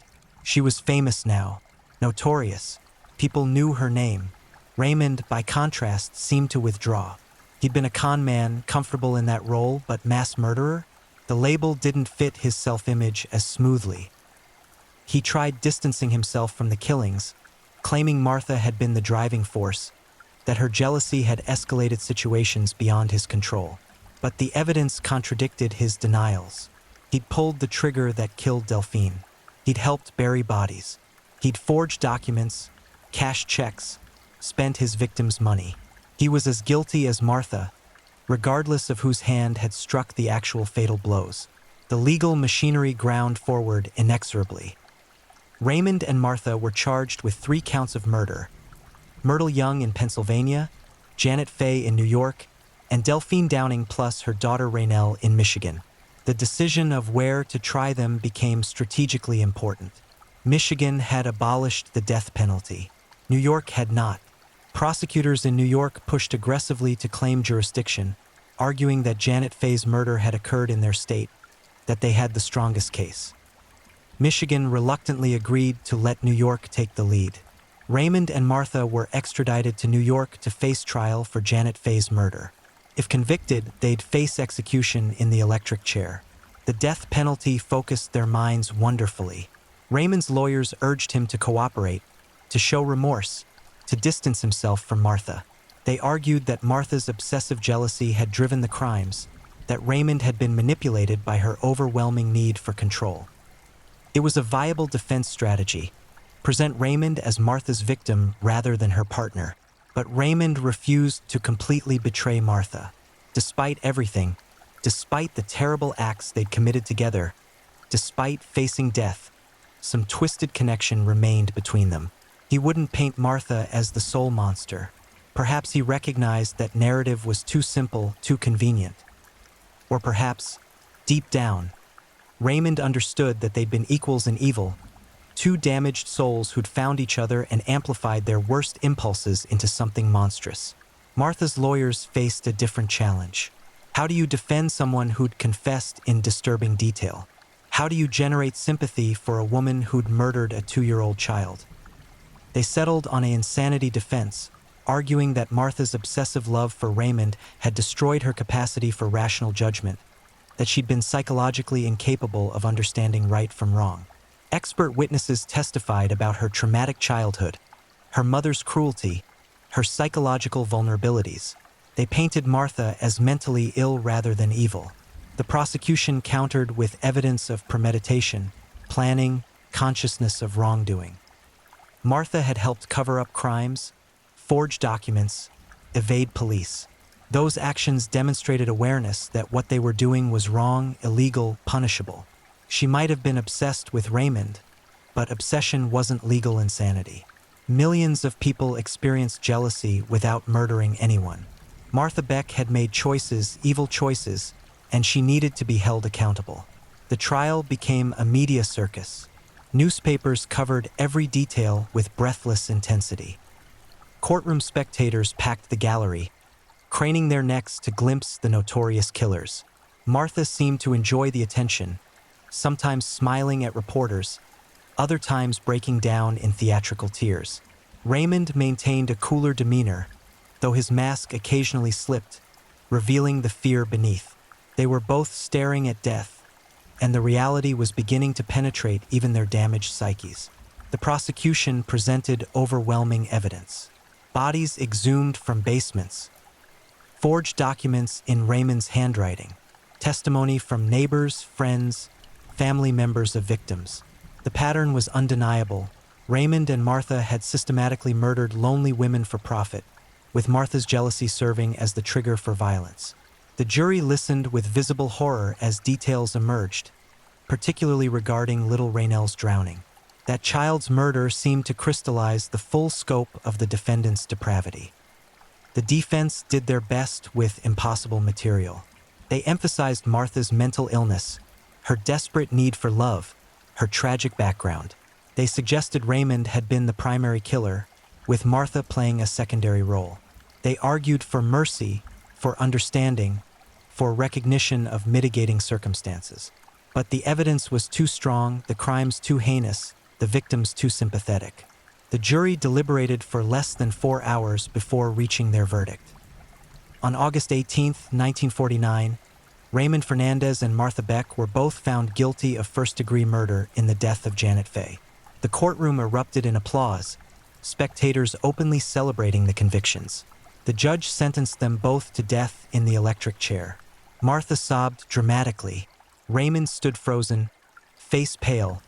She was famous now, notorious. People knew her name. Raymond, by contrast, seemed to withdraw. He'd been a con man, comfortable in that role, but mass murderer? The label didn't fit his self-image as smoothly. He tried distancing himself from the killings, claiming Martha had been the driving force, that her jealousy had escalated situations beyond his control. But the evidence contradicted his denials. He'd pulled the trigger that killed Delphine. He'd helped bury bodies. He'd forged documents, cashed checks, spent his victims' money. He was as guilty as Martha, regardless of whose hand had struck the actual fatal blows. The legal machinery ground forward inexorably. Raymond and Martha were charged with 3 counts of murder: Myrtle Young in Pennsylvania, Janet Fay in New York, and Delphine Downing plus her daughter Raynell in Michigan. The decision of where to try them became strategically important. Michigan had abolished the death penalty. New York had not. Prosecutors in New York pushed aggressively to claim jurisdiction, arguing that Janet Fay's murder had occurred in their state, that they had the strongest case. Michigan reluctantly agreed to let New York take the lead. Raymond and Martha were extradited to New York to face trial for Janet Fay's murder. If convicted, they'd face execution in the electric chair. The death penalty focused their minds wonderfully. Raymond's lawyers urged him to cooperate, to show remorse, to distance himself from Martha. They argued that Martha's obsessive jealousy had driven the crimes, that Raymond had been manipulated by her overwhelming need for control. It was a viable defense strategy: present Raymond as Martha's victim rather than her partner. But Raymond refused to completely betray Martha. Despite everything, despite the terrible acts they'd committed together, despite facing death, some twisted connection remained between them. He wouldn't paint Martha as the soul monster. Perhaps he recognized that narrative was too simple, too convenient. Or perhaps, deep down, Raymond understood that they'd been equals in evil, 2 damaged souls who'd found each other and amplified their worst impulses into something monstrous. Martha's lawyers faced a different challenge. How do you defend someone who'd confessed in disturbing detail? How do you generate sympathy for a woman who'd murdered a 2-year-old child? They settled on an insanity defense, arguing that Martha's obsessive love for Raymond had destroyed her capacity for rational judgment, that she'd been psychologically incapable of understanding right from wrong. Expert witnesses testified about her traumatic childhood, her mother's cruelty, her psychological vulnerabilities. They painted Martha as mentally ill rather than evil. The prosecution countered with evidence of premeditation, planning, consciousness of wrongdoing. Martha had helped cover up crimes, forge documents, evade police. Those actions demonstrated awareness that what they were doing was wrong, illegal, punishable. She might have been obsessed with Raymond, but obsession wasn't legal insanity. Millions of people experienced jealousy without murdering anyone. Martha Beck had made choices, evil choices, and she needed to be held accountable. The trial became a media circus. Newspapers covered every detail with breathless intensity. Courtroom spectators packed the gallery, craning their necks to glimpse the notorious killers. Martha seemed to enjoy the attention, sometimes smiling at reporters, other times breaking down in theatrical tears. Raymond maintained a cooler demeanor, though his mask occasionally slipped, revealing the fear beneath. They were both staring at death, and the reality was beginning to penetrate even their damaged psyches. The prosecution presented overwhelming evidence. Bodies exhumed from basements, forged documents in Raymond's handwriting, testimony from neighbors, friends, family members of victims. The pattern was undeniable. Raymond and Martha had systematically murdered lonely women for profit, with Martha's jealousy serving as the trigger for violence. The jury listened with visible horror as details emerged, particularly regarding little Raynell's drowning. That child's murder seemed to crystallize the full scope of the defendant's depravity. The defense did their best with impossible material. They emphasized Martha's mental illness, her desperate need for love, her tragic background. They suggested Raymond had been the primary killer, with Martha playing a secondary role. They argued for mercy, for understanding, for recognition of mitigating circumstances. But the evidence was too strong, the crimes too heinous, the victims too sympathetic. The jury deliberated for less than 4 hours before reaching their verdict. On August 18, 1949, Raymond Fernandez and Martha Beck were both found guilty of first-degree murder in the death of Janet Fay. The courtroom erupted in applause, spectators openly celebrating the convictions. The judge sentenced them both to death in the electric chair. Martha sobbed dramatically. Raymond stood frozen, face pale,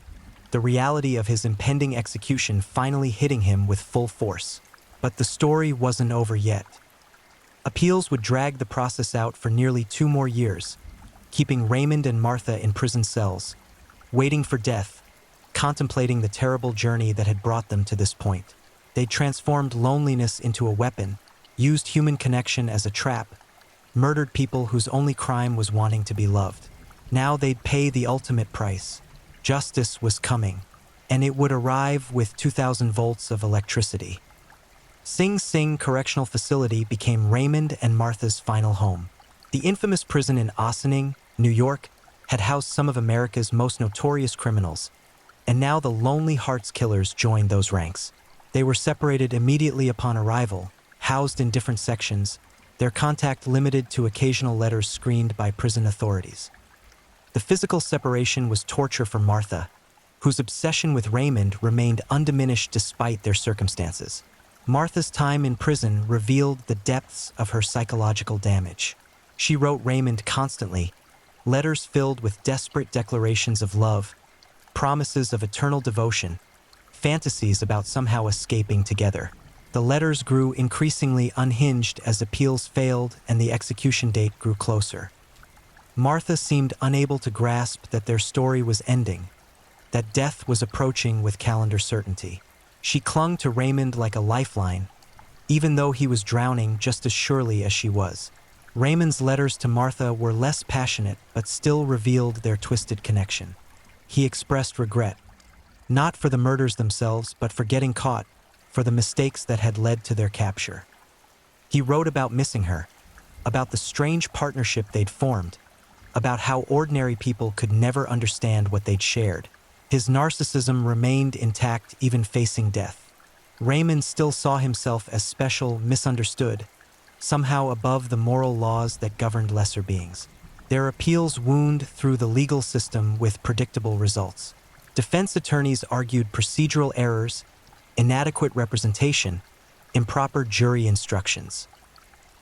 the reality of his impending execution finally hitting him with full force. But the story wasn't over yet. Appeals would drag the process out for nearly 2 more years, keeping Raymond and Martha in prison cells, waiting for death, contemplating the terrible journey that had brought them to this point. They transformed loneliness into a weapon, used human connection as a trap, murdered people whose only crime was wanting to be loved. Now they'd pay the ultimate price. Justice was coming, and it would arrive with 2,000 volts of electricity. Sing Sing Correctional Facility became Raymond and Martha's final home. The infamous prison in Ossining, New York, had housed some of America's most notorious criminals, and now the Lonely Hearts Killers joined those ranks. They were separated immediately upon arrival, housed in different sections, their contact limited to occasional letters screened by prison authorities. The physical separation was torture for Martha, whose obsession with Raymond remained undiminished despite their circumstances. Martha's time in prison revealed the depths of her psychological damage. She wrote Raymond constantly, letters filled with desperate declarations of love, promises of eternal devotion, fantasies about somehow escaping together. The letters grew increasingly unhinged as appeals failed and the execution date grew closer. Martha seemed unable to grasp that their story was ending, that death was approaching with calendar certainty. She clung to Raymond like a lifeline, even though he was drowning just as surely as she was. Raymond's letters to Martha were less passionate but still revealed their twisted connection. He expressed regret, not for the murders themselves but for getting caught, for the mistakes that had led to their capture. He wrote about missing her, about the strange partnership they'd formed, about how ordinary people could never understand what they'd shared. His narcissism remained intact even facing death. Raymond still saw himself as special, misunderstood, somehow above the moral laws that governed lesser beings. Their appeals wound through the legal system with predictable results. Defense attorneys argued procedural errors, inadequate representation, improper jury instructions.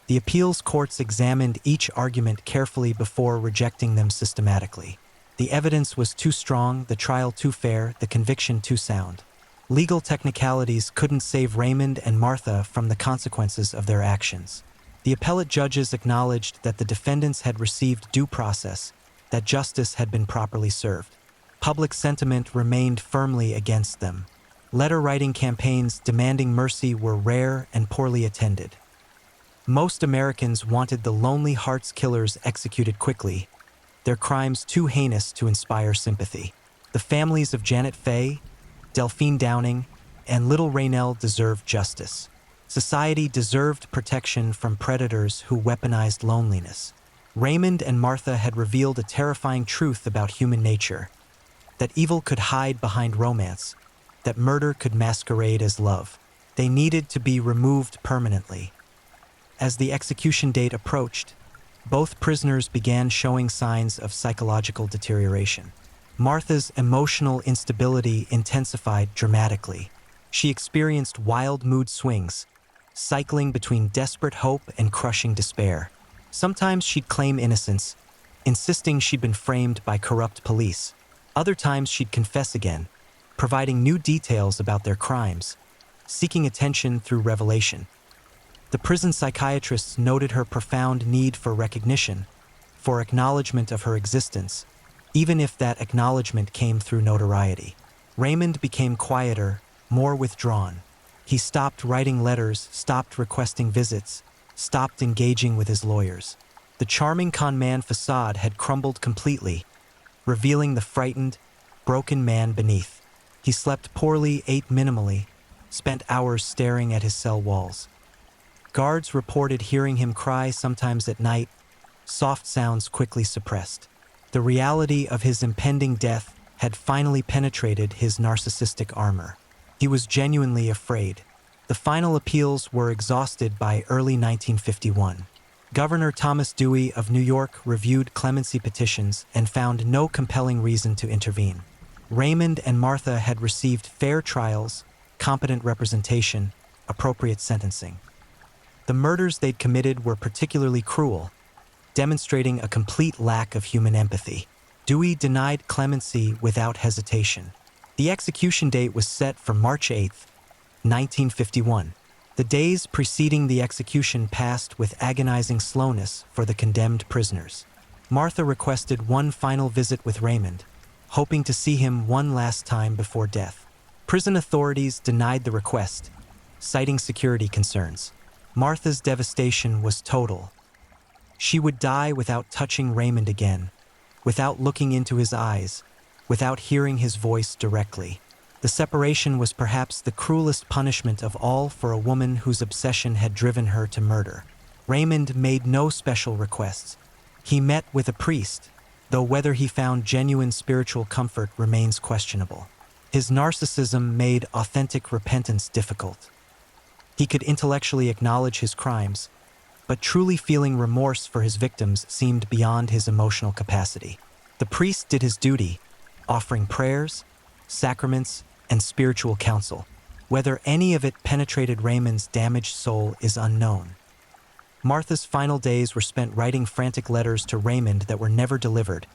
The appeals courts examined each argument carefully before rejecting them systematically. The evidence was too strong, the trial too fair, the conviction too sound. Legal technicalities couldn't save Raymond and Martha from the consequences of their actions. The appellate judges acknowledged that the defendants had received due process, that justice had been properly served. Public sentiment remained firmly against them. Letter-writing campaigns demanding mercy were rare and poorly attended. Most Americans wanted the Lonely Hearts killers executed quickly, their crimes too heinous to inspire sympathy. The families of Janet Fay, Delphine Downing, and Little Raynell deserved justice. Society deserved protection from predators who weaponized loneliness. Raymond and Martha had revealed a terrifying truth about human nature, that evil could hide behind romance, that murder could masquerade as love. They needed to be removed permanently. As the execution date approached, both prisoners began showing signs of psychological deterioration. Martha's emotional instability intensified dramatically. She experienced wild mood swings, cycling between desperate hope and crushing despair. Sometimes she'd claim innocence, insisting she'd been framed by corrupt police. Other times she'd confess again, providing new details about their crimes, seeking attention through revelation. The prison psychiatrists noted her profound need for recognition, for acknowledgement of her existence, even if that acknowledgement came through notoriety. Raymond became quieter, more withdrawn. He stopped writing letters, stopped requesting visits, stopped engaging with his lawyers. The charming con man facade had crumbled completely, revealing the frightened, broken man beneath. He slept poorly, ate minimally, spent hours staring at his cell walls. Guards reported hearing him cry sometimes at night, soft sounds quickly suppressed. The reality of his impending death had finally penetrated his narcissistic armor. He was genuinely afraid. The final appeals were exhausted by early 1951. Governor Thomas Dewey of New York reviewed clemency petitions and found no compelling reason to intervene. Raymond and Martha had received fair trials, competent representation, appropriate sentencing. The murders they'd committed were particularly cruel, demonstrating a complete lack of human empathy. Dewey denied clemency without hesitation. The execution date was set for March 8, 1951. The days preceding the execution passed with agonizing slowness for the condemned prisoners. Martha requested one final visit with Raymond, hoping to see him one last time before death. Prison authorities denied the request, citing security concerns. Martha's devastation was total. She would die without touching Raymond again, without looking into his eyes, without hearing his voice directly. The separation was perhaps the cruelest punishment of all for a woman whose obsession had driven her to murder. Raymond made no special requests. He met with a priest, though whether he found genuine spiritual comfort remains questionable. His narcissism made authentic repentance difficult. He could intellectually acknowledge his crimes, but truly feeling remorse for his victims seemed beyond his emotional capacity. The priest did his duty, offering prayers, sacraments, and spiritual counsel. Whether any of it penetrated Raymond's damaged soul is unknown. Martha's final days were spent writing frantic letters to Raymond that were never delivered,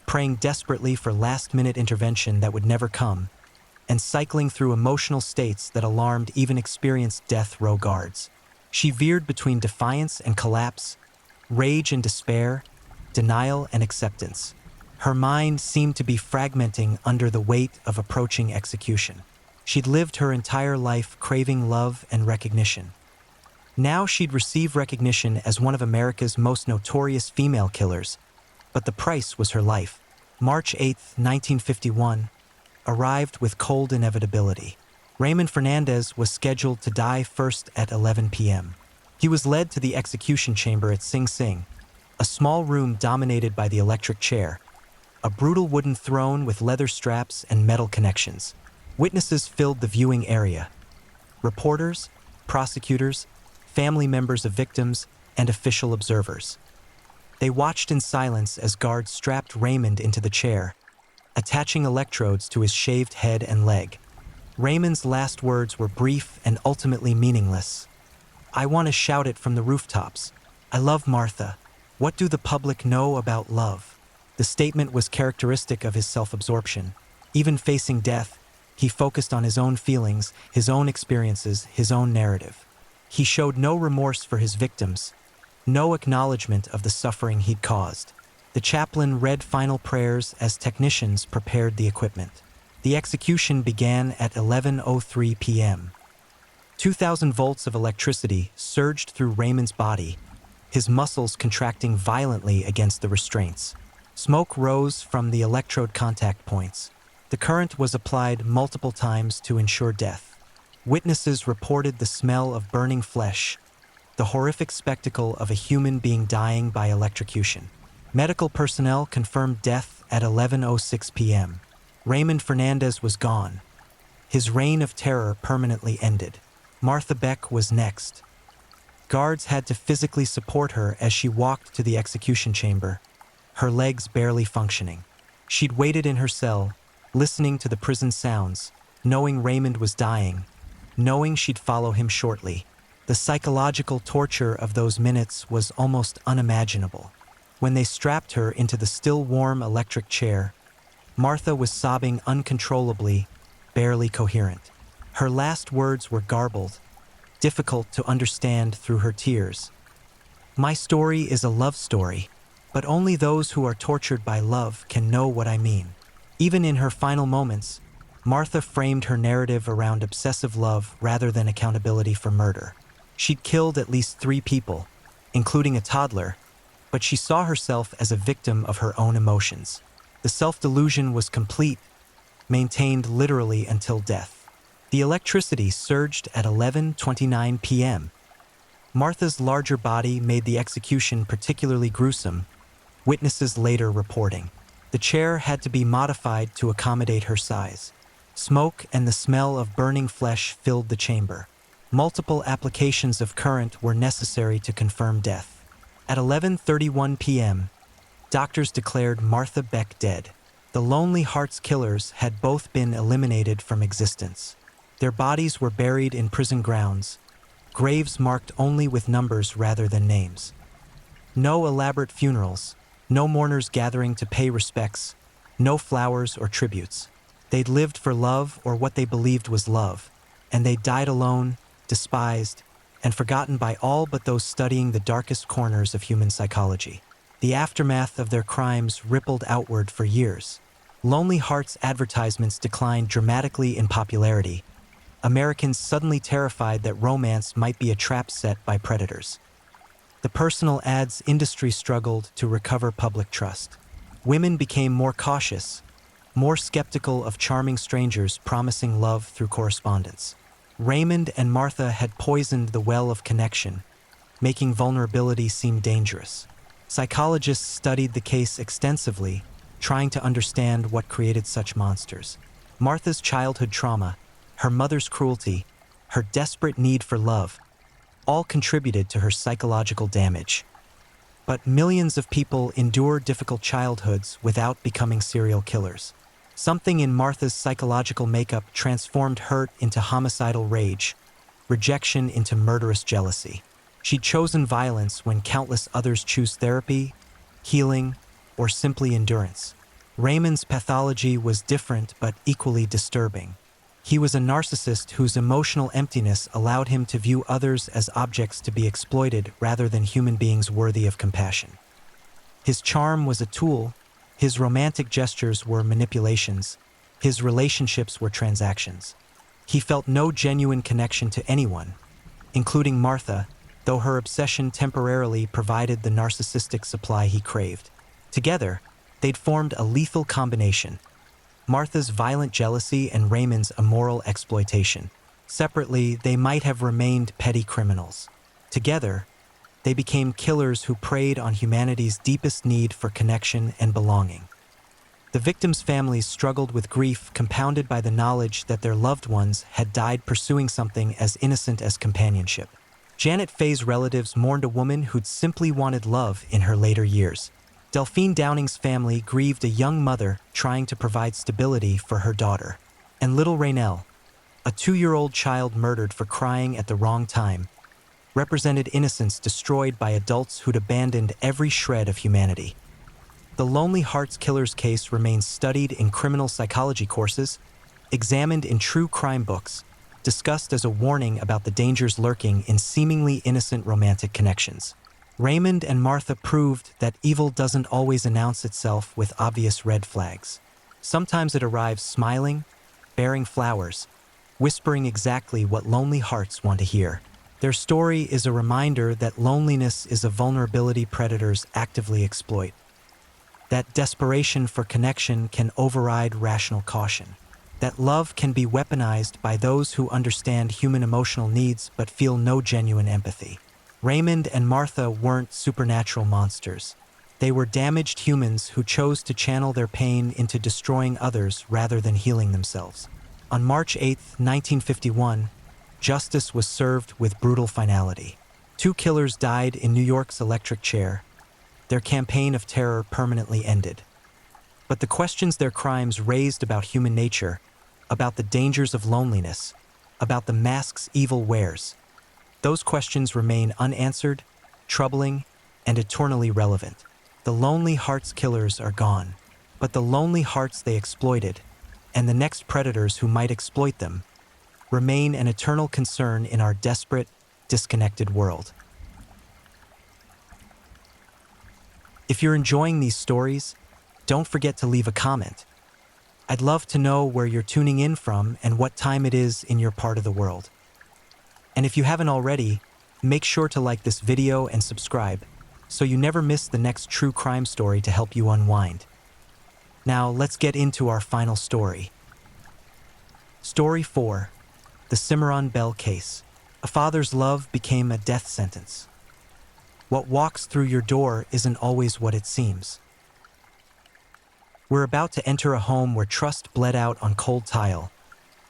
praying desperately for last-minute intervention that would never come, and cycling through emotional states that alarmed even experienced death row guards. She veered between defiance and collapse, rage and despair, denial and acceptance. Her mind seemed to be fragmenting under the weight of approaching execution. She'd lived her entire life craving love and recognition. Now she'd receive recognition as one of America's most notorious female killers, but the price was her life. March 8, 1951, arrived with cold inevitability. Raymond Fernandez was scheduled to die first at 11 p.m. He was led to the execution chamber at Sing Sing, a small room dominated by the electric chair, a brutal wooden throne with leather straps and metal connections. Witnesses filled the viewing area. Reporters, prosecutors, family members of victims, and official observers. They watched in silence as guards strapped Raymond into the chair, attaching electrodes to his shaved head and leg. Raymond's last words were brief and ultimately meaningless. "I want to shout it from the rooftops. I love Martha. What do the public know about love?" The statement was characteristic of his self-absorption. Even facing death, he focused on his own feelings, his own experiences, his own narrative. He showed no remorse for his victims, no acknowledgement of the suffering he'd caused. The chaplain read final prayers as technicians prepared the equipment. The execution began at 11:03 p.m. 2,000 volts of electricity surged through Raymond's body, his muscles contracting violently against the restraints. Smoke rose from the electrode contact points. The current was applied multiple times to ensure death. Witnesses reported the smell of burning flesh, the horrific spectacle of a human being dying by electrocution. Medical personnel confirmed death at 11:06 p.m. Raymond Fernandez was gone. His reign of terror permanently ended. Martha Beck was next. Guards had to physically support her as she walked to the execution chamber, her legs barely functioning. She'd waited in her cell, listening to the prison sounds, knowing Raymond was dying, knowing she'd follow him shortly. The psychological torture of those minutes was almost unimaginable. When they strapped her into the still warm electric chair, Martha was sobbing uncontrollably, barely coherent. Her last words were garbled, difficult to understand through her tears. "My story is a love story, but only those who are tortured by love can know what I mean." Even in her final moments, Martha framed her narrative around obsessive love rather than accountability for murder. She'd killed at least 3 people, including a toddler, but she saw herself as a victim of her own emotions. The self-delusion was complete, maintained literally until death. The electricity surged at 11:29 p.m. Martha's larger body made the execution particularly gruesome, witnesses later reporting. The chair had to be modified to accommodate her size. Smoke and the smell of burning flesh filled the chamber. Multiple applications of current were necessary to confirm death. At 11:31 p.m., doctors declared Martha Beck dead. The Lonely Hearts Killers had both been eliminated from existence. Their bodies were buried in prison grounds, graves marked only with numbers rather than names. No elaborate funerals, no mourners gathering to pay respects, no flowers or tributes. They'd lived for love or what they believed was love, and they died alone, despised, and forgotten by all but those studying the darkest corners of human psychology. The aftermath of their crimes rippled outward for years. Lonely Hearts advertisements declined dramatically in popularity, Americans suddenly terrified that romance might be a trap set by predators. The personal ads industry struggled to recover public trust. Women became more cautious, more skeptical of charming strangers promising love through correspondence. Raymond and Martha had poisoned the well of connection, making vulnerability seem dangerous. Psychologists studied the case extensively, trying to understand what created such monsters. Martha's childhood trauma, her mother's cruelty, her desperate need for love, all contributed to her psychological damage. But millions of people endure difficult childhoods without becoming serial killers. Something in Martha's psychological makeup transformed hurt into homicidal rage, rejection into murderous jealousy. She'd chosen violence when countless others choose therapy, healing, or simply endurance. Raymond's pathology was different but equally disturbing. He was a narcissist whose emotional emptiness allowed him to view others as objects to be exploited rather than human beings worthy of compassion. His charm was a tool, his romantic gestures were manipulations, his relationships were transactions. He felt no genuine connection to anyone, including Martha, though her obsession temporarily provided the narcissistic supply he craved. Together, they'd formed a lethal combination: Martha's violent jealousy and Raymond's immoral exploitation. Separately, they might have remained petty criminals. Together, they became killers who preyed on humanity's deepest need for connection and belonging. The victims' families struggled with grief compounded by the knowledge that their loved ones had died pursuing something as innocent as companionship. Janet Faye's relatives mourned a woman who'd simply wanted love in her later years. Delphine Downing's family grieved a young mother trying to provide stability for her daughter. And little Raynell, a 2-year-old child murdered for crying at the wrong time, represented innocence destroyed by adults who'd abandoned every shred of humanity. The Lonely Hearts Killers case remains studied in criminal psychology courses, examined in true crime books, discussed as a warning about the dangers lurking in seemingly innocent romantic connections. Raymond and Martha proved that evil doesn't always announce itself with obvious red flags. Sometimes it arrives smiling, bearing flowers, whispering exactly what lonely hearts want to hear. Their story is a reminder that loneliness is a vulnerability predators actively exploit. That desperation for connection can override rational caution. That love can be weaponized by those who understand human emotional needs but feel no genuine empathy. Raymond and Martha weren't supernatural monsters. They were damaged humans who chose to channel their pain into destroying others rather than healing themselves. On March 8, 1951, justice was served with brutal finality. 2 killers died in New York's electric chair. Their campaign of terror permanently ended. But the questions their crimes raised about human nature, about the dangers of loneliness, about the masks evil wears, those questions remain unanswered, troubling, and eternally relevant. The Lonely Hearts Killers are gone, but the lonely hearts they exploited, and the next predators who might exploit them, remain an eternal concern in our desperate, disconnected world. If you're enjoying these stories, don't forget to leave a comment. I'd love to know where you're tuning in from and what time it is in your part of the world. And if you haven't already, make sure to like this video and subscribe so you never miss the next true crime story to help you unwind. Now, let's get into our final story. Story 4. The Cimarron Bell Case. A father's love became a death sentence. What walks through your door isn't always what it seems. We're about to enter a home where trust bled out on cold tile,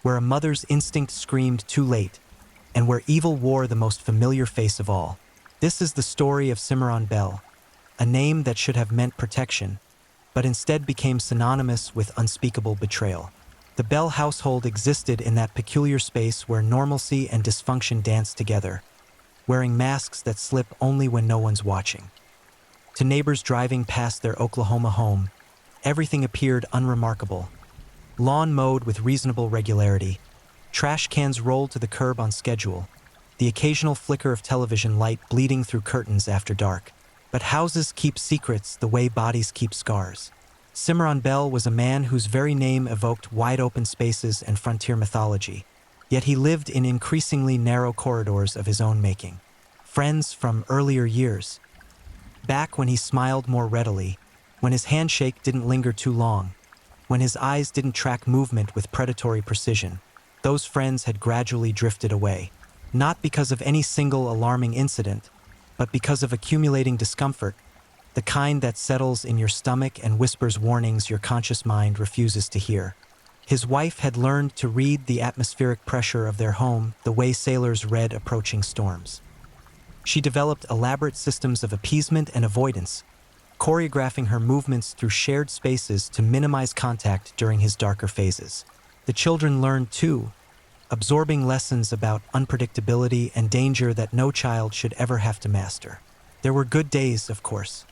where a mother's instinct screamed too late, and where evil wore the most familiar face of all. This is the story of Cimarron Bell, a name that should have meant protection, but instead became synonymous with unspeakable betrayal. The Bell household existed in that peculiar space where normalcy and dysfunction danced together, wearing masks that slip only when no one's watching. To neighbors driving past their Oklahoma home, everything appeared unremarkable. Lawn mowed with reasonable regularity, trash cans rolled to the curb on schedule, the occasional flicker of television light bleeding through curtains after dark. But houses keep secrets the way bodies keep scars. Cimarron Bell was a man whose very name evoked wide-open spaces and frontier mythology, yet he lived in increasingly narrow corridors of his own making. Friends from earlier years. Back when he smiled more readily, when his handshake didn't linger too long, when his eyes didn't track movement with predatory precision, those friends had gradually drifted away. Not because of any single alarming incident, but because of accumulating discomfort, the kind that settles in your stomach and whispers warnings your conscious mind refuses to hear. His wife had learned to read the atmospheric pressure of their home the way sailors read approaching storms. She developed elaborate systems of appeasement and avoidance, choreographing her movements through shared spaces to minimize contact during his darker phases. The children learned too, absorbing lessons about unpredictability and danger that no child should ever have to master. There were good days, of course.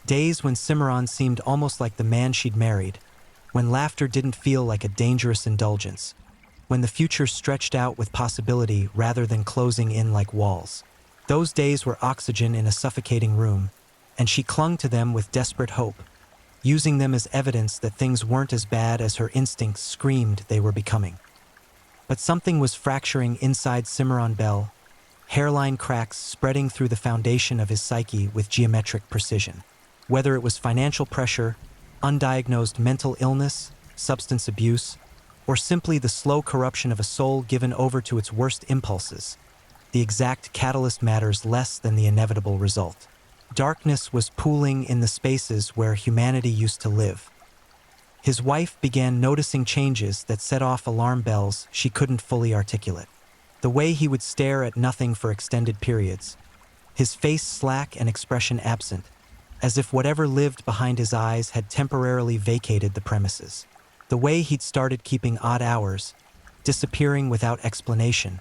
Days when Cimarron seemed almost like the man she'd married, when laughter didn't feel like a dangerous indulgence, when the future stretched out with possibility rather than closing in like walls. Those days were oxygen in a suffocating room, and she clung to them with desperate hope, using them as evidence that things weren't as bad as her instincts screamed they were becoming. But something was fracturing inside Cimarron Bell, hairline cracks spreading through the foundation of his psyche with geometric precision. Whether it was financial pressure, undiagnosed mental illness, substance abuse, or simply the slow corruption of a soul given over to its worst impulses, the exact catalyst matters less than the inevitable result. Darkness was pooling in the spaces where humanity used to live. His wife began noticing changes that set off alarm bells she couldn't fully articulate. The way he would stare at nothing for extended periods, his face slack and expression absent, as if whatever lived behind his eyes had temporarily vacated the premises. The way he'd started keeping odd hours, disappearing without explanation,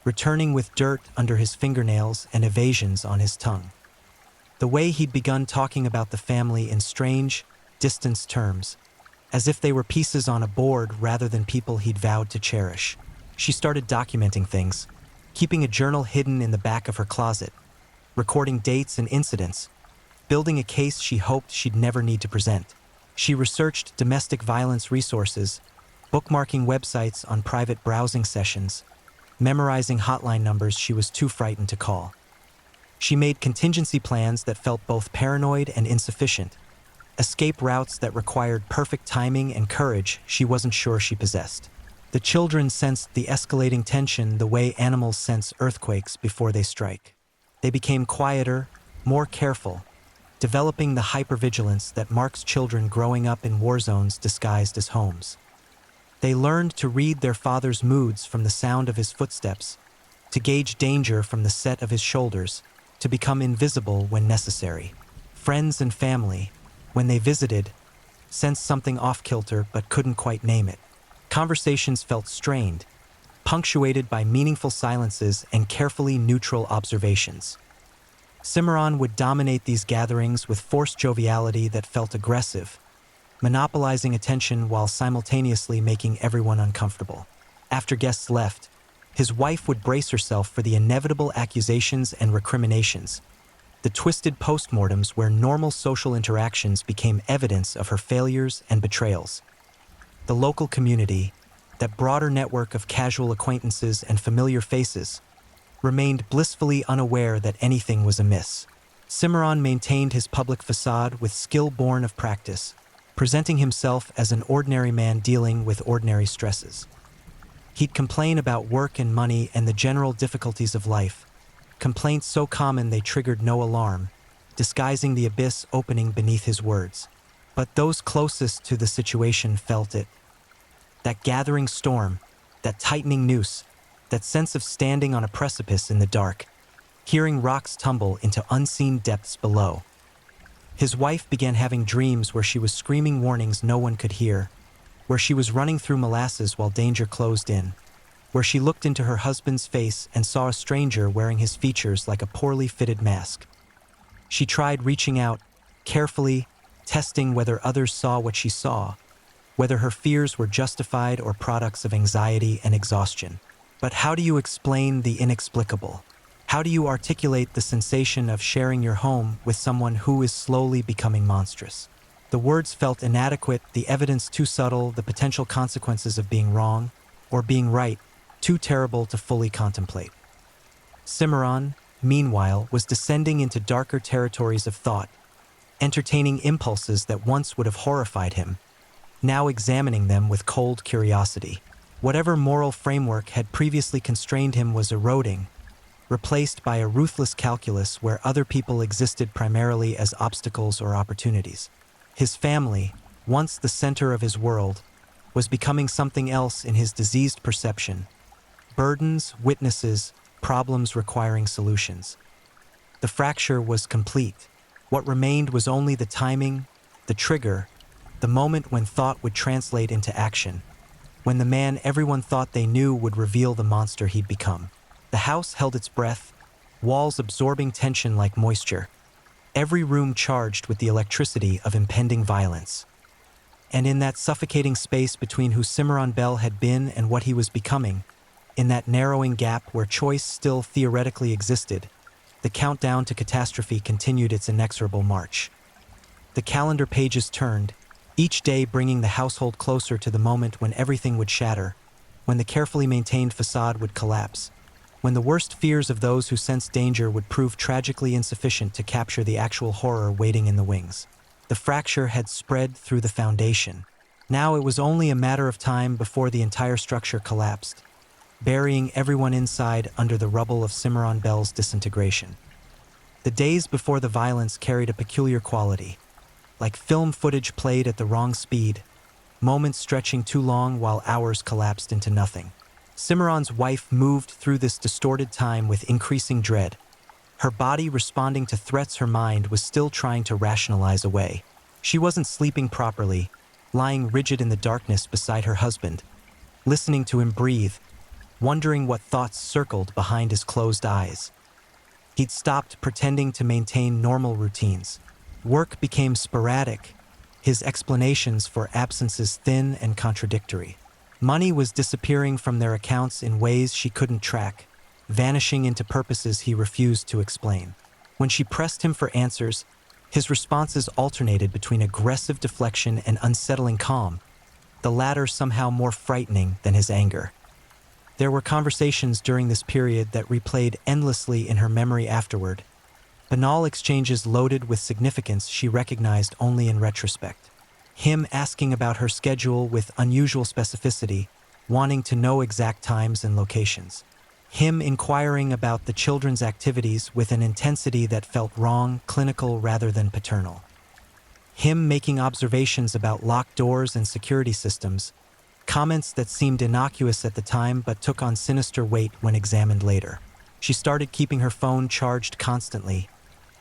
returning with dirt under his fingernails and evasions on his tongue. The way he'd begun talking about the family in strange, distant terms, as if they were pieces on a board rather than people he'd vowed to cherish. She started documenting things, keeping a journal hidden in the back of her closet, recording dates and incidents, building a case she hoped she'd never need to present. She researched domestic violence resources, bookmarking websites on private browsing sessions, memorizing hotline numbers she was too frightened to call. She made contingency plans that felt both paranoid and insufficient, escape routes that required perfect timing and courage she wasn't sure she possessed. The children sensed the escalating tension the way animals sense earthquakes before they strike. They became quieter, more careful, developing the hypervigilance that marks children growing up in war zones disguised as homes. They learned to read their father's moods from the sound of his footsteps, to gauge danger from the set of his shoulders, to become invisible when necessary. Friends and family, when they visited, sensed something off-kilter but couldn't quite name it. Conversations felt strained, punctuated by meaningful silences and carefully neutral observations. Cimarron would dominate these gatherings with forced joviality that felt aggressive, monopolizing attention while simultaneously making everyone uncomfortable. After guests left, his wife would brace herself for the inevitable accusations and recriminations, the twisted postmortems where normal social interactions became evidence of her failures and betrayals. The local community, that broader network of casual acquaintances and familiar faces, remained blissfully unaware that anything was amiss. Cimarron maintained his public facade with skill born of practice, presenting himself as an ordinary man dealing with ordinary stresses. He'd complain about work and money and the general difficulties of life, complaints so common they triggered no alarm, disguising the abyss opening beneath his words. But those closest to the situation felt it. That gathering storm, that tightening noose, that sense of standing on a precipice in the dark, hearing rocks tumble into unseen depths below. His wife began having dreams where she was screaming warnings no one could hear, where she was running through molasses while danger closed in, where she looked into her husband's face and saw a stranger wearing his features like a poorly fitted mask. She tried reaching out, carefully, testing whether others saw what she saw, whether her fears were justified or products of anxiety and exhaustion. But how do you explain the inexplicable? How do you articulate the sensation of sharing your home with someone who is slowly becoming monstrous? The words felt inadequate, the evidence too subtle, the potential consequences of being wrong, or being right, too terrible to fully contemplate. Cimarron, meanwhile, was descending into darker territories of thought, entertaining impulses that once would have horrified him, now examining them with cold curiosity. Whatever moral framework had previously constrained him was eroding, replaced by a ruthless calculus where other people existed primarily as obstacles or opportunities. His family, once the center of his world, was becoming something else in his diseased perception. Burdens, witnesses, problems requiring solutions. The fracture was complete. What remained was only the timing, the trigger, the moment when thought would translate into action, when the man everyone thought they knew would reveal the monster he'd become. The house held its breath, walls absorbing tension like moisture, every room charged with the electricity of impending violence. And in that suffocating space between who Cimarron Bell had been and what he was becoming, in that narrowing gap where choice still theoretically existed, the countdown to catastrophe continued its inexorable march. The calendar pages turned, each day bringing the household closer to the moment when everything would shatter, when the carefully maintained facade would collapse, when the worst fears of those who sensed danger would prove tragically insufficient to capture the actual horror waiting in the wings. The fracture had spread through the foundation. Now it was only a matter of time before the entire structure collapsed. burying everyone inside under the rubble of Cimarron Bell's disintegration. The days before the violence carried a peculiar quality, like film footage played at the wrong speed, moments stretching too long while hours collapsed into nothing. Cimarron's wife moved through this distorted time with increasing dread, her body responding to threats her mind was still trying to rationalize away. She wasn't sleeping properly, lying rigid in the darkness beside her husband, listening to him breathe, wondering what thoughts circled behind his closed eyes. He'd stopped pretending to maintain normal routines. Work became sporadic, his explanations for absences thin and contradictory. Money was disappearing from their accounts in ways she couldn't track, vanishing into purposes he refused to explain. When she pressed him for answers, his responses alternated between aggressive deflection and unsettling calm, the latter somehow more frightening than his anger. There were conversations during this period that replayed endlessly in her memory afterward, banal exchanges loaded with significance she recognized only in retrospect. Him asking about her schedule with unusual specificity, wanting to know exact times and locations. Him inquiring about the children's activities with an intensity that felt wrong, clinical rather than paternal. Him making observations about locked doors and security systems, comments that seemed innocuous at the time but took on sinister weight when examined later. She started keeping her phone charged constantly,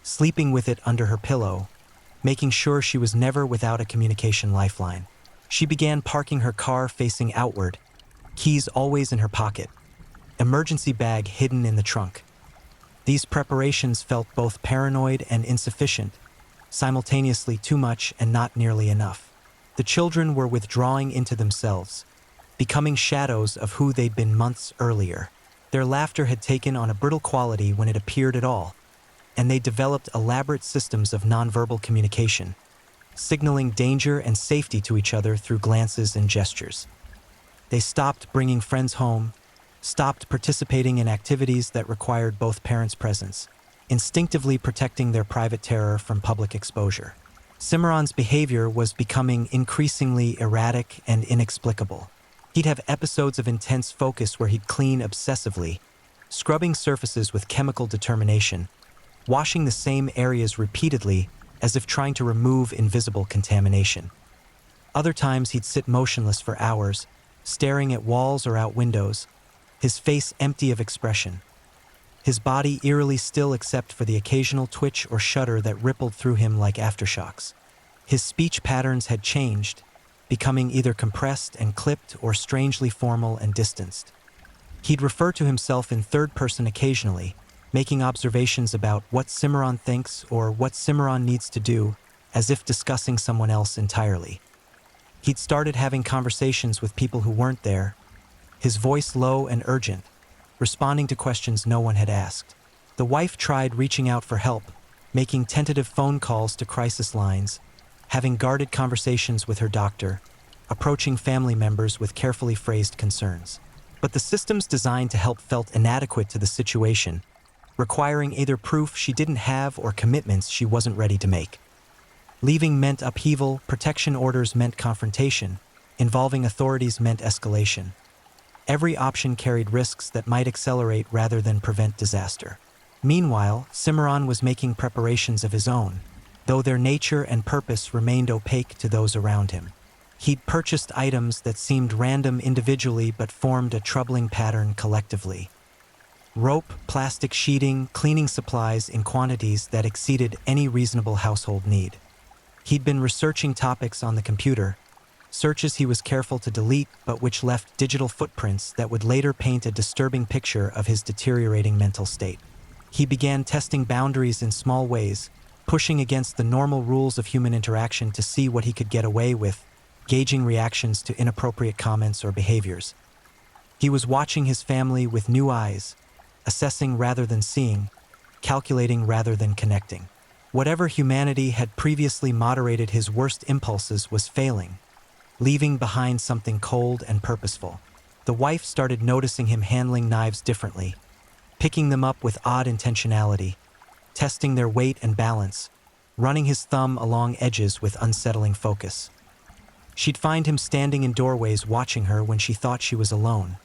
sleeping with it under her pillow, making sure she was never without a communication lifeline. She began parking her car facing outward, keys always in her pocket, emergency bag hidden in the trunk. These preparations felt both paranoid and insufficient, simultaneously too much and not nearly enough. The children were withdrawing into themselves, becoming shadows of who they'd been months earlier. Their laughter had taken on a brittle quality when it appeared at all, and they developed elaborate systems of nonverbal communication, signaling danger and safety to each other through glances and gestures. They stopped bringing friends home, stopped participating in activities that required both parents' presence, instinctively protecting their private terror from public exposure. Cimarron's behavior was becoming increasingly erratic and inexplicable. He'd have episodes of intense focus where he'd clean obsessively, scrubbing surfaces with chemical determination, washing the same areas repeatedly as if trying to remove invisible contamination. Other times he'd sit motionless for hours, staring at walls or out windows, his face empty of expression, his body eerily still except for the occasional twitch or shudder that rippled through him like aftershocks. His speech patterns had changed, becoming either compressed and clipped or strangely formal and distanced. He'd refer to himself in third person occasionally, making observations about what Cimarron thinks or what Cimarron needs to do, as if discussing someone else entirely. He'd started having conversations with people who weren't there, his voice low and urgent, responding to questions no one had asked. The wife tried reaching out for help, making tentative phone calls to crisis lines, having guarded conversations with her doctor, approaching family members with carefully phrased concerns. But the systems designed to help felt inadequate to the situation, requiring either proof she didn't have or commitments she wasn't ready to make. Leaving meant upheaval, protection orders meant confrontation, involving authorities meant escalation. Every option carried risks that might accelerate rather than prevent disaster. Meanwhile, Cimarron was making preparations of his own, though their nature and purpose remained opaque to those around him. He'd purchased items that seemed random individually but formed a troubling pattern collectively. Rope, plastic sheeting, cleaning supplies in quantities that exceeded any reasonable household need. He'd been researching topics on the computer, searches he was careful to delete but which left digital footprints that would later paint a disturbing picture of his deteriorating mental state. He began testing boundaries in small ways, pushing against the normal rules of human interaction to see what he could get away with, gauging reactions to inappropriate comments or behaviors. He was watching his family with new eyes, assessing rather than seeing, calculating rather than connecting. Whatever humanity had previously moderated his worst impulses was failing, leaving behind something cold and purposeful. The wife started noticing him handling knives differently, picking them up with odd intentionality, testing their weight and balance, running his thumb along edges with unsettling focus. She'd find him standing in doorways watching her when she thought she was alone,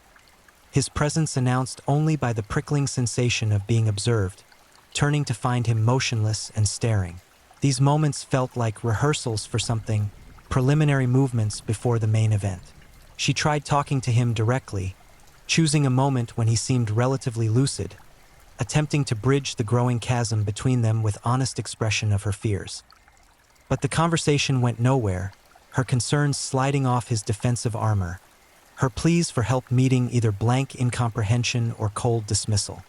his presence announced only by the prickling sensation of being observed, turning to find him motionless and staring. These moments felt like rehearsals for something, preliminary movements before the main event. She tried talking to him directly, choosing a moment when he seemed relatively lucid, attempting to bridge the growing chasm between them with honest expression of her fears. But the conversation went nowhere, her concerns sliding off his defensive armor, her pleas for help meeting either blank incomprehension or cold dismissal.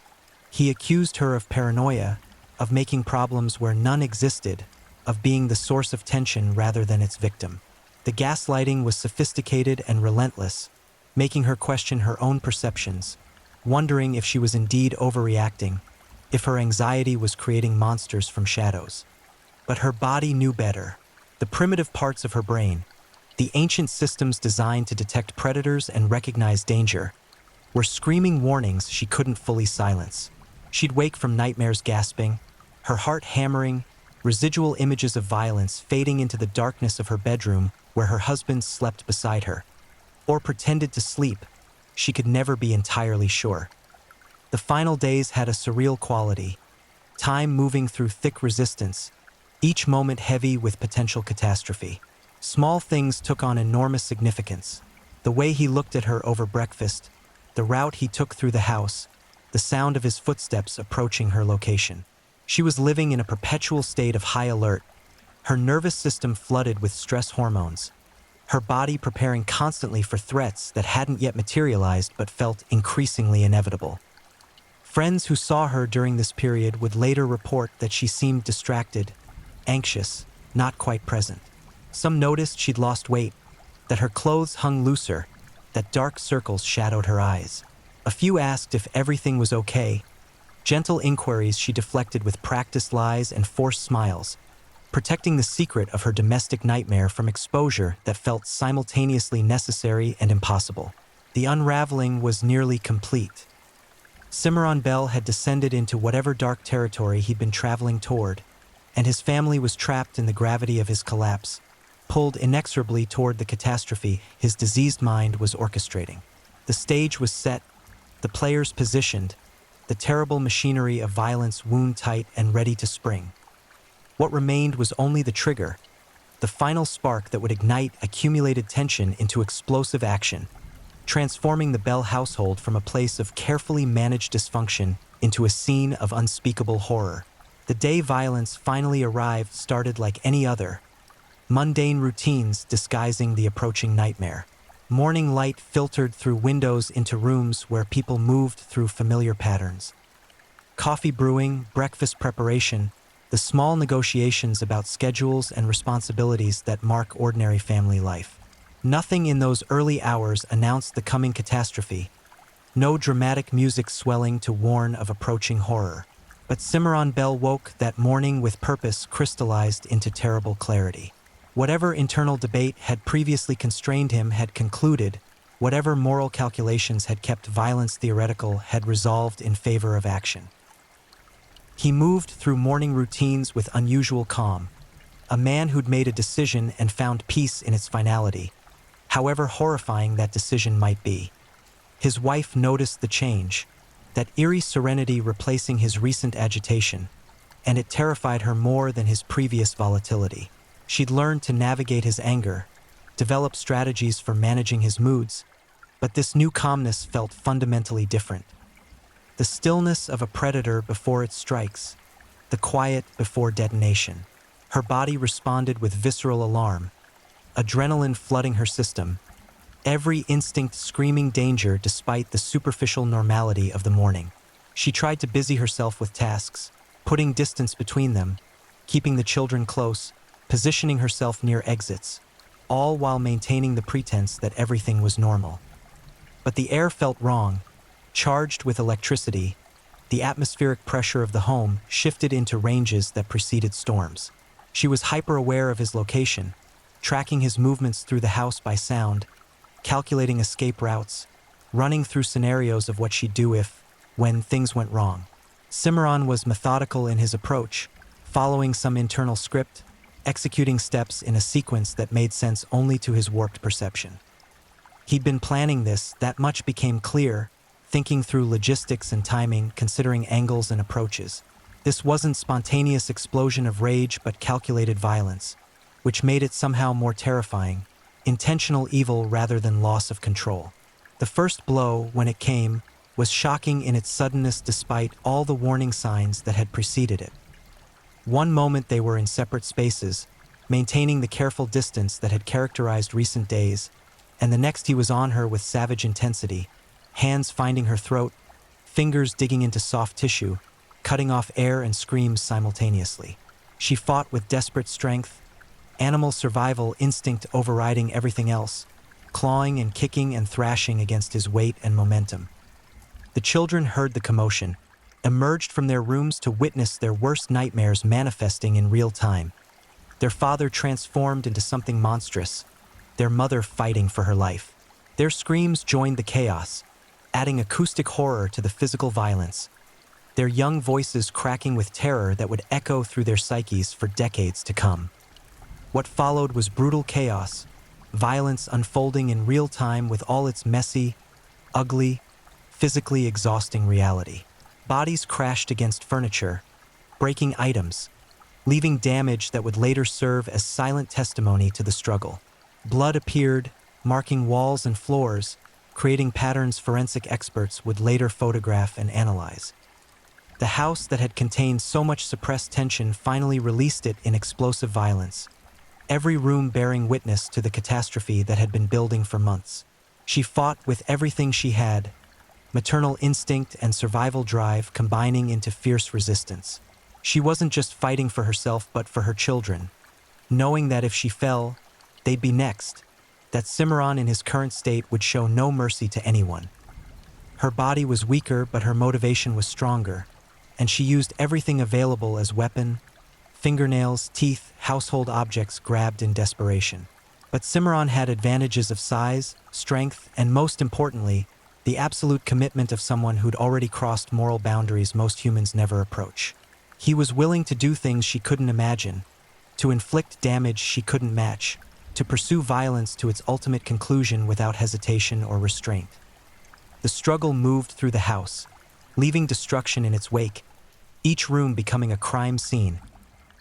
He accused her of paranoia, of making problems where none existed, of being the source of tension rather than its victim. The gaslighting was sophisticated and relentless, making her question her own perceptions, wondering if she was indeed overreacting, if her anxiety was creating monsters from shadows. But her body knew better. The primitive parts of her brain, the ancient systems designed to detect predators and recognize danger, were screaming warnings she couldn't fully silence. She'd wake from nightmares gasping, her heart hammering, residual images of violence fading into the darkness of her bedroom where her husband slept beside her, or pretended to sleep. She could never be entirely sure. The final days had a surreal quality, time moving through thick resistance, each moment heavy with potential catastrophe. Small things took on enormous significance. The way he looked at her over breakfast, the route he took through the house, the sound of his footsteps approaching her location. She was living in a perpetual state of high alert, her nervous system flooded with stress hormones, her body preparing constantly for threats that hadn't yet materialized but felt increasingly inevitable. Friends who saw her during this period would later report that she seemed distracted, anxious, not quite present. Some noticed she'd lost weight, that her clothes hung looser, that dark circles shadowed her eyes. A few asked if everything was okay. Gentle inquiries she deflected with practiced lies and forced smiles, protecting the secret of her domestic nightmare from exposure that felt simultaneously necessary and impossible. The unraveling was nearly complete. Cimarron Bell had descended into whatever dark territory he'd been traveling toward, and his family was trapped in the gravity of his collapse, pulled inexorably toward the catastrophe his diseased mind was orchestrating. The stage was set, the players positioned, the terrible machinery of violence wound tight and ready to spring. What remained was only the trigger, the final spark that would ignite accumulated tension into explosive action, transforming the Bell household from a place of carefully managed dysfunction into a scene of unspeakable horror. The day violence finally arrived started like any other, mundane routines disguising the approaching nightmare. Morning light filtered through windows into rooms where people moved through familiar patterns. Coffee brewing, breakfast preparation, the small negotiations about schedules and responsibilities that mark ordinary family life. Nothing in those early hours announced the coming catastrophe, no dramatic music swelling to warn of approaching horror. But Cimarron Bell woke that morning with purpose crystallized into terrible clarity. Whatever internal debate had previously constrained him had concluded, whatever moral calculations had kept violence theoretical had resolved in favor of action. He moved through morning routines with unusual calm, a man who'd made a decision and found peace in its finality, however horrifying that decision might be. His wife noticed the change, that eerie serenity replacing his recent agitation, and it terrified her more than his previous volatility. She'd learned to navigate his anger, develop strategies for managing his moods, but this new calmness felt fundamentally different. The stillness of a predator before it strikes, the quiet before detonation. Her body responded with visceral alarm, adrenaline flooding her system, every instinct screaming danger despite the superficial normality of the morning. She tried to busy herself with tasks, putting distance between them, keeping the children close, positioning herself near exits, all while maintaining the pretense that everything was normal. But the air felt wrong, charged with electricity. The atmospheric pressure of the home shifted into ranges that preceded storms. She was hyper-aware of his location, tracking his movements through the house by sound, calculating escape routes, running through scenarios of what she'd do when things went wrong. Cimarron was methodical in his approach, following some internal script, executing steps in a sequence that made sense only to his warped perception. He'd been planning this, that much became clear, thinking through logistics and timing, considering angles and approaches. This wasn't spontaneous explosion of rage but calculated violence, which made it somehow more terrifying, intentional evil rather than loss of control. The first blow, when it came, was shocking in its suddenness despite all the warning signs that had preceded it. One moment they were in separate spaces, maintaining the careful distance that had characterized recent days, and the next he was on her with savage intensity, hands finding her throat, fingers digging into soft tissue, cutting off air and screams simultaneously. She fought with desperate strength, animal survival instinct overriding everything else, clawing and kicking and thrashing against his weight and momentum. The children heard the commotion, emerged from their rooms to witness their worst nightmares manifesting in real time. Their father transformed into something monstrous, their mother fighting for her life. Their screams joined the chaos, adding acoustic horror to the physical violence, their young voices cracking with terror that would echo through their psyches for decades to come. What followed was brutal chaos, violence unfolding in real time with all its messy, ugly, physically exhausting reality. Bodies crashed against furniture, breaking items, leaving damage that would later serve as silent testimony to the struggle. Blood appeared, marking walls and floors, creating patterns forensic experts would later photograph and analyze. The house that had contained so much suppressed tension finally released it in explosive violence, every room bearing witness to the catastrophe that had been building for months. She fought with everything she had, maternal instinct and survival drive combining into fierce resistance. She wasn't just fighting for herself but for her children, knowing that if she fell, they'd be next, that Cimarron in his current state would show no mercy to anyone. Her body was weaker but her motivation was stronger, and she used everything available as weapon, fingernails, teeth, household objects grabbed in desperation. But Cimarron had advantages of size, strength, and most importantly, the absolute commitment of someone who'd already crossed moral boundaries most humans never approach. He was willing to do things she couldn't imagine, to inflict damage she couldn't match, to pursue violence to its ultimate conclusion without hesitation or restraint. The struggle moved through the house, leaving destruction in its wake, each room becoming a crime scene,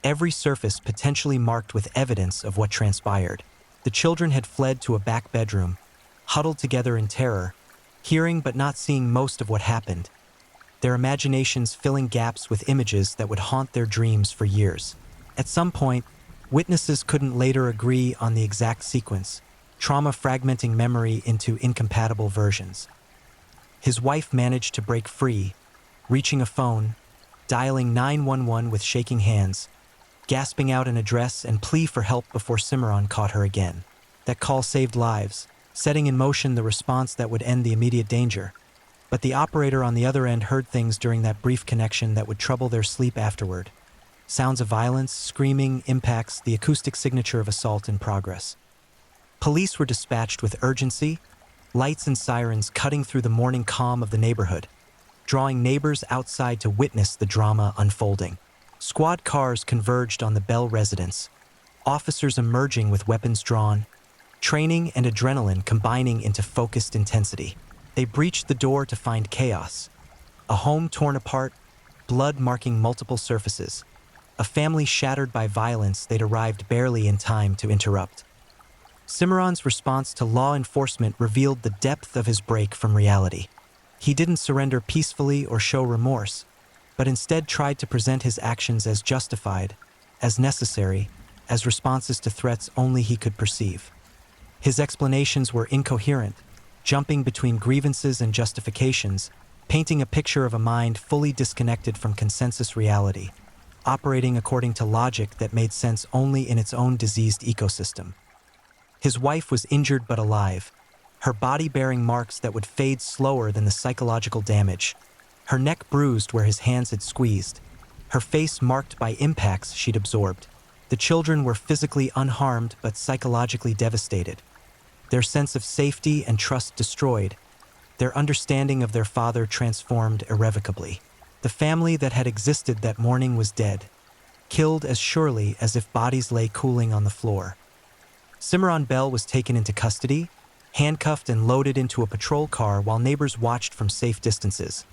every surface potentially marked with evidence of what transpired. The children had fled to a back bedroom, huddled together in terror, hearing but not seeing most of what happened, their imaginations filling gaps with images that would haunt their dreams for years. At some point, witnesses couldn't later agree on the exact sequence, trauma fragmenting memory into incompatible versions. His wife managed to break free, reaching a phone, dialing 911 with shaking hands, gasping out an address and plea for help before Cimarron caught her again. That call saved lives, setting in motion the response that would end the immediate danger. But the operator on the other end heard things during that brief connection that would trouble their sleep afterward. Sounds of violence, screaming, impacts, the acoustic signature of assault in progress. Police were dispatched with urgency, lights and sirens cutting through the morning calm of the neighborhood, drawing neighbors outside to witness the drama unfolding. Squad cars converged on the Bell residence, officers emerging with weapons drawn, training and adrenaline combining into focused intensity. They breached the door to find chaos, a home torn apart, blood marking multiple surfaces, a family shattered by violence they'd arrived barely in time to interrupt. Cimarron's response to law enforcement revealed the depth of his break from reality. He didn't surrender peacefully or show remorse, but instead tried to present his actions as justified, as necessary, as responses to threats only he could perceive. His explanations were incoherent, jumping between grievances and justifications, painting a picture of a mind fully disconnected from consensus reality, operating according to logic that made sense only in its own diseased ecosystem. His wife was injured but alive, her body bearing marks that would fade slower than the psychological damage, her neck bruised where his hands had squeezed, her face marked by impacts she'd absorbed. The children were physically unharmed but psychologically devastated, their sense of safety and trust destroyed, their understanding of their father transformed irrevocably. The family that had existed that morning was dead, killed as surely as if bodies lay cooling on the floor. Cimarron Bell was taken into custody, handcuffed and loaded into a patrol car while neighbors watched from safe distances,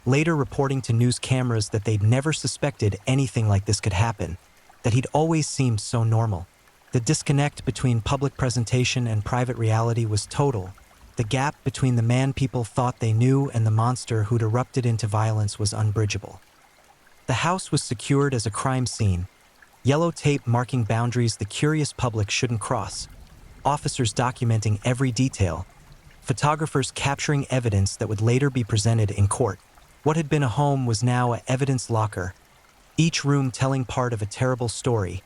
later reporting to news cameras that they'd never suspected anything like this could happen, that he'd always seemed so normal. The disconnect between public presentation and private reality was total. The gap between the man people thought they knew and the monster who'd erupted into violence was unbridgeable. The house was secured as a crime scene, yellow tape marking boundaries the curious public shouldn't cross, officers documenting every detail, photographers capturing evidence that would later be presented in court. What had been a home was now an evidence locker, each room telling part of a terrible story,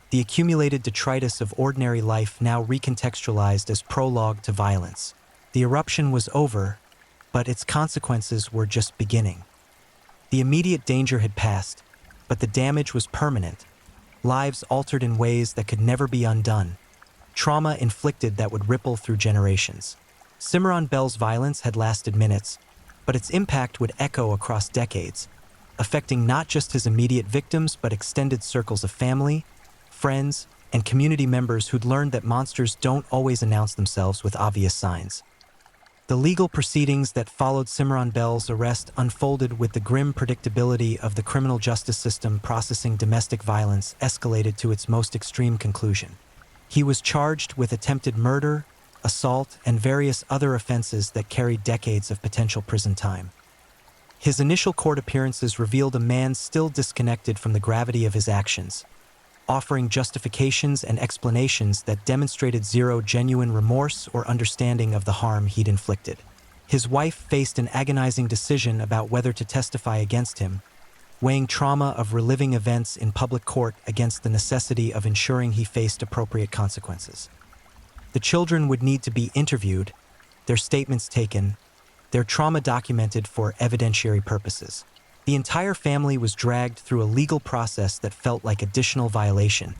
the accumulated detritus of ordinary life now recontextualized as prologue to violence. The eruption was over, but its consequences were just beginning. The immediate danger had passed, but the damage was permanent, lives altered in ways that could never be undone, trauma inflicted that would ripple through generations. Cimarron Bell's violence had lasted minutes, but its impact would echo across decades, affecting not just his immediate victims but extended circles of family, friends, and community members who'd learned that monsters don't always announce themselves with obvious signs. The legal proceedings that followed Cimarron Bell's arrest unfolded with the grim predictability of the criminal justice system processing domestic violence escalated to its most extreme conclusion. He was charged with attempted murder, assault, and various other offenses that carried decades of potential prison time. His initial court appearances revealed a man still disconnected from the gravity of his actions, offering justifications and explanations that demonstrated zero genuine remorse or understanding of the harm he'd inflicted. His wife faced an agonizing decision about whether to testify against him, weighing trauma of reliving events in public court against the necessity of ensuring he faced appropriate consequences. The children would need to be interviewed, their statements taken, their trauma documented for evidentiary purposes. The entire family was dragged through a legal process that felt like additional violation,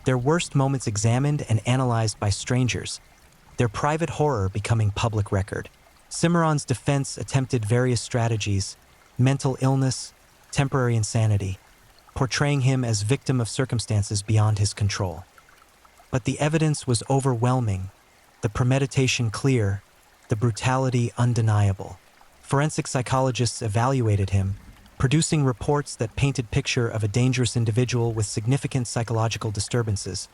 their worst moments examined and analyzed by strangers, their private horror becoming public record. Cimarron's defense attempted various strategies: mental illness, temporary insanity, portraying him as victim of circumstances beyond his control. But the evidence was overwhelming, the premeditation clear, the brutality undeniable. Forensic psychologists evaluated him, producing reports that painted a picture of a dangerous individual with significant psychological disturbances,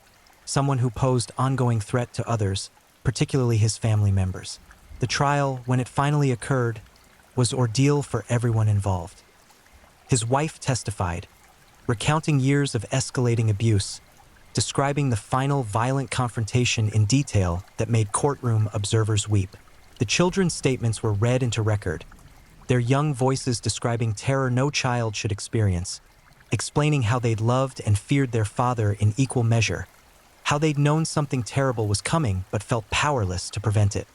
someone who posed ongoing threat to others, particularly his family members. The trial, when it finally occurred, was ordeal for everyone involved. His wife testified, recounting years of escalating abuse, describing the final violent confrontation in detail that made courtroom observers weep. The children's statements were read into record, their young voices describing terror no child should experience, explaining how they'd loved and feared their father in equal measure, how they'd known something terrible was coming but felt powerless to prevent it.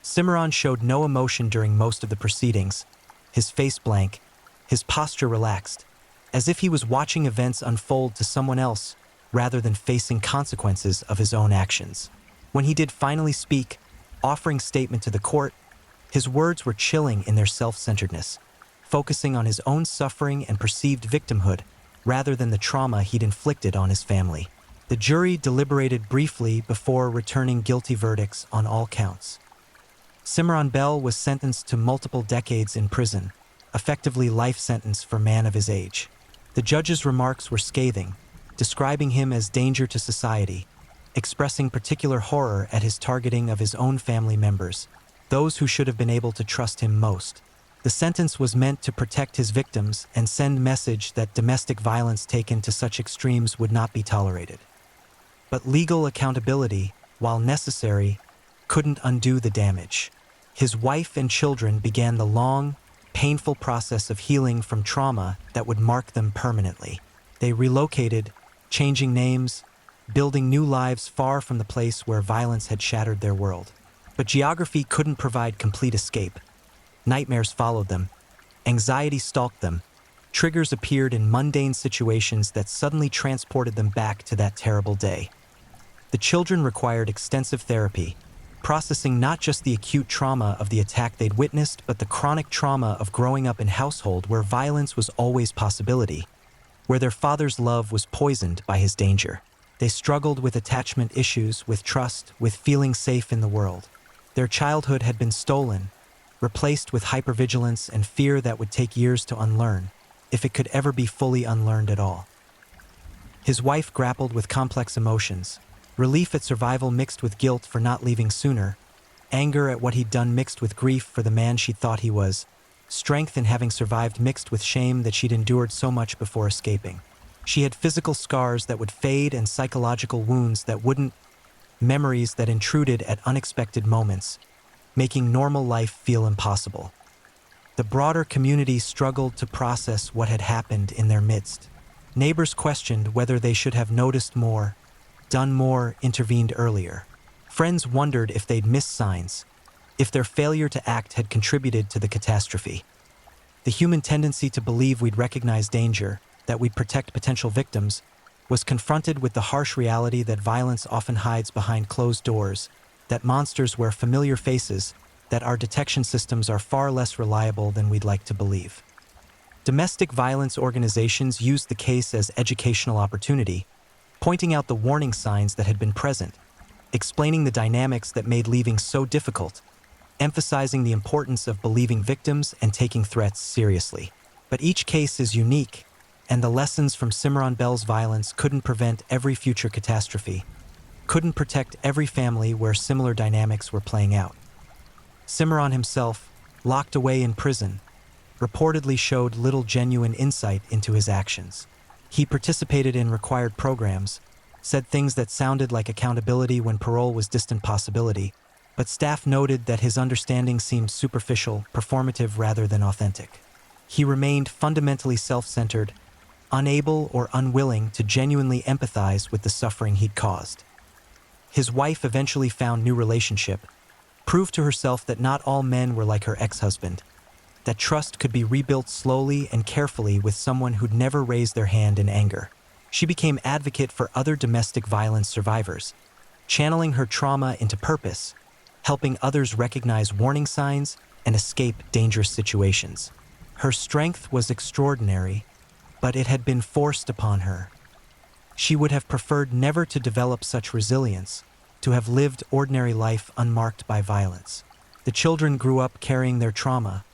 Cimarron showed no emotion during most of the proceedings, his face blank, his posture relaxed, as if he was watching events unfold to someone else rather than facing consequences of his own actions. When he did finally speak, offering statement to the court, his words were chilling in their self-centeredness, focusing on his own suffering and perceived victimhood rather than the trauma he'd inflicted on his family. The jury deliberated briefly before returning guilty verdicts on all counts. Cimarron Bell was sentenced to multiple decades in prison, effectively life sentence for a man of his age. The judge's remarks were scathing, describing him as danger to society, expressing particular horror at his targeting of his own family members, those who should have been able to trust him most. The sentence was meant to protect his victims and send message that domestic violence taken to such extremes would not be tolerated. But legal accountability, while necessary, couldn't undo the damage. His wife and children began the long, painful process of healing from trauma that would mark them permanently. They relocated, changing names, building new lives far from the place where violence had shattered their world. But geography couldn't provide complete escape. Nightmares followed them. Anxiety stalked them. Triggers appeared in mundane situations that suddenly transported them back to that terrible day. The children required extensive therapy, processing not just the acute trauma of the attack they'd witnessed, but the chronic trauma of growing up in a household where violence was always a possibility, where their father's love was poisoned by his danger. They struggled with attachment issues, with trust, with feeling safe in the world. Their childhood had been stolen, replaced with hypervigilance and fear that would take years to unlearn, if it could ever be fully unlearned at all. His wife grappled with complex emotions, relief at survival mixed with guilt for not leaving sooner, anger at what he'd done mixed with grief for the man she thought he was, strength in having survived mixed with shame that she'd endured so much before escaping. She had physical scars that would fade and psychological wounds that wouldn't, memories that intruded at unexpected moments, making normal life feel impossible. The broader community struggled to process what had happened in their midst. Neighbors questioned whether they should have noticed more, done more, intervened earlier. Friends wondered if they'd missed signs, if their failure to act had contributed to the catastrophe. The human tendency to believe we'd recognize danger, that we'd protect potential victims, was confronted with the harsh reality that violence often hides behind closed doors, that monsters wear familiar faces, that our detection systems are far less reliable than we'd like to believe. Domestic violence organizations used the case as educational opportunity, pointing out the warning signs that had been present, explaining the dynamics that made leaving so difficult, emphasizing the importance of believing victims and taking threats seriously. But each case is unique, and the lessons from Simran Bell's violence couldn't prevent every future catastrophe, couldn't protect every family where similar dynamics were playing out. Simran himself, locked away in prison, reportedly showed little genuine insight into his actions. He participated in required programs, said things that sounded like accountability when parole was distant possibility, but staff noted that his understanding seemed superficial, performative rather than authentic. He remained fundamentally self-centered, unable or unwilling to genuinely empathize with the suffering he'd caused. His wife eventually found new relationship, proved to herself that not all men were like her ex-husband, that trust could be rebuilt slowly and carefully with someone who'd never raised their hand in anger. She became advocate for other domestic violence survivors, channeling her trauma into purpose, helping others recognize warning signs and escape dangerous situations. Her strength was extraordinary, but it had been forced upon her. She would have preferred never to develop such resilience, to have lived ordinary life unmarked by violence. The children grew up carrying their trauma,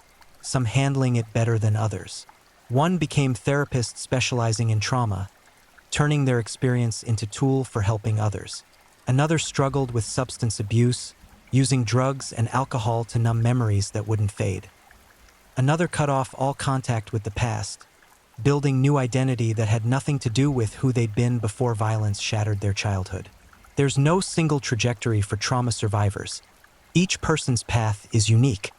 some handling it better than others. One became therapists specializing in trauma, turning their experience into tool for helping others. Another struggled with substance abuse, using drugs and alcohol to numb memories that wouldn't fade. Another cut off all contact with the past, building new identity that had nothing to do with who they'd been before violence shattered their childhood. There's no single trajectory for trauma survivors. Each person's path is unique,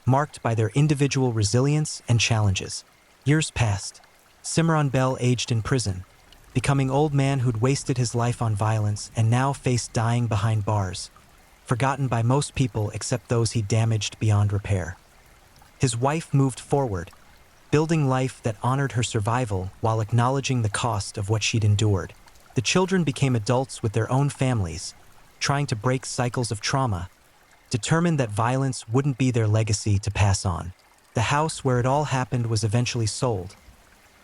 marked by their individual resilience and challenges. Years passed. Simran Bell aged in prison, becoming old man who'd wasted his life on violence and now faced dying behind bars, forgotten by most people except those he damaged beyond repair. His wife moved forward, building life that honored her survival while acknowledging the cost of what she'd endured. The children became adults with their own families, trying to break cycles of trauma, determined that violence wouldn't be their legacy to pass on. The house where it all happened was eventually sold,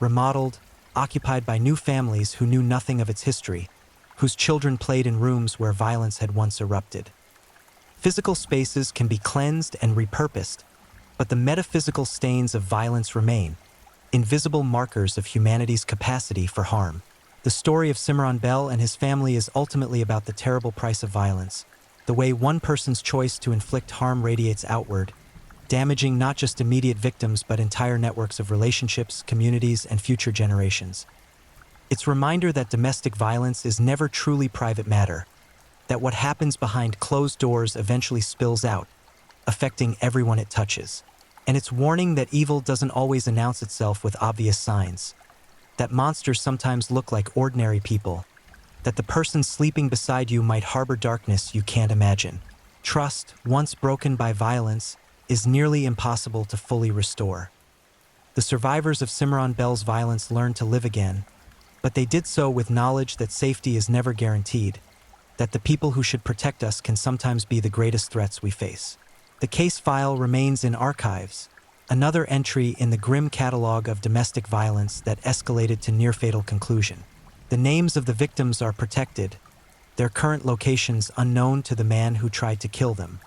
remodeled, occupied by new families who knew nothing of its history, whose children played in rooms where violence had once erupted. Physical spaces can be cleansed and repurposed, but the metaphysical stains of violence remain, invisible markers of humanity's capacity for harm. The story of Simran Bell and his family is ultimately about the terrible price of violence, the way one person's choice to inflict harm radiates outward, damaging not just immediate victims but entire networks of relationships, communities, and future generations. It's a reminder that domestic violence is never truly private matter, that what happens behind closed doors eventually spills out, affecting everyone it touches. And it's warning that evil doesn't always announce itself with obvious signs, that monsters sometimes look like ordinary people, that the person sleeping beside you might harbor darkness you can't imagine. Trust, once broken by violence, is nearly impossible to fully restore. The survivors of Simran Bell's violence learned to live again, but they did so with knowledge that safety is never guaranteed, that the people who should protect us can sometimes be the greatest threats we face. The case file remains in archives, another entry in the grim catalog of domestic violence that escalated to near-fatal conclusion. The names of the victims are protected, their current locations unknown to the man who tried to kill them.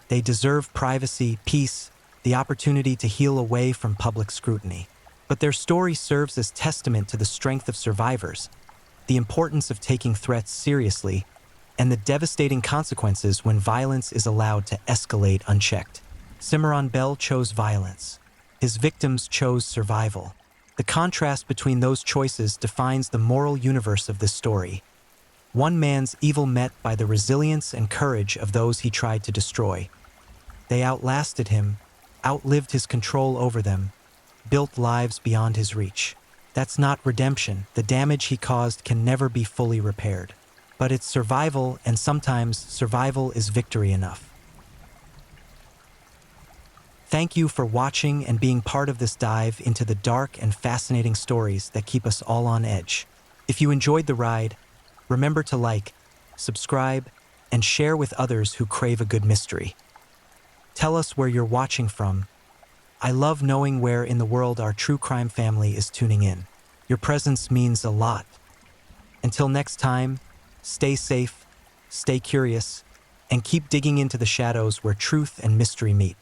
They deserve privacy, peace, the opportunity to heal away from public scrutiny. But their story serves as testament to the strength of survivors, the importance of taking threats seriously, and the devastating consequences when violence is allowed to escalate unchecked. Cimarron Bell chose violence. His victims chose survival. The contrast between those choices defines the moral universe of this story. One man's evil met by the resilience and courage of those he tried to destroy. They outlasted him, outlived his control over them, built lives beyond his reach. That's not redemption. The damage he caused can never be fully repaired. But it's survival, and sometimes survival is victory enough. Thank you for watching and being part of this dive into the dark and fascinating stories that keep us all on edge. If you enjoyed the ride, remember to like, subscribe, and share with others who crave a good mystery. Tell us where you're watching from. I love knowing where in the world our true crime family is tuning in. Your presence means a lot. Until next time, stay safe, stay curious, and keep digging into the shadows where truth and mystery meet.